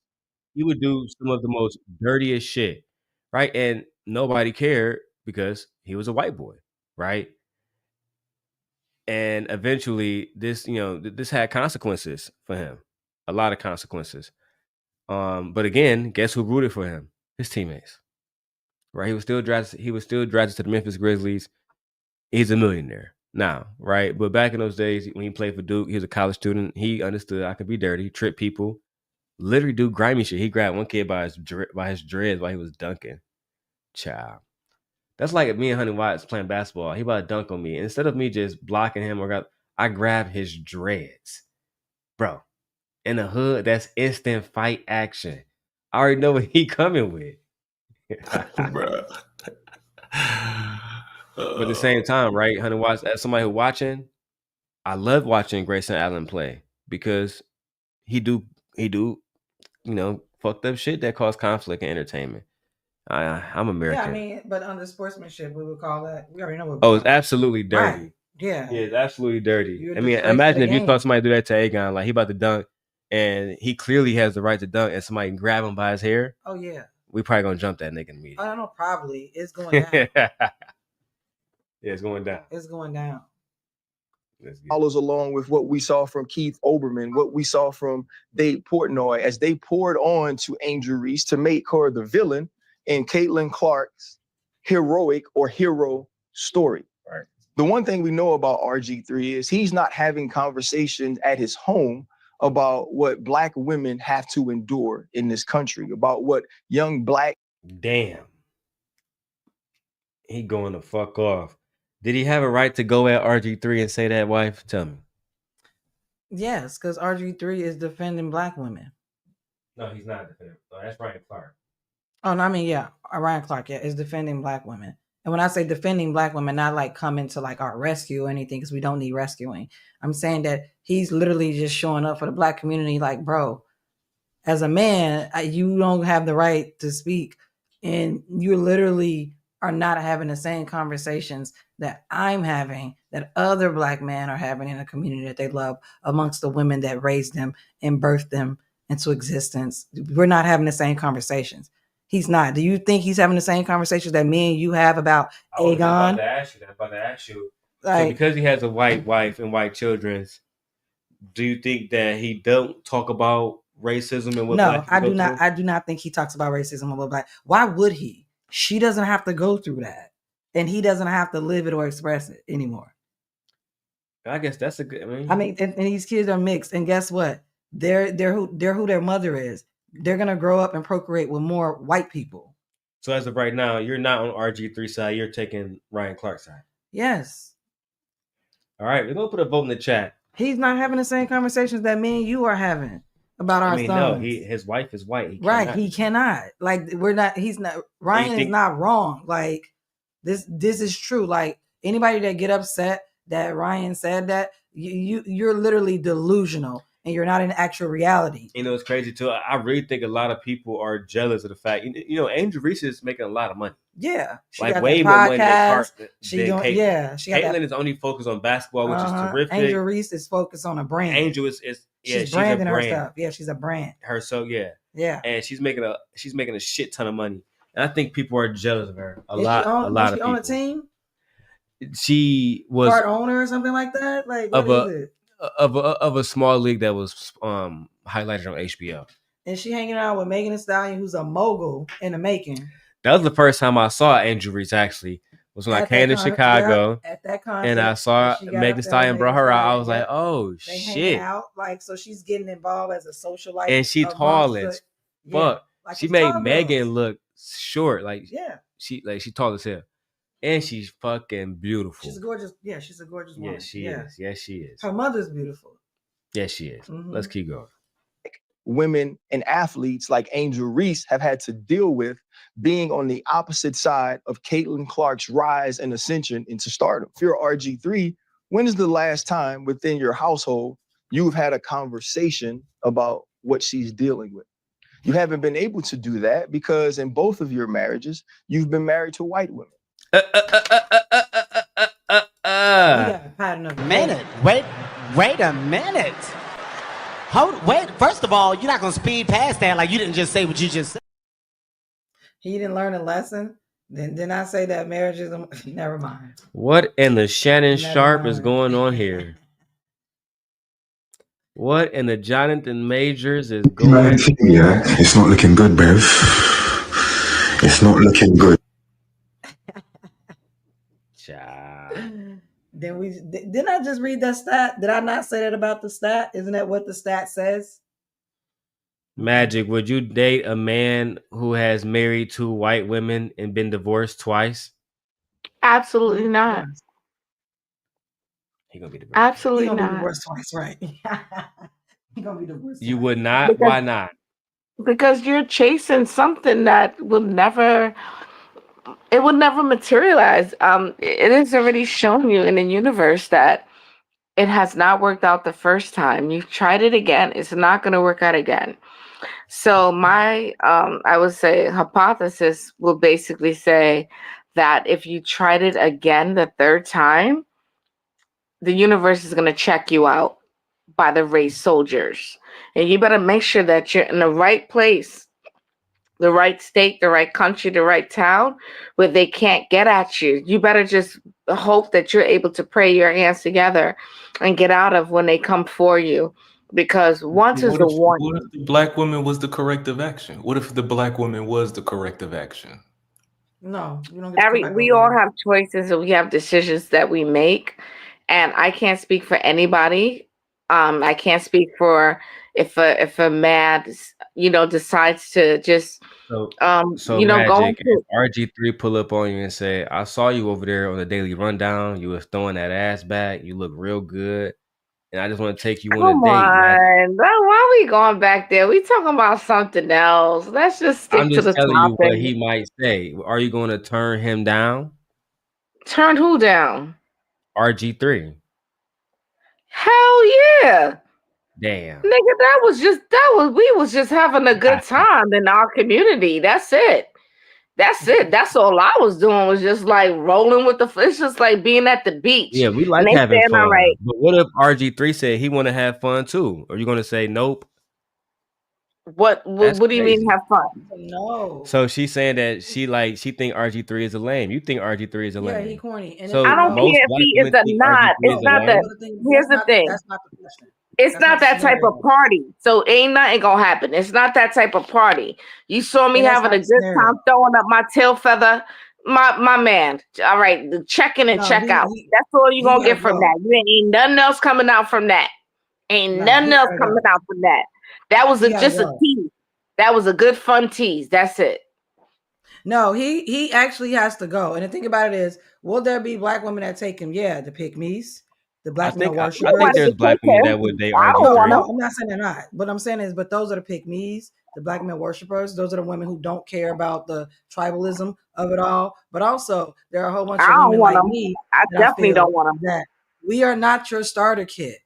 He would do some of the most dirtiest shit, right? And nobody cared because he was a white boy, right? And eventually, this had consequences for him, a lot of consequences. But again, guess who rooted for him? His teammates, right? He was still drafted. He was still drafted to the Memphis Grizzlies. He's a millionaire now, right? But back in those days, when he played for Duke, he was a college student. He understood I could be dirty, trip people, literally do grimy shit. He grabbed one kid by his dreads while he was dunking. Child. That's like me and Honey Watts playing basketball. He about to dunk on me. Instead of me just blocking him I grab his dreads. Bro, in the hood, that's instant fight action. I already know what he coming with. Bro. But at the same time, right, Honey Watts, as somebody who's watching, I love watching Grayson Allen play because he do, fucked up shit that cause conflict and entertainment. I'm American. Yeah, I mean, but under sportsmanship, we would call that. We already know what. Oh, it's absolutely dirty. Right. Yeah. Yeah, it's absolutely dirty. You're I mean, disgraced to imagine the if you game. saw somebody do that to Aegon, like he about to dunk, and he clearly has the right to dunk, and somebody grab him by his hair. Oh yeah. We probably gonna jump that nigga immediately. I don't know. Probably it's going down. Yeah, it's going down. It's going down. Follows along with what we saw from Keith Olbermann, what we saw from Dave Portnoy as they poured on to Angel Reese to make her the villain in Caitlin Clark's heroic or hero story. Right. The one thing we know about RG3 is he's not having conversations at his home about what Black women have to endure in this country, about what young Black. Damn. He going to fuck off. Did he have a right to go at RG3 and say that, wife? Tell me. Yes, because RG3 is defending Black women. No, he's not defending. No, that's Ryan Clark. Oh no, I mean, yeah, Ryan Clark, yeah, is defending Black women. And when I say defending black women, not like coming to like our rescue or anything, because we don't need rescuing. I'm saying that he's literally just showing up for the black community. Like, bro, as a man, you don't have the right to speak, and you literally are not having the same conversations that I'm having, that other black men are having in a community that they love, amongst the women that raised them and birthed them into existence. We're not having the same conversations. He's not. Do you think he's having the same conversations that me and you have about I was about Aegon? to ask you that. About to ask you. So Like, because he has a white wife and white children, do you think that he don't talk about racism and what no, black people I do go not. through? I do not think he talks about racism or black. Why would he? She doesn't have to go through that, and he doesn't have to live it or express it anymore. I guess that's a good. I mean, and these kids are mixed, and guess what? They're who their mother is. They're gonna grow up and procreate with more white people. So as of right now, you're not on RG3 side. You're taking Ryan Clark's side. Yes, All right, we're gonna put a vote in the chat. he's not having the same conversations that me and you are having about our I mean, sons. no, his wife is white. He cannot. Like, we're not. He's not. Ryan is not wrong. Like, this is true. Like, anybody that get upset that Ryan said that, you're literally delusional and you're not in actual reality. You know, it's crazy too. I really think a lot of people are jealous of the fact. You know, Angel Reese is making a lot of money. Yeah, she like got way that more money than podcast. Caitlyn. Yeah, she got Caitlyn that. is only focused on basketball, which is terrific. Angel Reese is focused on a brand. Angel is she's branding herself. Yeah, she's a brand. Yeah, and she's making a shit ton of money. And I think people are jealous of her. A Is lot of she people. on a team? She was part owner or something like that. Like, what is it? Of a small league that was highlighted on HBO. And she hanging out with Megan Thee Stallion, who's a mogul in the making. That was the first time I saw Angel Reese. Actually, was when I came to Chicago. At that concert, and I saw Megan Thee Stallion brought her out. I was like, oh they shit! Out, like, so she's getting involved as a socialite, and she tall as fuck. Like, she made Megan look short. Like, she tall as hell. And she's fucking beautiful. She's gorgeous. Yeah, she's a gorgeous woman. Yes, she is. Yes, she is. Her mother's beautiful. Yes, she is. Mm-hmm. Let's keep going. Women and athletes like Angel Reese have had to deal with being on the opposite side of Caitlin Clark's rise and ascension into stardom. If you're RG3, when is the last time within your household you've had a conversation about what she's dealing with? You haven't been able to do that because in both of your marriages, you've been married to white women. Wait a minute. First of all, you're not gonna speed past that like you didn't just say what you just said. He didn't learn a lesson. Then I say that marriage is never mind. What in the Shannon Sharp is going on here? What in the Jonathan Majors is going on? Yeah, it's not looking good, Bev. It's not looking good. Didn't I just read that stat? Did I not say that about the stat? Isn't that what the stat says? Magic, would you date a man who has married 2 white women and been divorced twice? Absolutely not. He gonna be divorced. Absolutely He gonna not. be divorced twice, right? He gonna be divorced. You would not? Why not? Because you're chasing something that will never materialize. It is already shown you in the universe that it has not worked out the first time. You've tried it again. It's not going to work out again. So my, I would say, hypothesis will basically say that if you tried it again the third time, the universe is going to check you out by the race soldiers. And you better make sure that you're in the right place, the right state, the right country, the right town where they can't get at you. You better just hope that you're able to pray your hands together and get out of when they come for you. Because once is the warning. What if the black woman was the corrective action? What if the black woman was the corrective action? No, you don't get we all have choices and we have decisions that we make. And I can't speak for anybody. I can't speak for if a man, decides to just So Magic, go into RG3 pull up on you and say, I saw you over there on the daily rundown. You was throwing that ass back. You look real good. And I just want to take you on a date. on. Why are we going back there? We talking about something else. Let's just stick I'm to just the telling topic. you what he might say. Are you going to turn him down? Turned who down? RG3. Hell yeah. Damn. Nigga, we was just having a good time in our community. That's it. That's it. That's all I was doing was just like rolling with it's just like being at the beach. Yeah, we And like they having saying, all fun. right, But what if RG3 said he want to have fun too? Are you going to say nope? what That's do you mean crazy. have fun? No. So she's saying that she think RG3 is a lame. You think RG3 is a Yeah, lame. he corny. And So I don't most care if black he is women or think not. RG3 It's is a not that. lame. Here's the thing. That's not the question. It's That's not not the that type of scenario. party. So ain't nothing gonna happen. It's not that type of party. You saw me And that's having not a the good scenario. time throwing up my tail feather. My man. All right, the check in and No, check out. he That's all you gonna gotta get from go. that. You ain't nothing else coming out from that. Ain't Nah, nothing he else gotta coming go. out from that. That was He gotta just a go. tease. That was a good fun tease. That's it. No, he actually has to go. And the thing about it is, will there be black women that take him? Yeah, the pick-me's, the black male I worshipers. think there's black women that would date I don't want RG3. him. I'm not saying they're not. What I'm saying is, but those are the pick-me's, the black male worshipers. Those are the women who don't care about the tribalism of it all. But also, there are a whole bunch I of don't women want like him. me I that I definitely don't feel want him. that we are not your starter kit.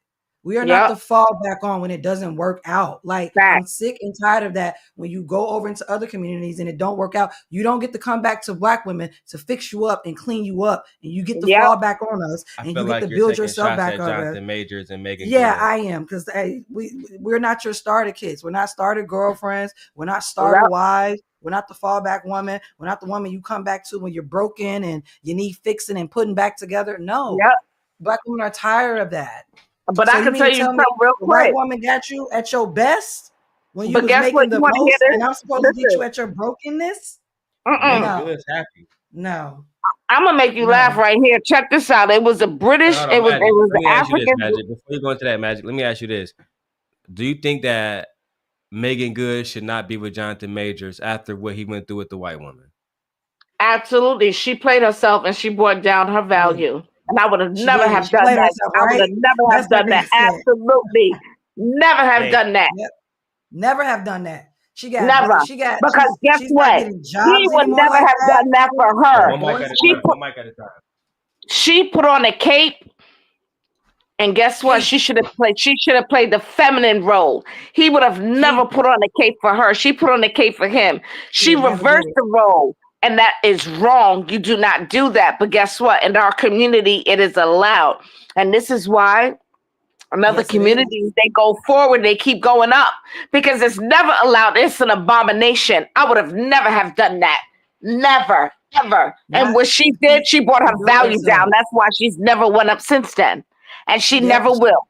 We are not Yep. the fall back on when it doesn't work out. Like, I'm Fact. sick and tired of that. When you go over into other communities and it don't work out, you don't get to come back to black women to fix you up and clean you up, and you get to Yep. fall back on us, I and feel you get like to you're build taking yourself shots back at up. Jonathan Majors and Megan Yeah, Good. I am, because we're not your starter kids. We're not starter girlfriends. We're not starter Yep. wives. We're not the fallback woman. We're not the woman you come back to when you're broken and you need fixing and putting back together. No, Yep. black women are tired of that. But So I you can mean tell to you tell me something real the white quick. woman got you at your best when you But was guess what? making You the want to hear most, and this? I'm supposed to get you Listen. at your brokenness? Megan No, Good's happy. no, I'm gonna make you laugh no. right here. Check this out. It was a British. Hold It on, was Magic. Let the me ask you this, African. Magic. Before you go into that, Magic, let me ask you this. Do you think that Megan Good should not be with Jonathan Majors after what he went through with the white woman? Absolutely, she played herself and she brought down her value. And I would have She never did. have She done played that. herself, I would right? have never have That's what done they that. said. Absolutely, never have Hey, done that. yep. Never have done that. Never. Because guess She's not what? getting He jobs would anymore never like have that. done that for Oh, her. one mic at a She time. put One mic at a time. she put on a cape. And guess what? She should have played the feminine role. He would have never put on a cape for her. She put on a cape for him. She would never did reversed it. the role. And that is wrong. You do not do that. But guess what? In our community, it is allowed. And this is why in other Yes, it is. communities, they go forward, they keep going up. Because it's never allowed. It's an abomination. I would have never have done that. Never, ever. And Not what she did, she brought her build value herself. down. That's why she's never went up since then. And she Yep. never will.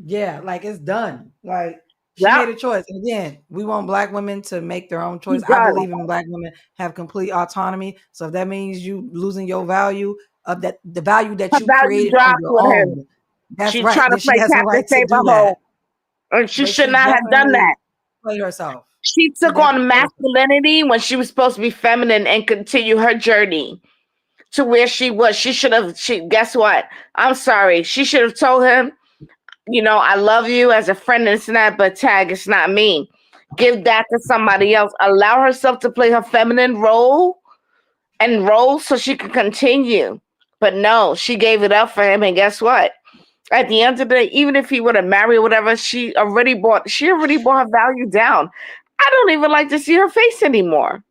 Yeah, like it's done. Like she Yep. made a choice. And again, we want black women to make their own choice. She's I done. believe in black women have complete autonomy. So if that means you losing your value of that, the value that Her you value created on dropped your with him. own, that's She's right. trying to Then play she has a Captain right to Save a do that. Hole. And she But should she not have done definitely that. played herself. She took on masculinity when she was supposed to be feminine and continue her journey to where she was. Guess what? I'm sorry. She should have told him, I love you as a friend and this and that, but tag, it's not me. Give that to somebody else. Allow herself to play her feminine role so she could continue. But no, she gave it up for him. And guess what? At the end of the day, even if he would have married or whatever, she already brought her value down. I don't even like to see her face anymore.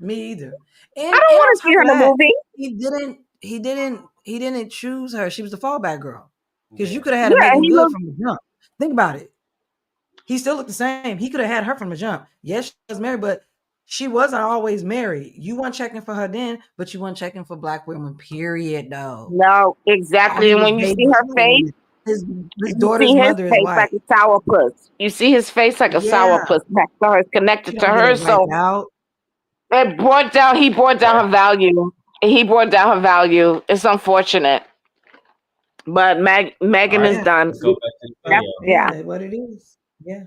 Me either. I And don't on want to see top her of in a that, movie. he didn't choose her. She was the fallback girl. Because you could have had a Yeah, Megan he Good looked. from the jump. Think about it. He still looked the same. He could have had her from the jump. Yes, she was married, but she wasn't always married. You weren't checking for her then, but you weren't checking for black women, period, though. No, All exactly. he And was when you see dating her face, his you daughter's see his mother is face white. like a sourpuss. You see his face like a Yeah. sourpuss next to her, You connected to don't get her. it wiped So out. he brought down her value. He brought down her value. It's unfortunate. But Megan is Yeah. done. Let's go back to the video. Yeah. What it is. Yeah.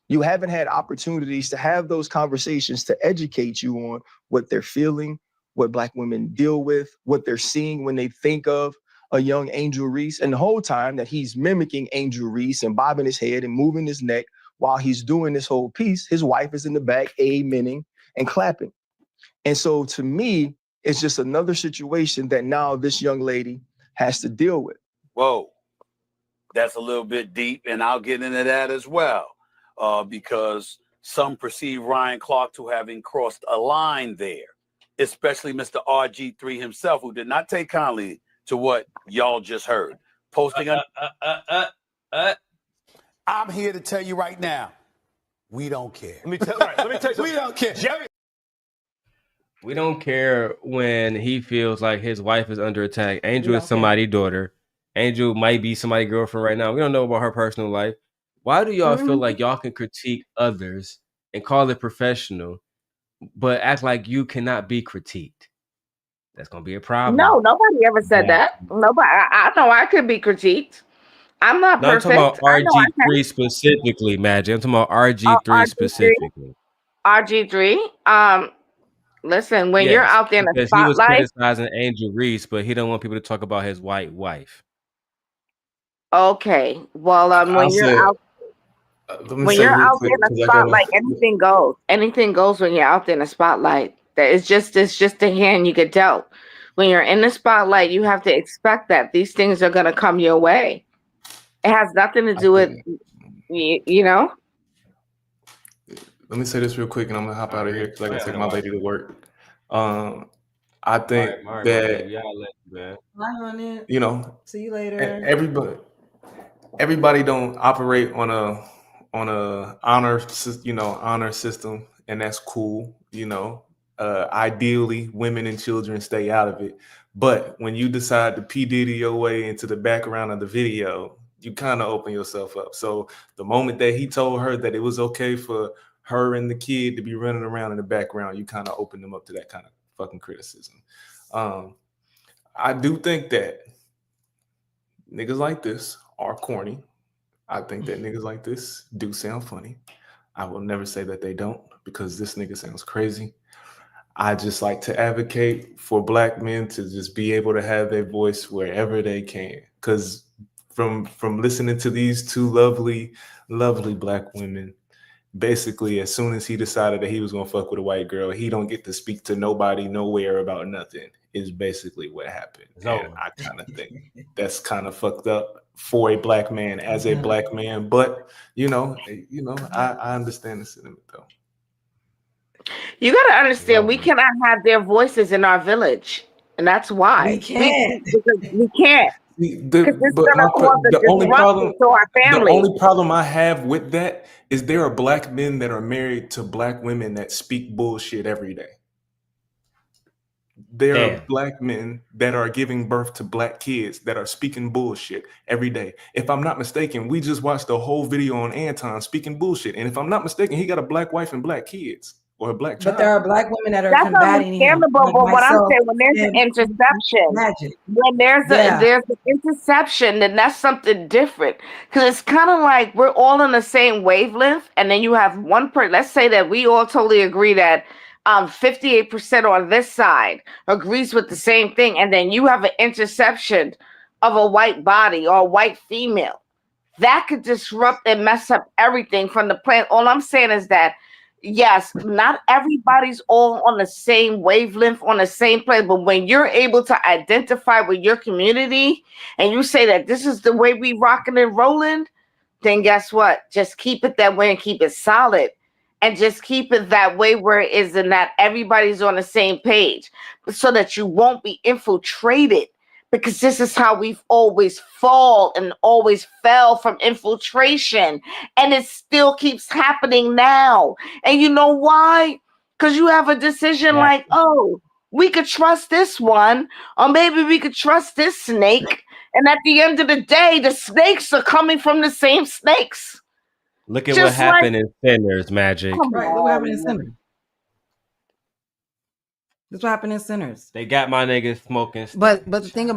You haven't had opportunities to have those conversations to educate you on what they're feeling, what black women deal with, what they're seeing when they think of a young Angel Reese. And the whole time that he's mimicking Angel Reese and bobbing his head and moving his neck while he's doing this whole piece, his wife is in the back amening and clapping. And so to me, It's just another situation that now this young lady has to deal with. Whoa, that's a little bit deep, and I'll get into that as well, because some perceive Ryan Clark to having crossed a line there, especially Mr. RG3 himself, who did not take kindly to what y'all just heard. Posting I'm here to tell you right now, we don't care. Let me tell you We don't care. Jerry. We don't care when he feels like his wife is under attack. Angel We is don't somebody's daughter. Angel might be somebody's girlfriend right now. We don't know about her personal life. Why do y'all feel like y'all can critique others and call it professional, but act like you cannot be critiqued? That's gonna be a problem. No, nobody ever said that. Nobody. I know I could be critiqued. I'm not No, I'm talking about perfect. I know I can. RG3 specifically, Magic. I'm talking about RG3 specifically. RG3. Listen, when you're Yes, out there in the because he was spotlight, criticizing Angel Reese, but he don't want people to talk about his white wife. okay. Well, I'll when you're say, out, let me when say you're real out there quick in the because I spotlight, gotta. anything goes. Anything goes when you're out there in the spotlight. That it's just the hand you get dealt. When you're in the spotlight, you have to expect that these things are gonna come your way. It has nothing to do with you know. Let me say this real quick, and I'm gonna hop out of here because I gotta take my lady to work. I think All right, my that baby. Y'all let you, man. Bye, honey. you know See you later. everybody don't operate on a honor system, and that's cool. Ideally, women and children stay out of it. But when you decide to P Diddy your way into the background of the video, you kind of open yourself up. So the moment that he told her that it was okay for her and the kid to be running around in the background, you kind of open them up to that kind of fucking criticism. I do think that niggas like this are corny. I think that niggas like this do sound funny. I will never say that they don't because this nigga sounds crazy. I just like to advocate for black men to just be able to have their voice wherever they can. Because from listening to these two lovely, lovely black women, basically as soon as he decided that he was gonna fuck with a white girl, he don't get to speak to nobody nowhere about nothing. Is basically what happened. And I kind of think that's kind of fucked up for a black man as a black man. But I understand the sentiment though. You got to understand, we cannot have their voices in our village, and that's why We can't. we can't. Because it's gonna cause a The only disruption to our the family. only problem I have with that is there are black men that are married to black women that speak bullshit every day. There are black men that are giving birth to black kids that are speaking bullshit every day. If I'm not mistaken, we just watched a whole video on Anton speaking bullshit. And if I'm not mistaken, he got a black wife and black kids or a black child. But there are black women that are That's combating him. understandable, Like but what I'm myself saying, when there's an and interception, Magic. when there's an interception, then that's something different. Because it's kind of like we're all in the same wavelength, and then you have one person. Let's say that we all totally agree that 58% on this side agrees with the same thing, and then you have an interception of a white body or a white female. That could disrupt and mess up everything from the plan. All I'm saying is that, yes, not everybody's all on the same wavelength, on the same place, but when you're able to identify with your community and you say that this is the way we rocking and rolling, then guess what? Just keep it that way and keep it solid. And just keep it that way where it is and that everybody's on the same page so that you won't be infiltrated. Because this is how we've always fall and always fell from infiltration. And it still keeps happening now. And you know why? Because you have a decision like, oh, we could trust this one, or maybe we could trust this snake. And at the end of the day, the snakes are coming from the same snakes. Look at Just what happened in Sinners, Magic. Right, look what happened in Sinners. That's what happened in Sinners. They got my niggas smoking. But the thing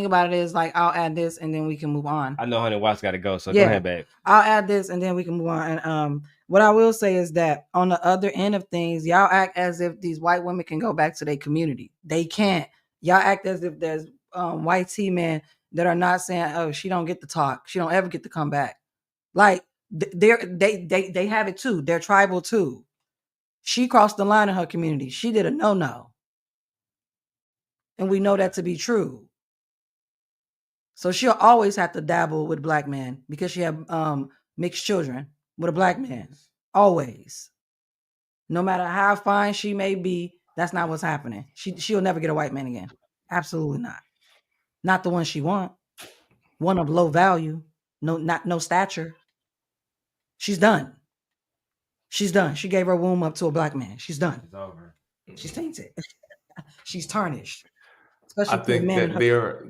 about it is, like, I'll add this and then we can move on. I know 100 Watts got to go, so go ahead, babe. I'll add this and then we can move on. And what I will say is that on the other end of things, y'all act as if these white women can go back to their community. They can't. Y'all act as if there's white T-men that are not saying, oh, she don't get to talk. She don't ever get to come back. Like, they have it too. They're tribal too. She crossed the line in her community. She did a no-no. And we know that to be true. So she'll always have to dabble with black men because she had mixed children with a black man. Always. No matter how fine she may be, that's not what's happening. She'll never get a white man again. Absolutely not. Not the one she want. One of low value, no stature. She's done. She's done. She gave her womb up to a black man. She's done. It's over. She's tainted. She's tarnished. Especially I for the think men in that her.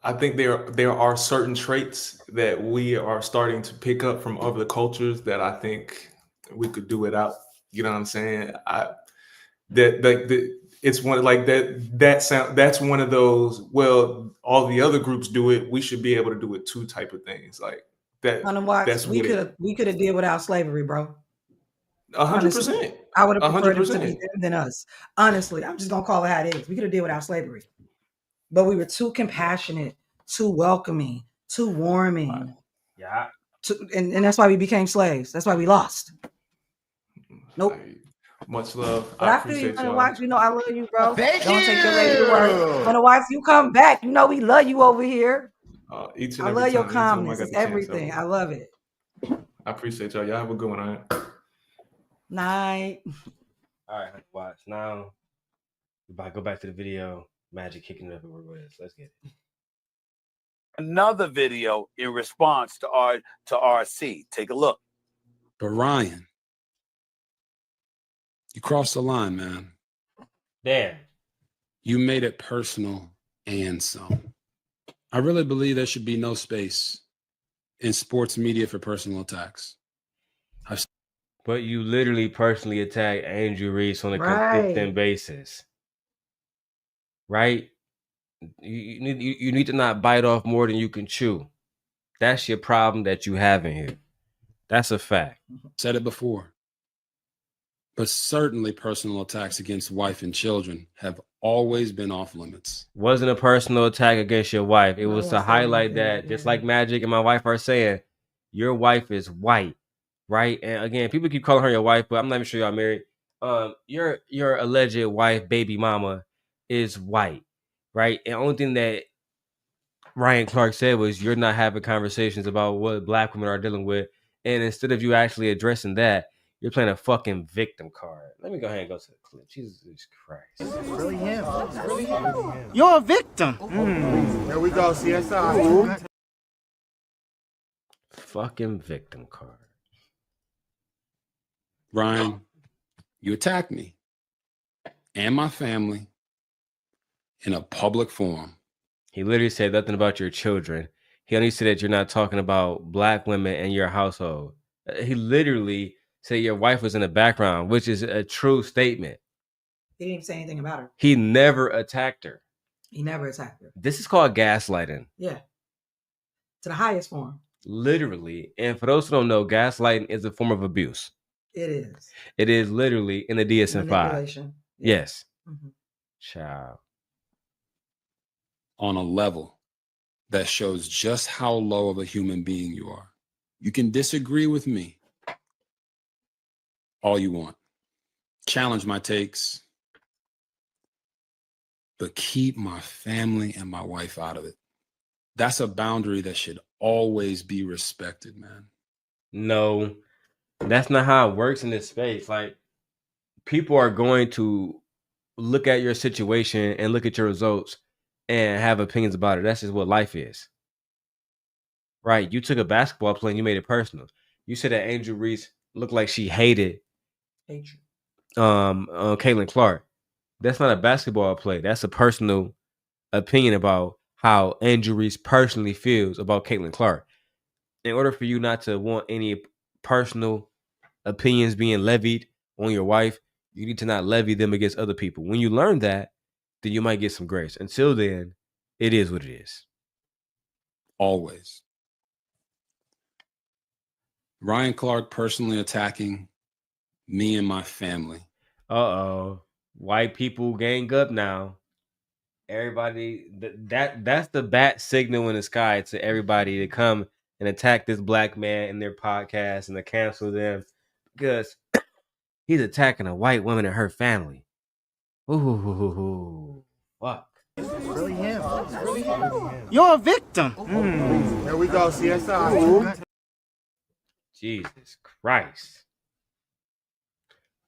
I think there are certain traits that we are starting to pick up from other cultures that I think we could do without. You know what I'm saying? It's one like that's one of those. Well, all the other groups do it. We should be able to do it too. Type of things like that. On the watch, That's we what it. could have did without slavery, bro. 100%. I would have preferred them to be 100%. them than us. Honestly, I'm just gonna call it how it is. We could have did without slavery, but we were too compassionate, too welcoming, too warming. Yeah. And that's why we became slaves. That's why we lost. Nope. Much love. But I feel you, appreciate Honey y'all. Wife. You know I love you, bro. Thank Don't take your lady to you. work. Honey Wife, you come back. You know we love you over here. Each and I every love your time. Anytime I calmness. got It's the chance, everything. I love it. I appreciate y'all. Y'all have a good one. All right. Night. All right, watch now. Go back to the video. Magic kicking it up and we're with. Let's get it. Another video in response to RC. Take a look. But Ryan, you crossed the line, man. Damn. You made it personal and some. I really believe there should be no space in sports media for personal attacks. But you literally personally attacked Andrew Reese on a consistent Right. basis. Right? You need to not bite off more than you can chew. That's your problem that you have in here. That's a fact. Said it before. But certainly personal attacks against wife and children have always been off limits. Wasn't a personal attack against your wife. It was to one said highlight anything, that, just like Magic and my wife are saying, your wife is white, right? And again, people keep calling her your wife, but I'm not even sure y'all married. Your alleged wife, baby mama, is white, right? And the only thing that Ryan Clark said was you're not having conversations about what black women are dealing with. And instead of you actually addressing that, you're playing a fucking victim card. Let me go ahead and go to the clip. Jesus Christ. Really him. Really him. You're a victim. There we go, CSI. Fucking victim card. Ryan, you attacked me and my family in a public forum. He literally said nothing about your children. He only said that you're not talking about black women in your household. He literally said your wife was in the background, which is a true statement. He didn't even say anything about her. He never attacked her. He never attacked her. This is called gaslighting. Yeah. To the highest form. Literally. And for those who don't know, gaslighting is a form of abuse. It is. It is literally in the DSM-5. Manipulation. Yeah. Yes. Mhm. Child. On a level that shows just how low of a human being you are. You can disagree with me all you want. Challenge my takes. But keep my family and my wife out of it. That's a boundary that should always be respected, man. No, that's not how it works in this space. Like, people are going to look at your situation and look at your results and have opinions about it. That's just what life is. Right? You took a basketball play and you made it personal. You said that Angel Reese looked like she hated Hatred. Caitlin Clark. That's not a basketball play. That's a personal opinion about how Angel Reese personally feels about Caitlin Clark. In order for you not to want any personal opinions being levied on your wife, you need to not levy them against other people. When you learn that, then you might get some grace. Until then, it is what it is. Always. Ryan Clark personally attacking me and my family. Uh-oh. White people gang up now. Everybody, that's the bat signal in the sky to everybody to come and attack this black man in their podcast and to cancel them because he's attacking a white woman and her family. Ooh, fuck. Really him. You're a victim. There we go, CSI. Jesus Christ.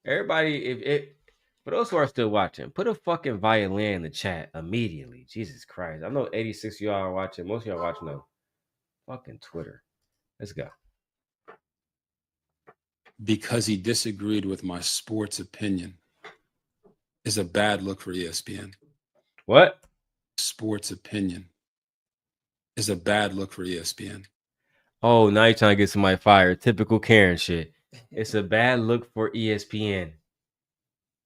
Everybody, if for those who are still watching, put a fucking violin in the chat immediately. Jesus Christ. I know 86 of y'all are watching. Most of y'all watching on fucking Twitter. Let's go. Because he disagreed with my sports opinion is a bad look for ESPN. What? Sports opinion is a bad look for ESPN. Oh, now you're trying to get somebody fired. Typical Karen shit. It's a bad look for ESPN.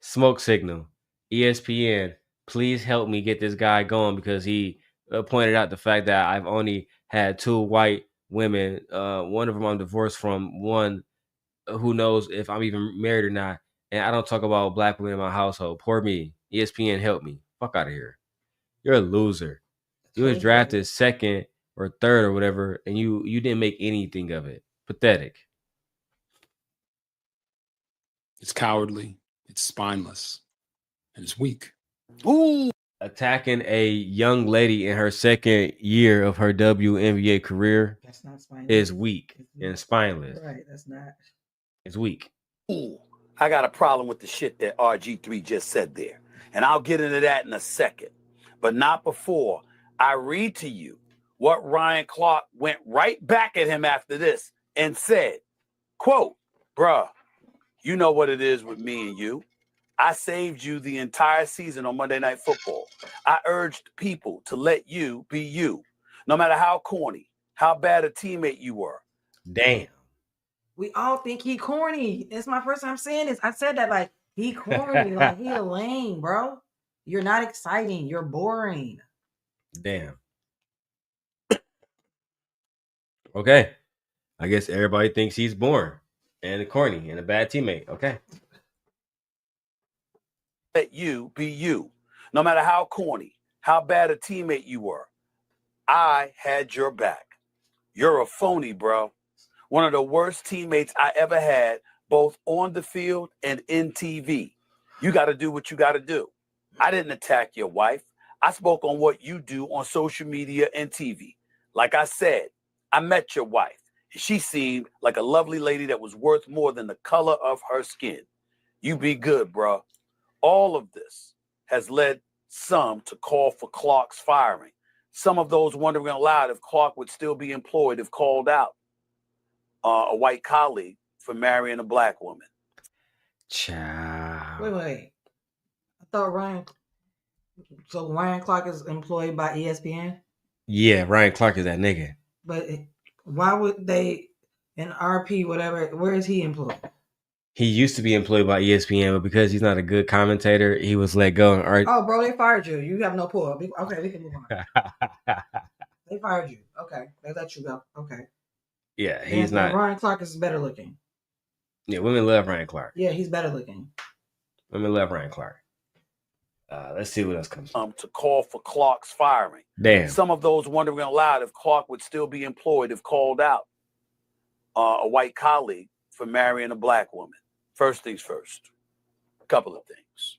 Smoke signal. ESPN, please help me get this guy going because he pointed out the fact that I've only had 2 white women. One of them I'm divorced from. One who knows if I'm even married or not. And I don't talk about black women in my household. Poor me. ESPN, help me. Fuck out of here. You're a loser. You was drafted second or third or whatever, and you didn't make anything of it. Pathetic. It's cowardly. It's spineless. And it's weak. Ooh. Attacking a young lady in her second year of her WNBA career That's not spineless. is weak and spineless. Right, that's not. It's weak. Ooh, I got a problem with the shit that RG3 just said there. And I'll get into that in a second. But not before I read to you what Ryan Clark went right back at him after this and said, quote, bruh, you know what it is with me and you. I saved you the entire season on Monday Night Football. I urged people to let you be you, no matter how corny, how bad a teammate you were. Damn. We all think he corny. It's my first time saying this. I said that like he corny, like he a lame, bro. You're not exciting. You're boring. Damn. Okay. I guess everybody thinks he's boring and corny and a bad teammate. Okay. Let you be you, no matter how corny, how bad a teammate you were. I had your back. You're a phony, bro. One of the worst teammates I ever had, both on the field and in TV. You got to do what you got to do. I didn't attack your wife. I spoke on what you do on social media and TV. Like I said, I met your wife. And she seemed like a lovely lady that was worth more than the color of her skin. You be good, bro. All of this has led some to call for Clark's firing. Some of those wondering aloud if Clark would still be employed if called out. A white colleague for marrying a black woman. Ciao. Wait. I thought Ryan Clark is employed by ESPN? Yeah, Ryan Clark is that nigga. But why would they, in RP, whatever, where is he employed? He used to be employed by ESPN, but because he's not a good commentator, he was let go. Oh, bro, they fired you. You have no pull. Okay, we can move on. They fired you. Okay, they let you go. Okay. Yeah, he's not. Ryan Clark is better looking. Yeah, women love Ryan Clark. Yeah, he's better looking. Women love Ryan Clark. Let's see what else comes. To call for Clark's firing. Damn. Some of those wondering aloud if Clark would still be employed if called out. A white colleague for marrying a black woman. First things first. A couple of things.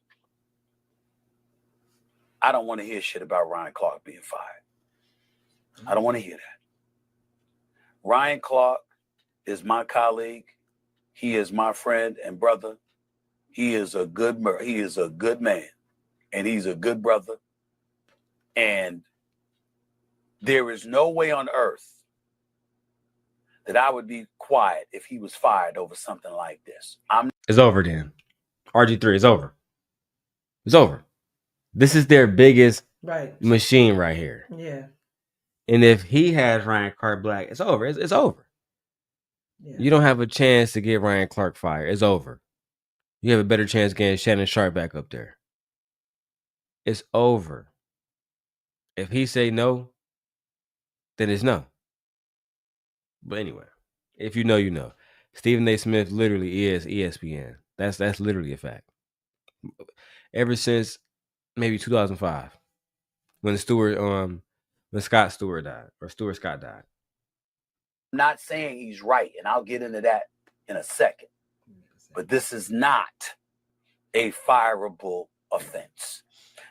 I don't want to hear shit about Ryan Clark being fired. I don't want to hear that. Ryan Clark is my colleague. He is my friend and brother. He is a good man, and he's a good brother. And there is no way on earth that I would be quiet if he was fired over something like this. It's over then. RG3 is over. It's over. This is their biggest machine right here. Yeah. And if he has Ryan Clark black, it's over. It's over. Yeah. You don't have a chance to get Ryan Clark fired. It's over. You have a better chance getting Shannon Sharp back up there. It's over. If he say no, then it's no. But anyway, if you know, you know. Stephen A. Smith literally is ESPN. That's literally a fact. Ever since maybe 2005, when Scott Stewart died, or Stuart Scott died. I'm not saying he's right, and I'll get into that in a second. But this is not a fireable offense.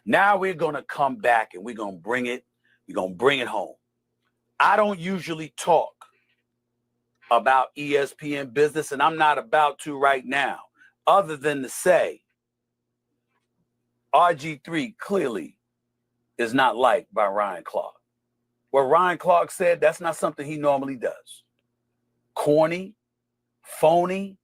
Now we're going to come back and we're going to bring it home. I don't usually talk about ESPN business, and I'm not about to right now, other than to say RG3 clearly is not liked by Ryan Clark. What Ryan Clark said, that's not something he normally does. Corny, phony,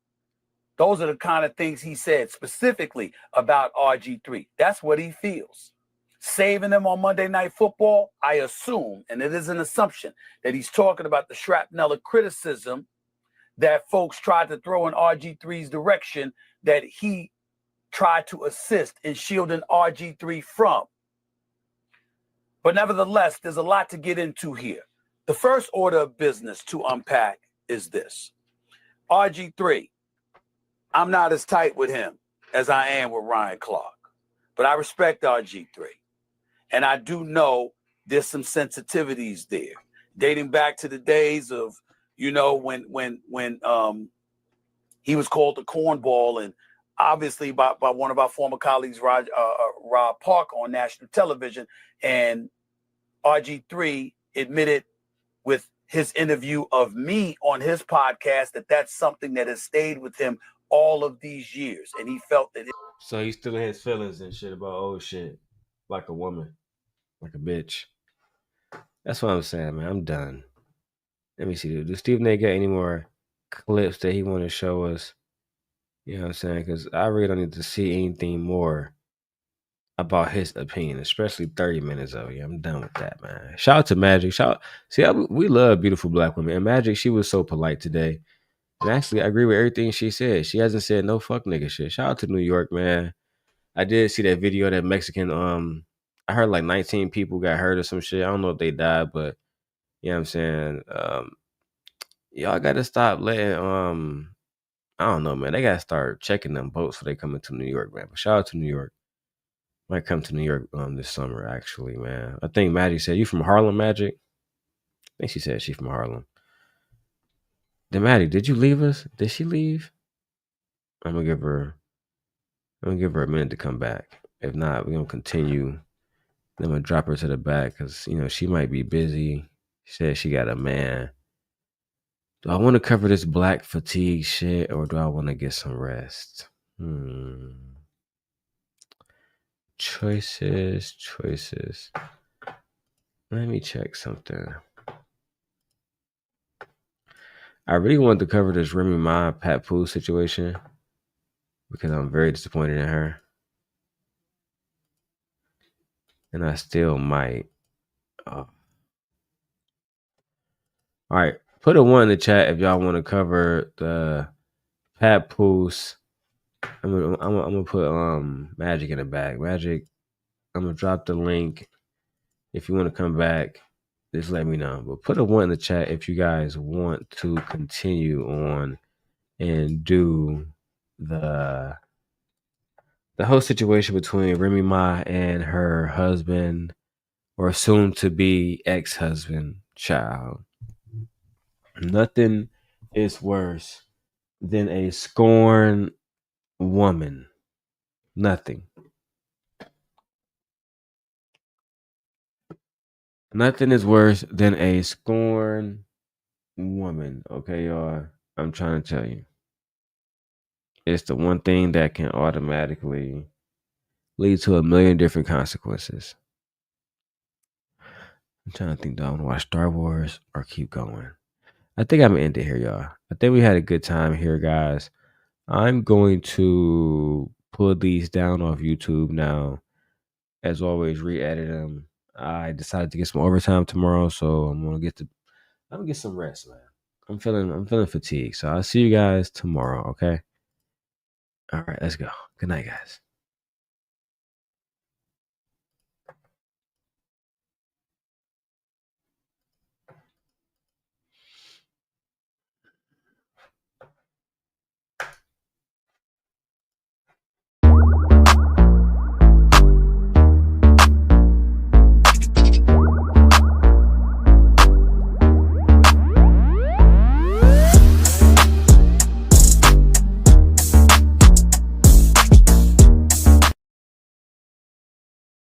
those are the kind of things he said specifically about RG3. That's what he feels. Saving him on Monday Night Football, I assume, and it is an assumption, that he's talking about the shrapnel of criticism that folks tried to throw in RG3's direction that he tried to assist in shielding RG3 from. But nevertheless, there's a lot to get into here. The first order of business to unpack is this. RG3, I'm not as tight with him as I am with Ryan Clark, but I respect RG3. And I do know there's some sensitivities there, dating back to the days of, when he was called the cornball, and obviously by one of our former colleagues, Rob Parker, on national television. And RG3 admitted with his interview of me on his podcast that that's something that has stayed with him all of these years. And he felt that So he's still in his feelings and shit about old shit, like a woman, like a bitch. That's what I'm saying, man. I'm done. Let me see. Does Stephen A. get any more clips that he want to show us? You know what I'm saying? Because I really don't need to see anything more about his opinion, especially 30 minutes of it. I'm done with that, man. Shout out to Magic. We love beautiful black women. And Magic, she was so polite today. And actually, I agree with everything she said. She hasn't said no fuck nigga shit. Shout out to New York, man. I did see that video of that Mexican. I heard like 19 people got hurt or some shit. I don't know if they died, but you know what I'm saying. Y'all got to stop letting. I don't know, man. They got to start checking them boats before they come into New York, man. But shout out to New York. Might come to New York this summer, actually, man. I think Magic said, "You from Harlem, Magic?" I think she said she from Harlem. Then Magic, did you leave us? Did she leave? I'm gonna give her a minute to come back. If not, we're gonna continue. I'm gonna drop her to the back because she might be busy. She said she got a man. Do I want to cover this black fatigue shit or do I want to get some rest? Choices. Let me check something. I really wanted to cover this Remy Ma Pat Pooh situation because I'm very disappointed in her. And I still might. All right. Put a 1 in the chat if y'all want to cover the Pat Pooh's. I'm gonna put Magic in the bag. Magic, I'm gonna drop the link. If you want to come back, just let me know. But put a 1 in the chat if you guys want to continue on and do the whole situation between Remy Ma and her husband, or soon to be ex-husband, child. Nothing is worse than a scorned woman. Nothing. Nothing is worse than a scorned woman. Okay, y'all. I'm trying to tell you. It's the one thing that can automatically lead to a million different consequences. I'm trying to think, do I want to watch Star Wars or keep going? I think I'm going to end it here, y'all. I think we had a good time here, guys. I'm going to pull these down off YouTube now. As always, re-edit them. I decided to get some overtime tomorrow, so I'm gonna get some rest, man. I'm feeling fatigued. So I'll see you guys tomorrow, okay? All right, let's go. Good night, guys.